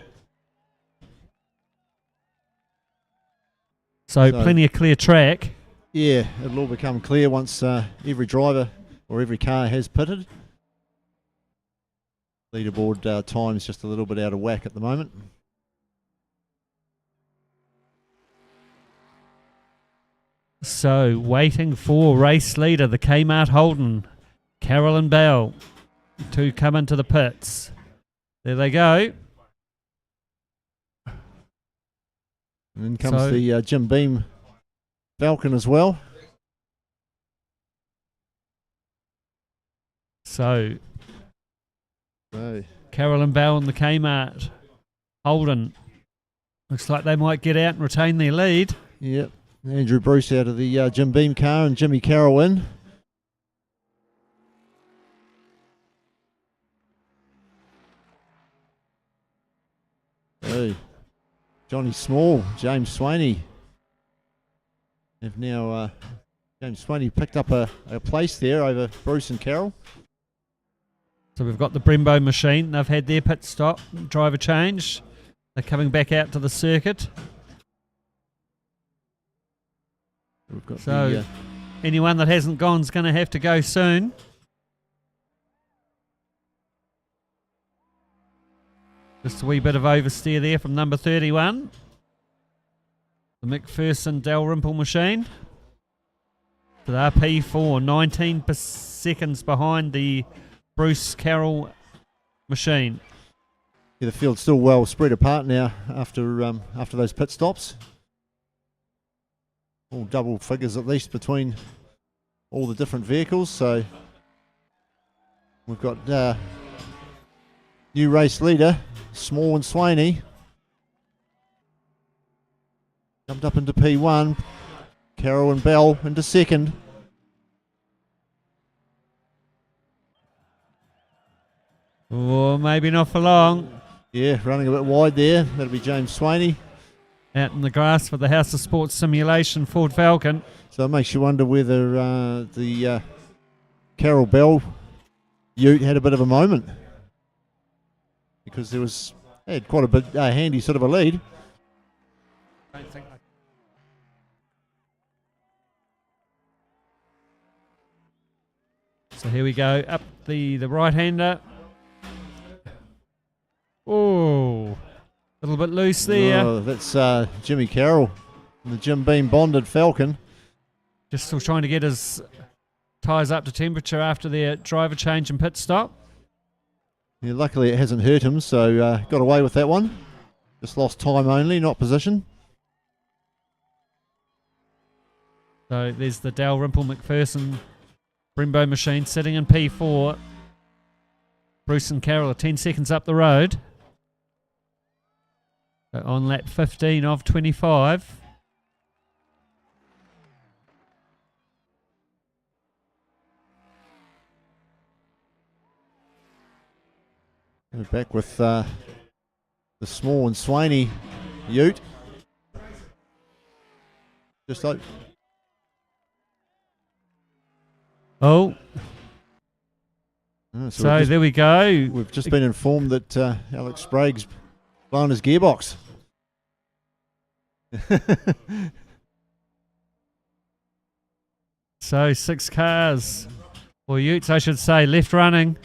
So plenty of clear track. Yeah, it'll all become clear once every driver or every car has pitted. Leaderboard time's just a little bit out of whack at the moment. So waiting for race leader, the Kmart Holden, Carolyn Bell, to come into the pits. There they go. And then comes the Jim Beam Falcon as well. So Carolyn Bell and the Kmart Holden. Looks like they might get out and retain their lead. Yep. Andrew Bruce out of the Jim Beam car and Jimmy Carroll in. Oh, Johnny Small, James Swaney have now James Swaney picked up a place there over Bruce and Carroll. So we've got the Brembo machine. They've had their pit stop, driver change. They're coming back out to the circuit. We've got So anyone that hasn't gone is going to have to go soon. Just a wee bit of oversteer there from number 31. The McPherson Dalrymple machine. The RP4, 19 seconds behind the Bruce Carroll machine. Yeah, the field's still well spread apart now after those pit stops. All double figures at least between all the different vehicles. So we've got new race leader, Small and Swaney. Jumped up into P1. Carroll and Bell into second. Oh, maybe not for long. Yeah, running a bit wide there. That'll be James Swaney. Out in the grass for the House of Sports Simulation Ford Falcon. So it makes you wonder whether the Carroll Bell Ute had a bit of a moment. Because they had quite a bit handy sort of a lead. So here we go, up the right-hander. Oh, a little bit loose there. Oh, that's Jimmy Carroll, the Jim Beam bonded Falcon. Just still trying to get his tyres up to temperature after their driver change and pit stop. Yeah, luckily it hasn't hurt him, so got away with that one. Just lost time only, not position. So there's the Dalrymple McPherson Brembo machine sitting in P4. Bruce and Carroll are 10 seconds up the road. So on lap 15 of 25. We're back with the small and Swaney Ute. Just like. Oh, So there we go. we've just been informed that Alex Sprague's blown his gearbox. So 6 cars, or Utes I should say, left running.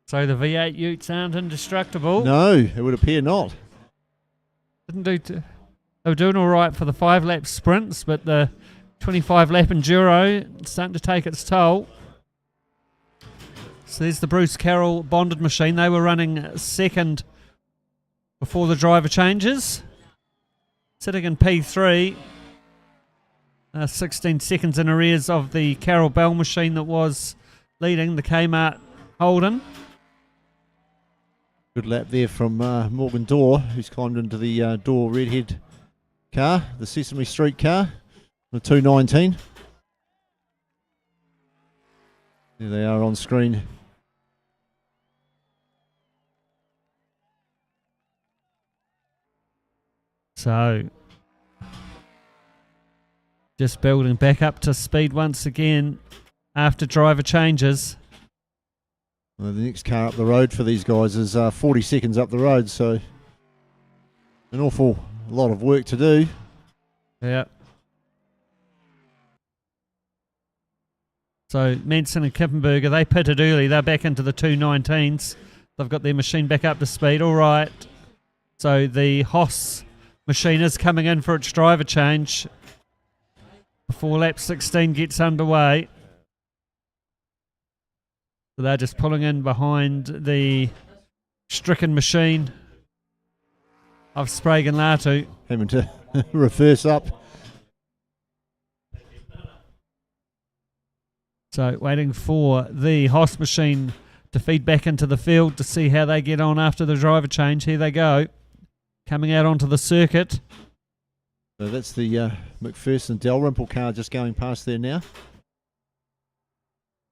So the V8 Utes aren't indestructible. No, it would appear not. Didn't do. They were doing all right for the 5-lap sprints, but the 25-lap enduro starting to take its toll. So there's the Bruce Carroll bonded machine. They were running second before the driver changes. Sitting in P3, 16 seconds in arrears of the Carroll Bell machine that was leading, the Kmart Holden. Good lap there from Morgan Dorr, who's climbed into the Dorr Redhead car, the Sesame Street car, the 219. There they are on screen. So, just building back up to speed once again after driver changes. Well, the next car up the road for these guys is 40 seconds up the road, so an awful lot of work to do. Yeah. So Manson and Kippenberger, they pitted early. They're back into the 219s. They've got their machine back up to speed. All right. So the HOSS machine is coming in for its driver change before lap 16 gets underway. So they're just pulling in behind the stricken machine of Sprague and Latu. Having to reverse up. So waiting for the HOSS machine to feed back into the field to see how they get on after the driver change. Here they go, coming out onto the circuit. So that's the McPherson Dalrymple car just going past there now.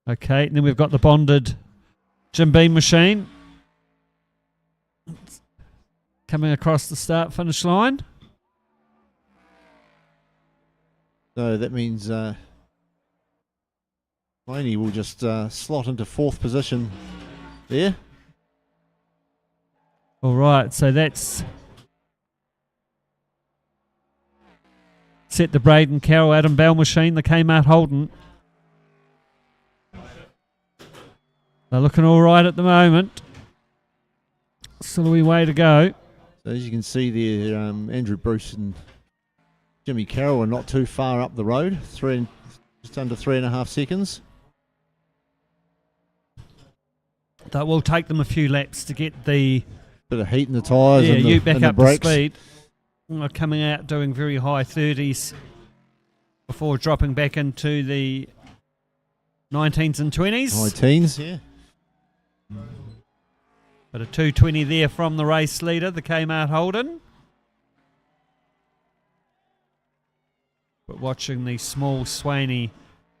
Okay, and then we've got the bonded Jim Beam machine coming across the start-finish line. So that means Laney will just slot into 4th position there. All right, so that's set the Braden Carroll Adam Bell machine, the Kmart Holden. They're looking all right at the moment. Still a wee way to go. So as you can see there, Andrew Bruce and Jimmy Carroll are not too far up the road, just under 3.5 seconds. That will take them a few laps to get the Bit of heat in the tyres and Ute back and the up to brakes. speed. They're coming out doing very high 30s before dropping back into the 19s and 20s. High teens, yeah. But a 220 there from the race leader, the Kmart Holden. But watching the small Swaney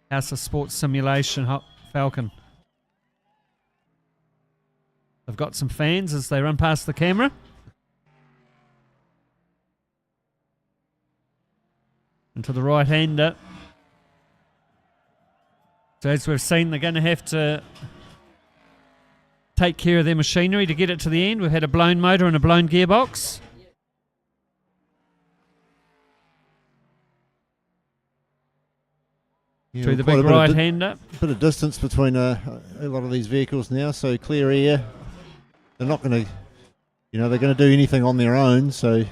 House of Sports Simulation Falcon. They've got some fans as they run past the camera. And to the right-hander. So as we've seen, they're going to have to take care of their machinery to get it to the end. We've had a blown motor and a blown gearbox. Yeah, Through the quite big a bit of right-hander. bit of distance between a lot of these vehicles now, so clear air. They're not going to, they're going to do anything on their own, so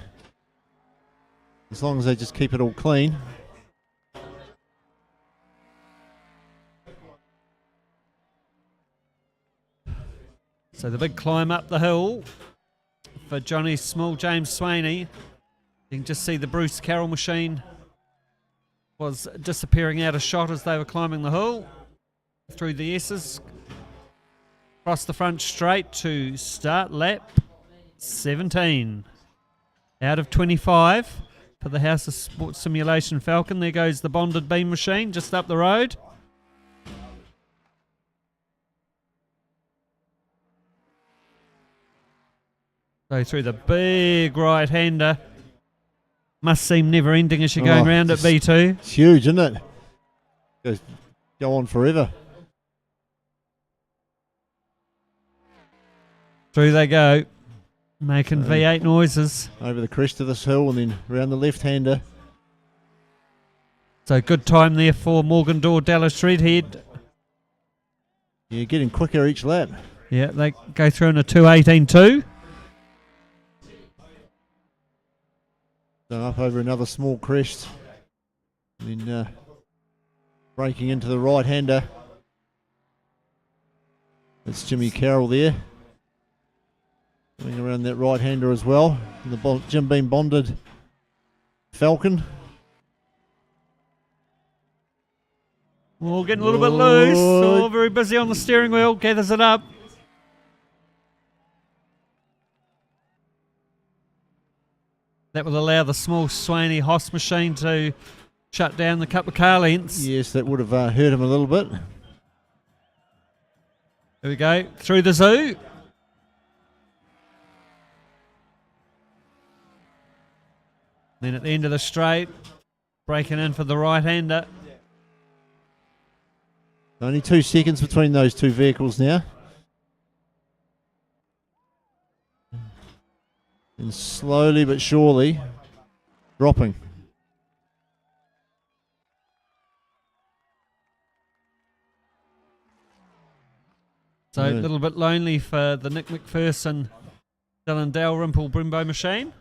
as long as they just keep it all clean. So the big climb up the hill for Johnny Small, James Swaney. You can just see the Bruce Carroll machine was disappearing out of shot as they were climbing the hill through the S's. Across the front straight to start lap 17. Out of 25 for the House of Sports Simulation Falcon. There goes the bonded beam machine just up the road. So through the big right-hander. Must seem never-ending as you're going round at B2. It's huge, isn't it? Go on forever. Through they go, making V8 noises. Over the crest of this hill and then round the left-hander. So good time there for Morgan Dorr, Dallas Redhead. Yeah, getting quicker each lap. Yeah, they go through in a 2:18.2. So up over another small crest. And then breaking into the right-hander. That's Jimmy Carroll there. Going around that right-hander as well. And the Jim Beam bonded Falcon. Oh, getting a little bit loose. Oh, very busy on the steering wheel. Gathers it up. That will allow the small Swaney HOSS machine to shut down the couple of car lengths. Yes, that would have hurt him a little bit. There we go. Through the zoo. Then at the end of the straight, breaking in for the right-hander. Only 2 seconds between those two vehicles now. And slowly but surely dropping. So a little bit lonely for the Nick McPherson, Dylan Dalrymple Brembo machine.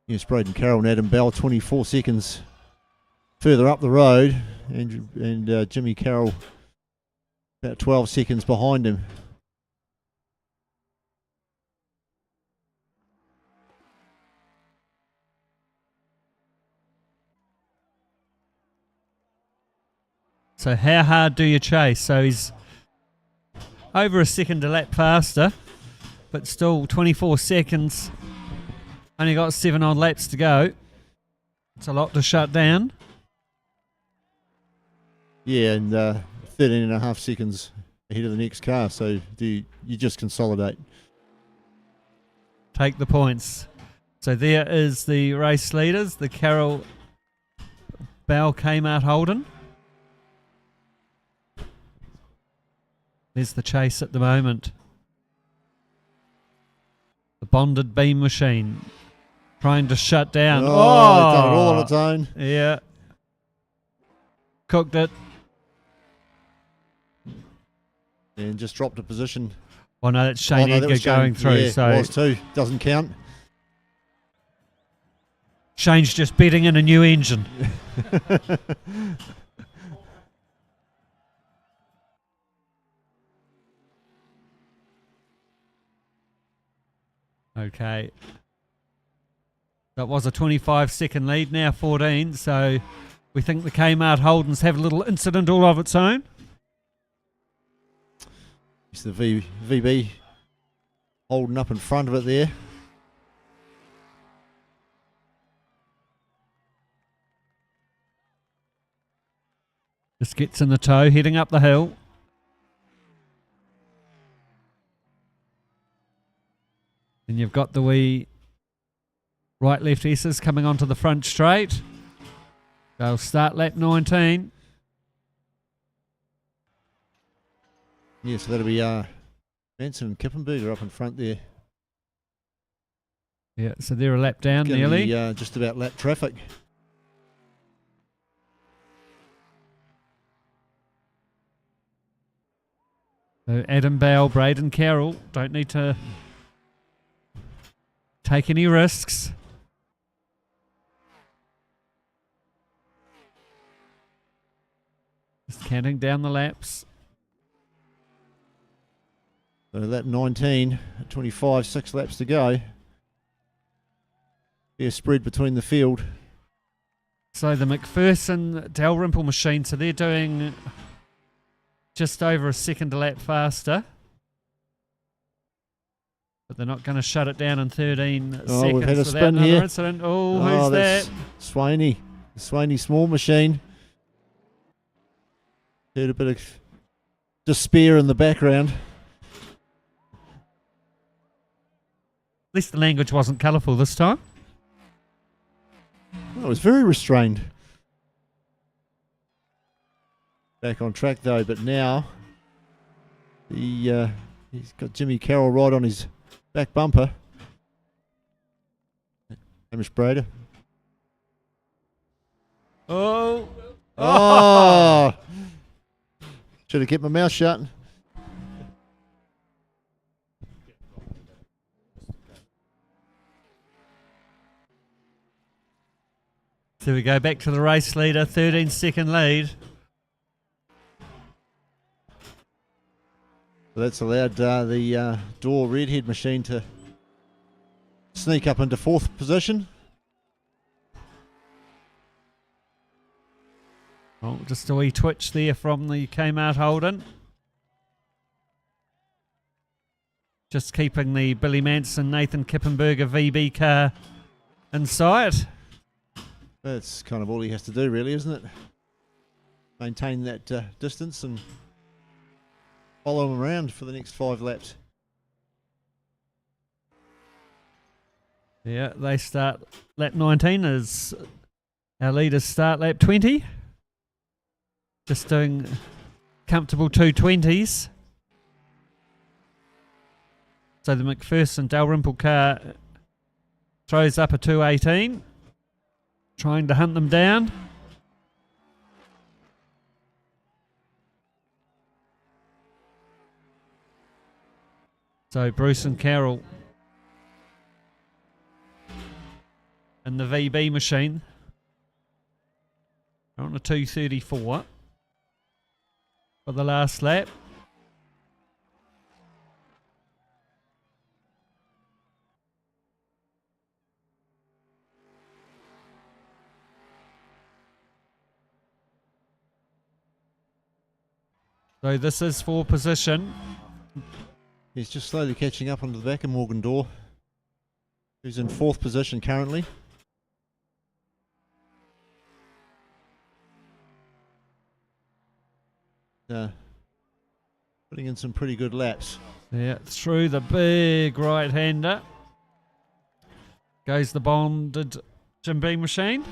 Yes, Braden Carroll and Adam Bell 24 seconds further up the road, and Jimmy Carroll about 12 seconds behind him. So how hard do you chase? So he's over a second a lap faster, but still 24 seconds. Only got 7 odd laps to go. It's a lot to shut down. Yeah, and 13 and a half seconds ahead of the next car, so you just consolidate. Take the points. So there is the race leaders, the Carroll, Bell, Kmart, Holden. There's the chase at the moment. The bonded beam machine trying to shut down. It's done it all on its own. Yeah. Cooked it. And just dropped a position. Oh no, that's Shane that Edgar was Shane. going through. Yeah, So it was too. Doesn't count. Shane's just betting in a new engine. Okay. That was a 25-second lead, now 14. So we think the Kmart Holdens have a little incident all of its own. It's the VB holding up in front of it there. Just gets in the tow, heading up the hill. And you've got the wee right-left S's coming onto the front straight. They'll start lap 19. Yeah, so that'll be Benson and Kippenberger up in front there. Yeah, so they're a lap down Gonna nearly. be, just about lap traffic. So Adam Bell, Braden Carroll don't need to take any risks. Just counting down the laps. So lap 19, 25, 6 laps to go. Be a spread between the field. So the McPherson Dalrymple machine, so they're doing just over a second a lap faster. But they're not going to shut it down in 13 Oh, seconds we've had a without spin another here. incident. Oh, who's that's that? Swaney. The Swaney small machine. Heard a bit of despair in the background. At least the language wasn't colourful this time. Oh, it was very restrained. Back on track though, but now he's got Jimmy Carroll right on his back bumper. Hamish Brader. Oh. Oh! Should have kept my mouth shut. So we go back to the race leader, 13-second lead. So that's allowed the Door Redhead machine to sneak up into 4th position. Oh, just a wee twitch there from the Kmart Holden. Just keeping the Billy Manson, Nathan Kippenberger VB car in sight. That's kind of all he has to do, really, isn't it? Maintain that distance and follow him around for the next 5 laps. Yeah, they start lap 19 as our leaders start lap 20. Just doing comfortable 220s. So the McPherson Dalrymple car throws up a 218, trying to hunt them down. So Bruce and Carroll and the VB machine are on a 234 for the last lap. So this is for position. He's just slowly catching up onto the back of Morgan Dorr, who's in 4th position currently. Putting in some pretty good laps. Yeah, through the big right-hander goes the bonded Jim Beam machine.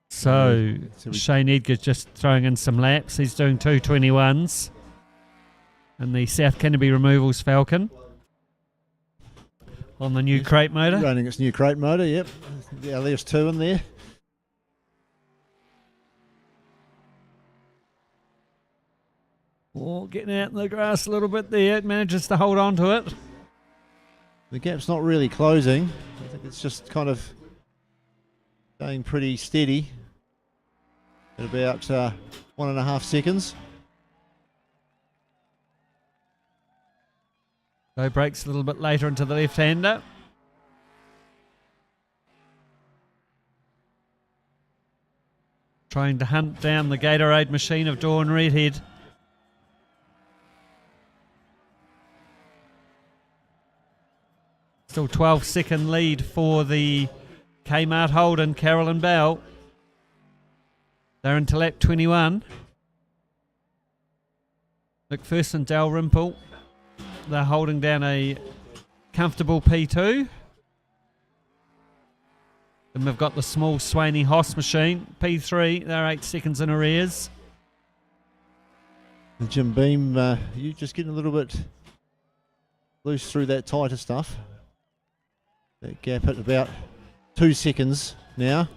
So Shane Edgar's just throwing in some laps. He's doing 221s. And the South Canterbury Removals Falcon on the new crate motor. Running its new crate motor, yep. Yeah, there's 2 in there. Oh, getting out in the grass a little bit there. It manages to hold on to it. The gap's not really closing. I think it's just kind of staying pretty steady at about 1.5 seconds. So brakes a little bit later into the left-hander. Trying to hunt down the Gatorade machine of Dawn Redhead. Still 12-second lead for the Kmart Holden, Carolyn Bell. They're into lap 21. McPherson Dalrymple. They're holding down a comfortable P2. Then we've got the small Swaney HOSS machine, P3. They're 8 seconds in arrears. And Jim Beam, you just getting a little bit loose through that tighter stuff. That gap at about 2 seconds now.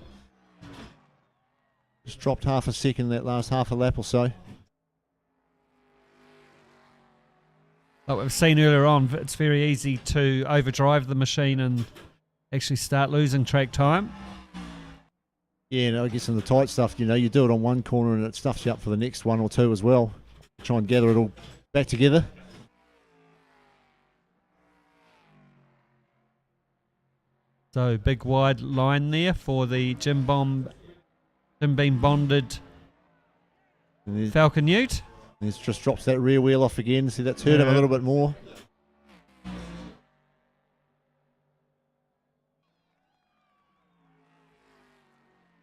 Just dropped half a second that last half a lap or so. Like we've seen earlier on, it's very easy to overdrive the machine and actually start losing track time. Yeah, and I guess in the tight stuff, you know, you do it on one corner and it stuffs you up for the next one or two as well. Try and gather it all back together. So big wide line there for the Jim Beam bonded And Falcon Ute. he just drops that rear wheel off again. See, that's hurt him a little bit more.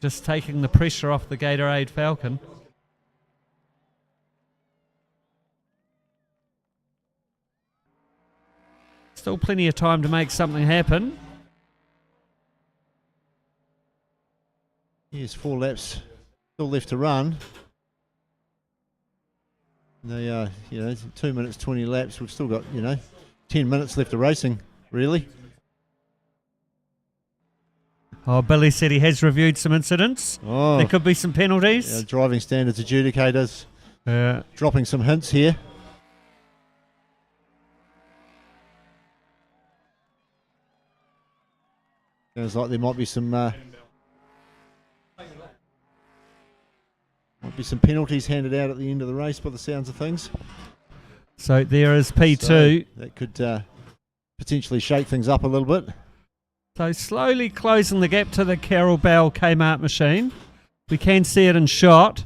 Just taking the pressure off the Gatorade Falcon. Still plenty of time to make something happen. Yes, 4 laps still left to run. They are, 2 minutes, 20 laps. We've still got, 10 minutes left of racing, really. Oh, Billy said he has reviewed some incidents. Oh, There could be some penalties. driving standards adjudicators Yeah. dropping some hints here. Sounds like there might be some penalties handed out at the end of the race by the sounds of things. So there is P2. So that could potentially shake things up a little bit. So slowly closing the gap to the Carroll Bell Kmart machine. We can see it in shot.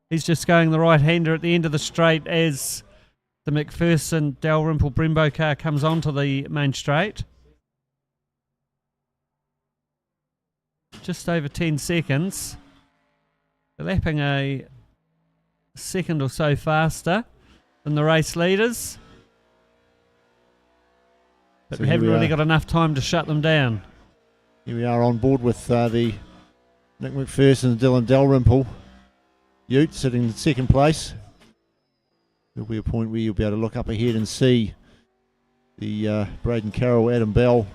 He's just going the right-hander at the end of the straight as the McPherson Dalrymple Brembo car comes onto the main straight. Just over 10 seconds. They're lapping a second or so faster than the race leaders. But So we here haven't we really are. got enough time to shut them down. Here we are on board with the Nick McPherson and Dylan Dalrymple Ute sitting in second place. There'll be a point where you'll be able to look up ahead and see the Braden Carroll, Adam Bell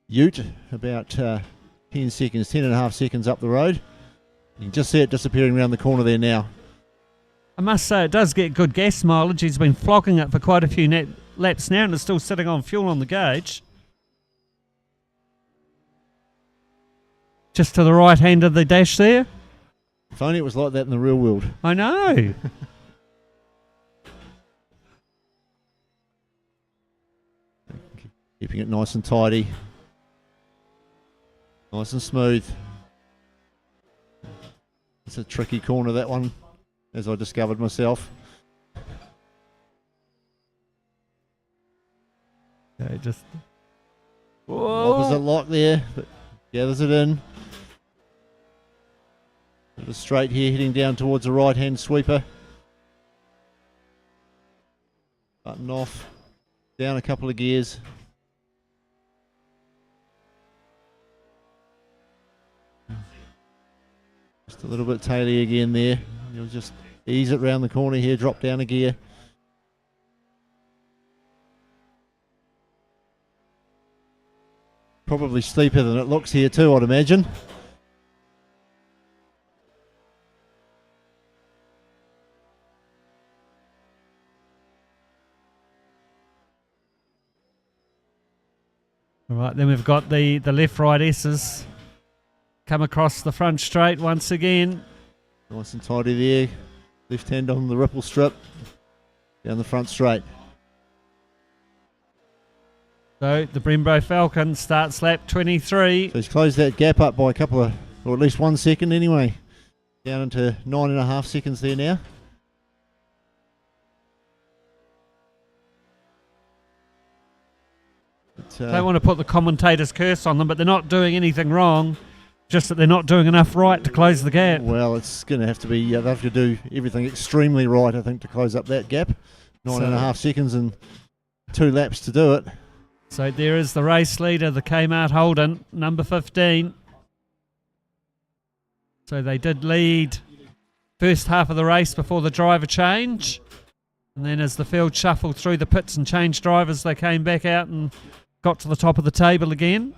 Ute about 10 seconds, 10 and a half seconds up the road. You can just see it disappearing around the corner there now. I must say it does get good gas mileage. He's been flogging it for quite a few laps now and is still sitting on fuel on the gauge. Just to the right hand of the dash there. If only it was like that in the real world. I know. Keeping it nice and tidy. Nice and smooth. It's a tricky corner, that one, as I discovered myself. Okay, just. Opposite lock there, but gathers it in. Bit of straight here, heading down towards the right-hand sweeper. Button off. Down a couple of gears. Just a little bit taily again there. You'll just ease it round the corner here, drop down a gear. Probably steeper than it looks here too, I'd imagine. All right, then we've got the left-right S's come across the front straight once again. Nice and tidy there. Left hand on the ripple strip. Down the front straight. So the Brembo Falcon starts lap 23. So he's closed that gap up by a couple of, or at least 1 second anyway. Down into 9.5 seconds there now. But, Don't want to put the commentator's curse on them, but they're not doing anything wrong. Just that they're not doing enough right to close the gap. well, it's going to have to be, they have to do everything extremely right, I think, to close up that gap. 9.5 seconds and 2 laps to do it. So there is the race leader, the Kmart Holden, number 15. So they did lead first half of the race before the driver change. And then as the field shuffled through the pits and changed drivers, they came back out and got to the top of the table again.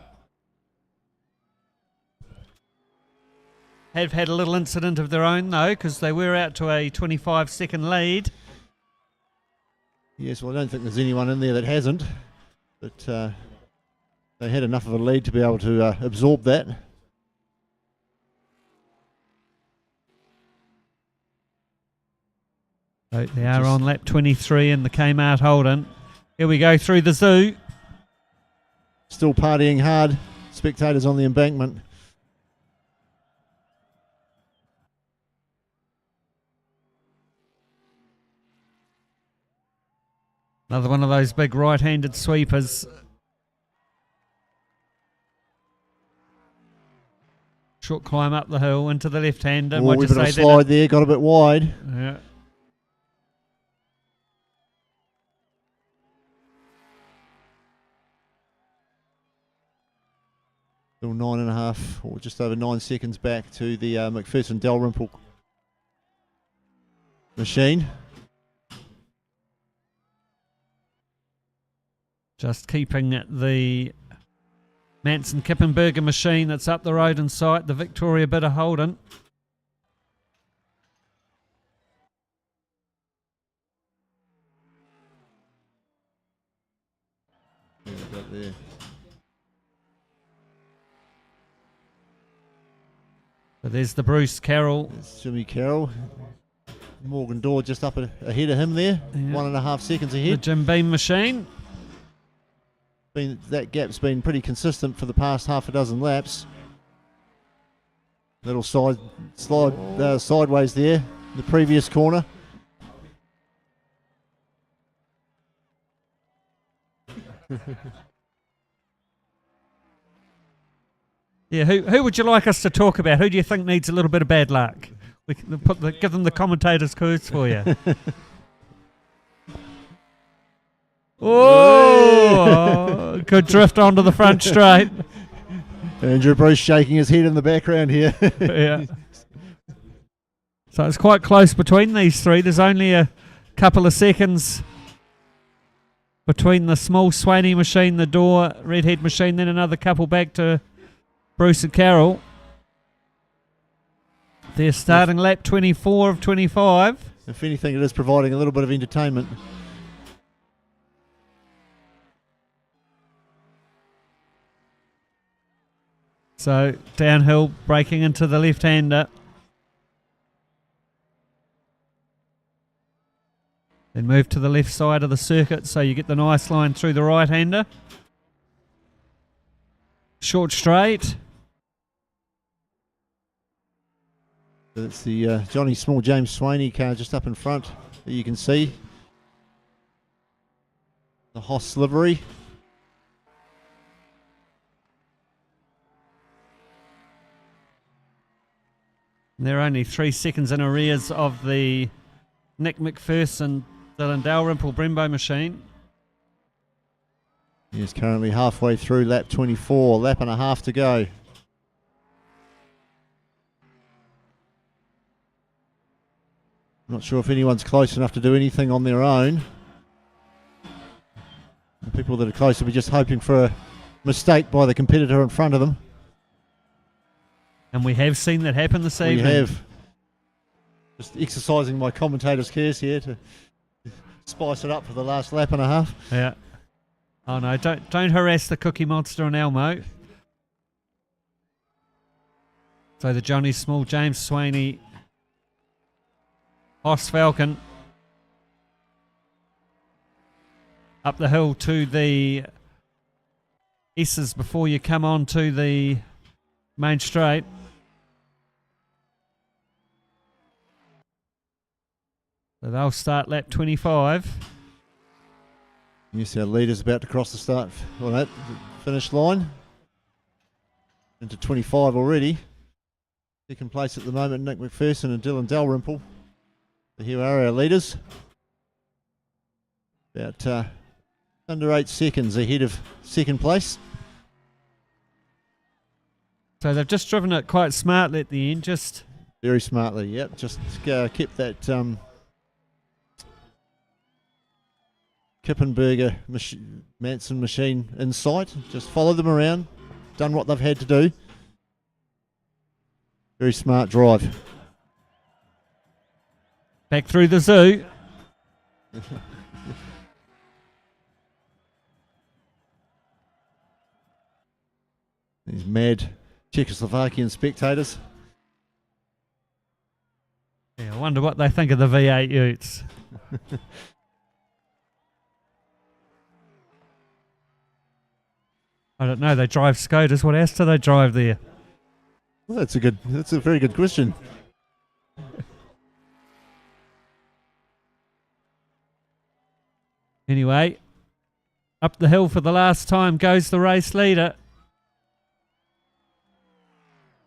Have had a little incident of their own though, because they were out to a 25-second lead. Yes, well, I don't think there's anyone in there that hasn't, but they had enough of a lead to be able to absorb that. So they are on lap 23 in the Kmart Holden. Here we go through the zoo. Still partying hard. Spectators on the embankment. Another one of those big right-handed sweepers. Short climb up the hill into the left-hander. Oh, a bit of a slide there, got a bit wide. Yeah. Still 9.5 or just over 9 seconds back to the McPherson Dalrymple machine. Just keeping the Manson Kippenberger machine that's up the road in sight, the Victoria Bitter Holden. There. So there's the Bruce Carroll. There's Jimmy Carroll. Morgan Dorr just up ahead of him there. Yeah. 1.5 seconds The ahead. Jim Beam machine. That gap's been pretty consistent for the past half a dozen laps. Little slide sideways there, the previous corner. Yeah, who would you like us to talk about? Who do you think needs a little bit of bad luck? We can give them the commentators' clues for you. Oh, good drift onto the front straight. Andrew Bruce shaking his head in the background here. Yeah. So it's quite close between these three. There's only a couple of seconds between the small Swaney machine, the Door Redhead machine, then another couple back to Bruce and Carroll. They're starting lap 24 of 25. If anything, it is providing a little bit of entertainment. So downhill, breaking into the left-hander. Then move to the left side of the circuit so you get the nice line through the right-hander. Short straight. It's the Johnny Small James Swaney car just up in front that you can see. The HOSS livery. They're only 3 seconds in arrears of the Nick McPherson Dylan Dalrymple Brembo machine. He's currently halfway through lap 24, lap and a half to go. Not sure if anyone's close enough to do anything on their own. The people that are close will be just hoping for a mistake by the competitor in front of them. And we have seen that happen this evening. We have. Just exercising my commentator's curse here to spice it up for the last lap and a half. Yeah. Oh no, don't harass the Cookie Monster and Elmo. So the Johnny Small James Swaney HOSS Falcon up the hill to the S's before you come on to the main straight. So they'll start lap 25. Yes, our leader's about to cross the finish line. Into 25 already. Second place at the moment, Nick McPherson and Dylan Dalrymple. So here are our leaders. About under 8 seconds ahead of second place. So they've just driven it quite smartly at the end, just Very smartly, yep. Just kept that Kippenberger Manson machine in sight. Just followed them around, done what they've had to do. Very smart drive. back through the zoo. These mad Czechoslovakian spectators. Yeah, I wonder what they think of the V8 Utes. I don't know. They drive Skodas. What else do they drive there? Well, that's a very good question. Anyway, up the hill for the last time goes the race leader.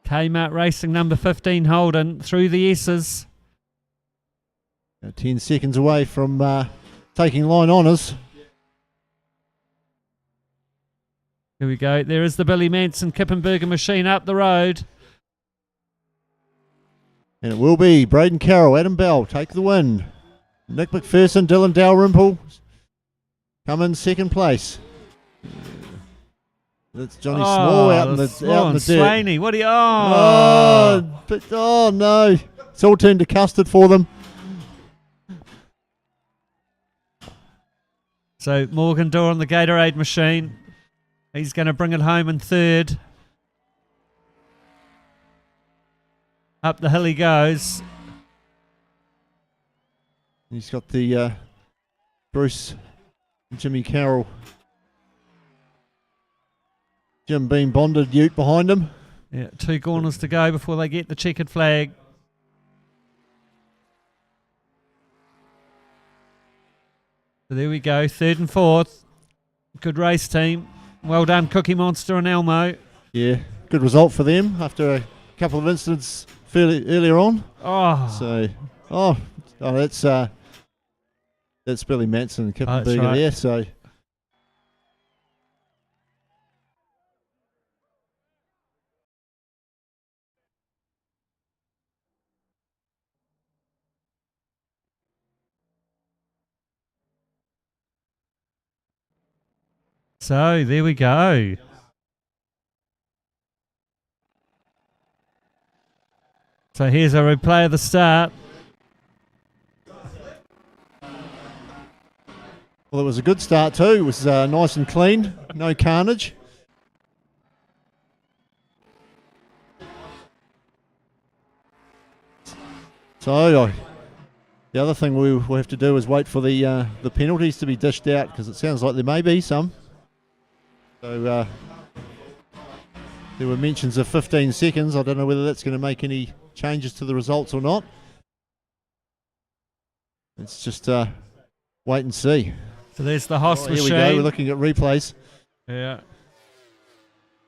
Kmart Racing number 15 Holden through the S's. 10 seconds away from taking line honours. Here we go. There is the Billy Manson Kippenberger machine up the road. And it will be Braden Carroll, Adam Bell take the win. Nick McPherson, Dylan Dalrymple come in second place. That's Johnny Small out in the dirt. Swaney, what do you... Oh no. It's all turned to custard for them. So Morgan Dorr on the Gatorade machine. He's going to bring it home in third. Up the hill he goes. He's got the Bruce and Jimmy Carroll. Jim Beam bonded Ute behind him. Yeah, 2 corners to go before they get the checkered flag. So there we go, third and fourth. Good race team. Well done, Cookie Monster and Elmo. Yeah, good result for them after a couple of incidents fairly earlier on. That's Billy Manson and Kippenberger right. there. So So there we go. So here's a replay of the start. well, it was a good start too. It was nice and clean, no carnage. So the other thing we'll have to do is wait for the penalties to be dished out, because it sounds like there may be some. So there were mentions of 15 seconds. I don't know whether that's going to make any changes to the results or not. Let's just wait and see. So there's the HOSS Here machine. we go. We're looking at replays. Yeah.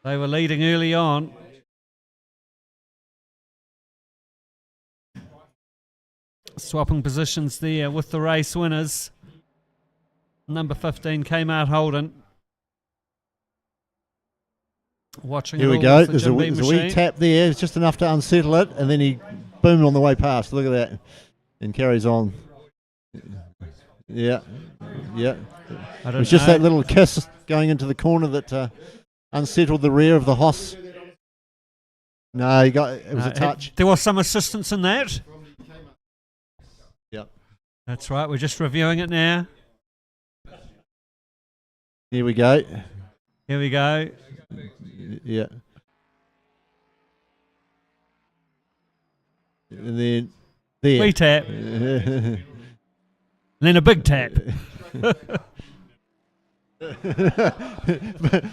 They were leading early on. Swapping positions there with the race winners. Number 15, Kmart Holden. Watching Here it we all go. with the There's a Jim Beam wee machine. tap there. It's just enough to unsettle it, and then he boomed on the way past. Look at that. And carries on. Yeah. Yeah. I It don't was just know. that little kiss going into the corner that unsettled the rear of the HOSS. No, it was a touch. There was some assistance in that. Yep. That's right. We're just reviewing it now. Here we go. Here we go. Yeah. And then there. Wee tap. And then a big tap.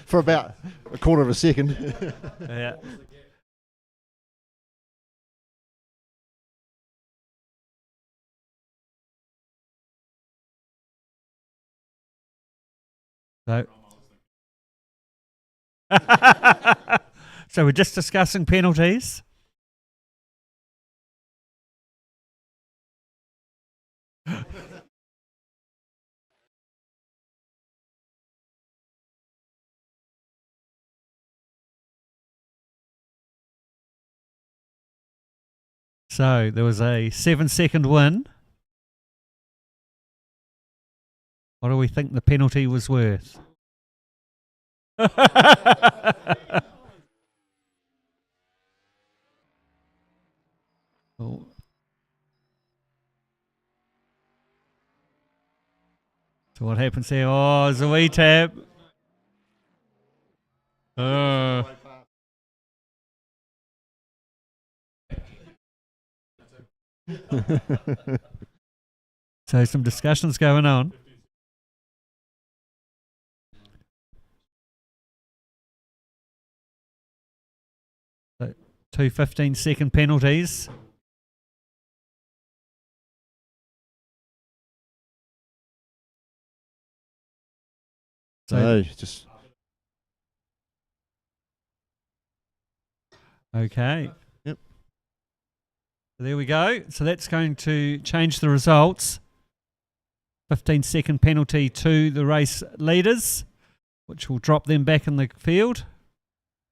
For about a quarter of a second. Yeah. So. So we're just discussing penalties. So there was a 7-second win. What do we think the penalty was worth? Oh. So what happens here? Oh, there's a wee tap. Oh. So some discussions going on. So 2 15-second penalties. So just Okay. Yep. So there we go. So that's going to change the results. 15-second penalty to the race leaders, which will drop them back in the field.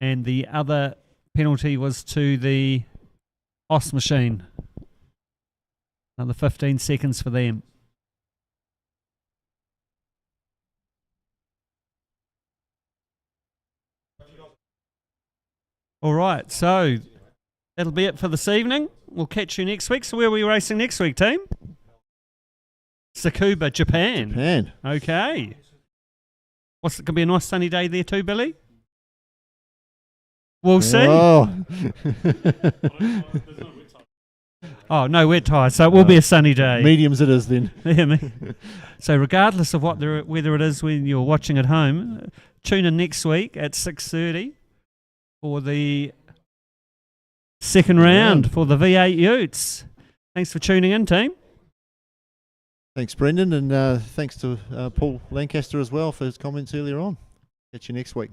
And the other penalty was to the HOSS machine. Another 15 seconds for them. All right, so that'll be it for this evening. We'll catch you next week. So where are we racing next week, team? Tsukuba, Japan. Japan. Okay. What's it going to be a nice sunny day there too, Billy? We'll see. Oh. Oh, no wet tyres, so it will be a sunny day. Mediums it is then. Yeah, so regardless of whether it is when you're watching at home, tune in next week at 6:30 for the second round for the V8 Utes. Thanks for tuning in, team. Thanks, Brendan, and thanks to Paul Lancaster as well for his comments earlier on. Catch you next week.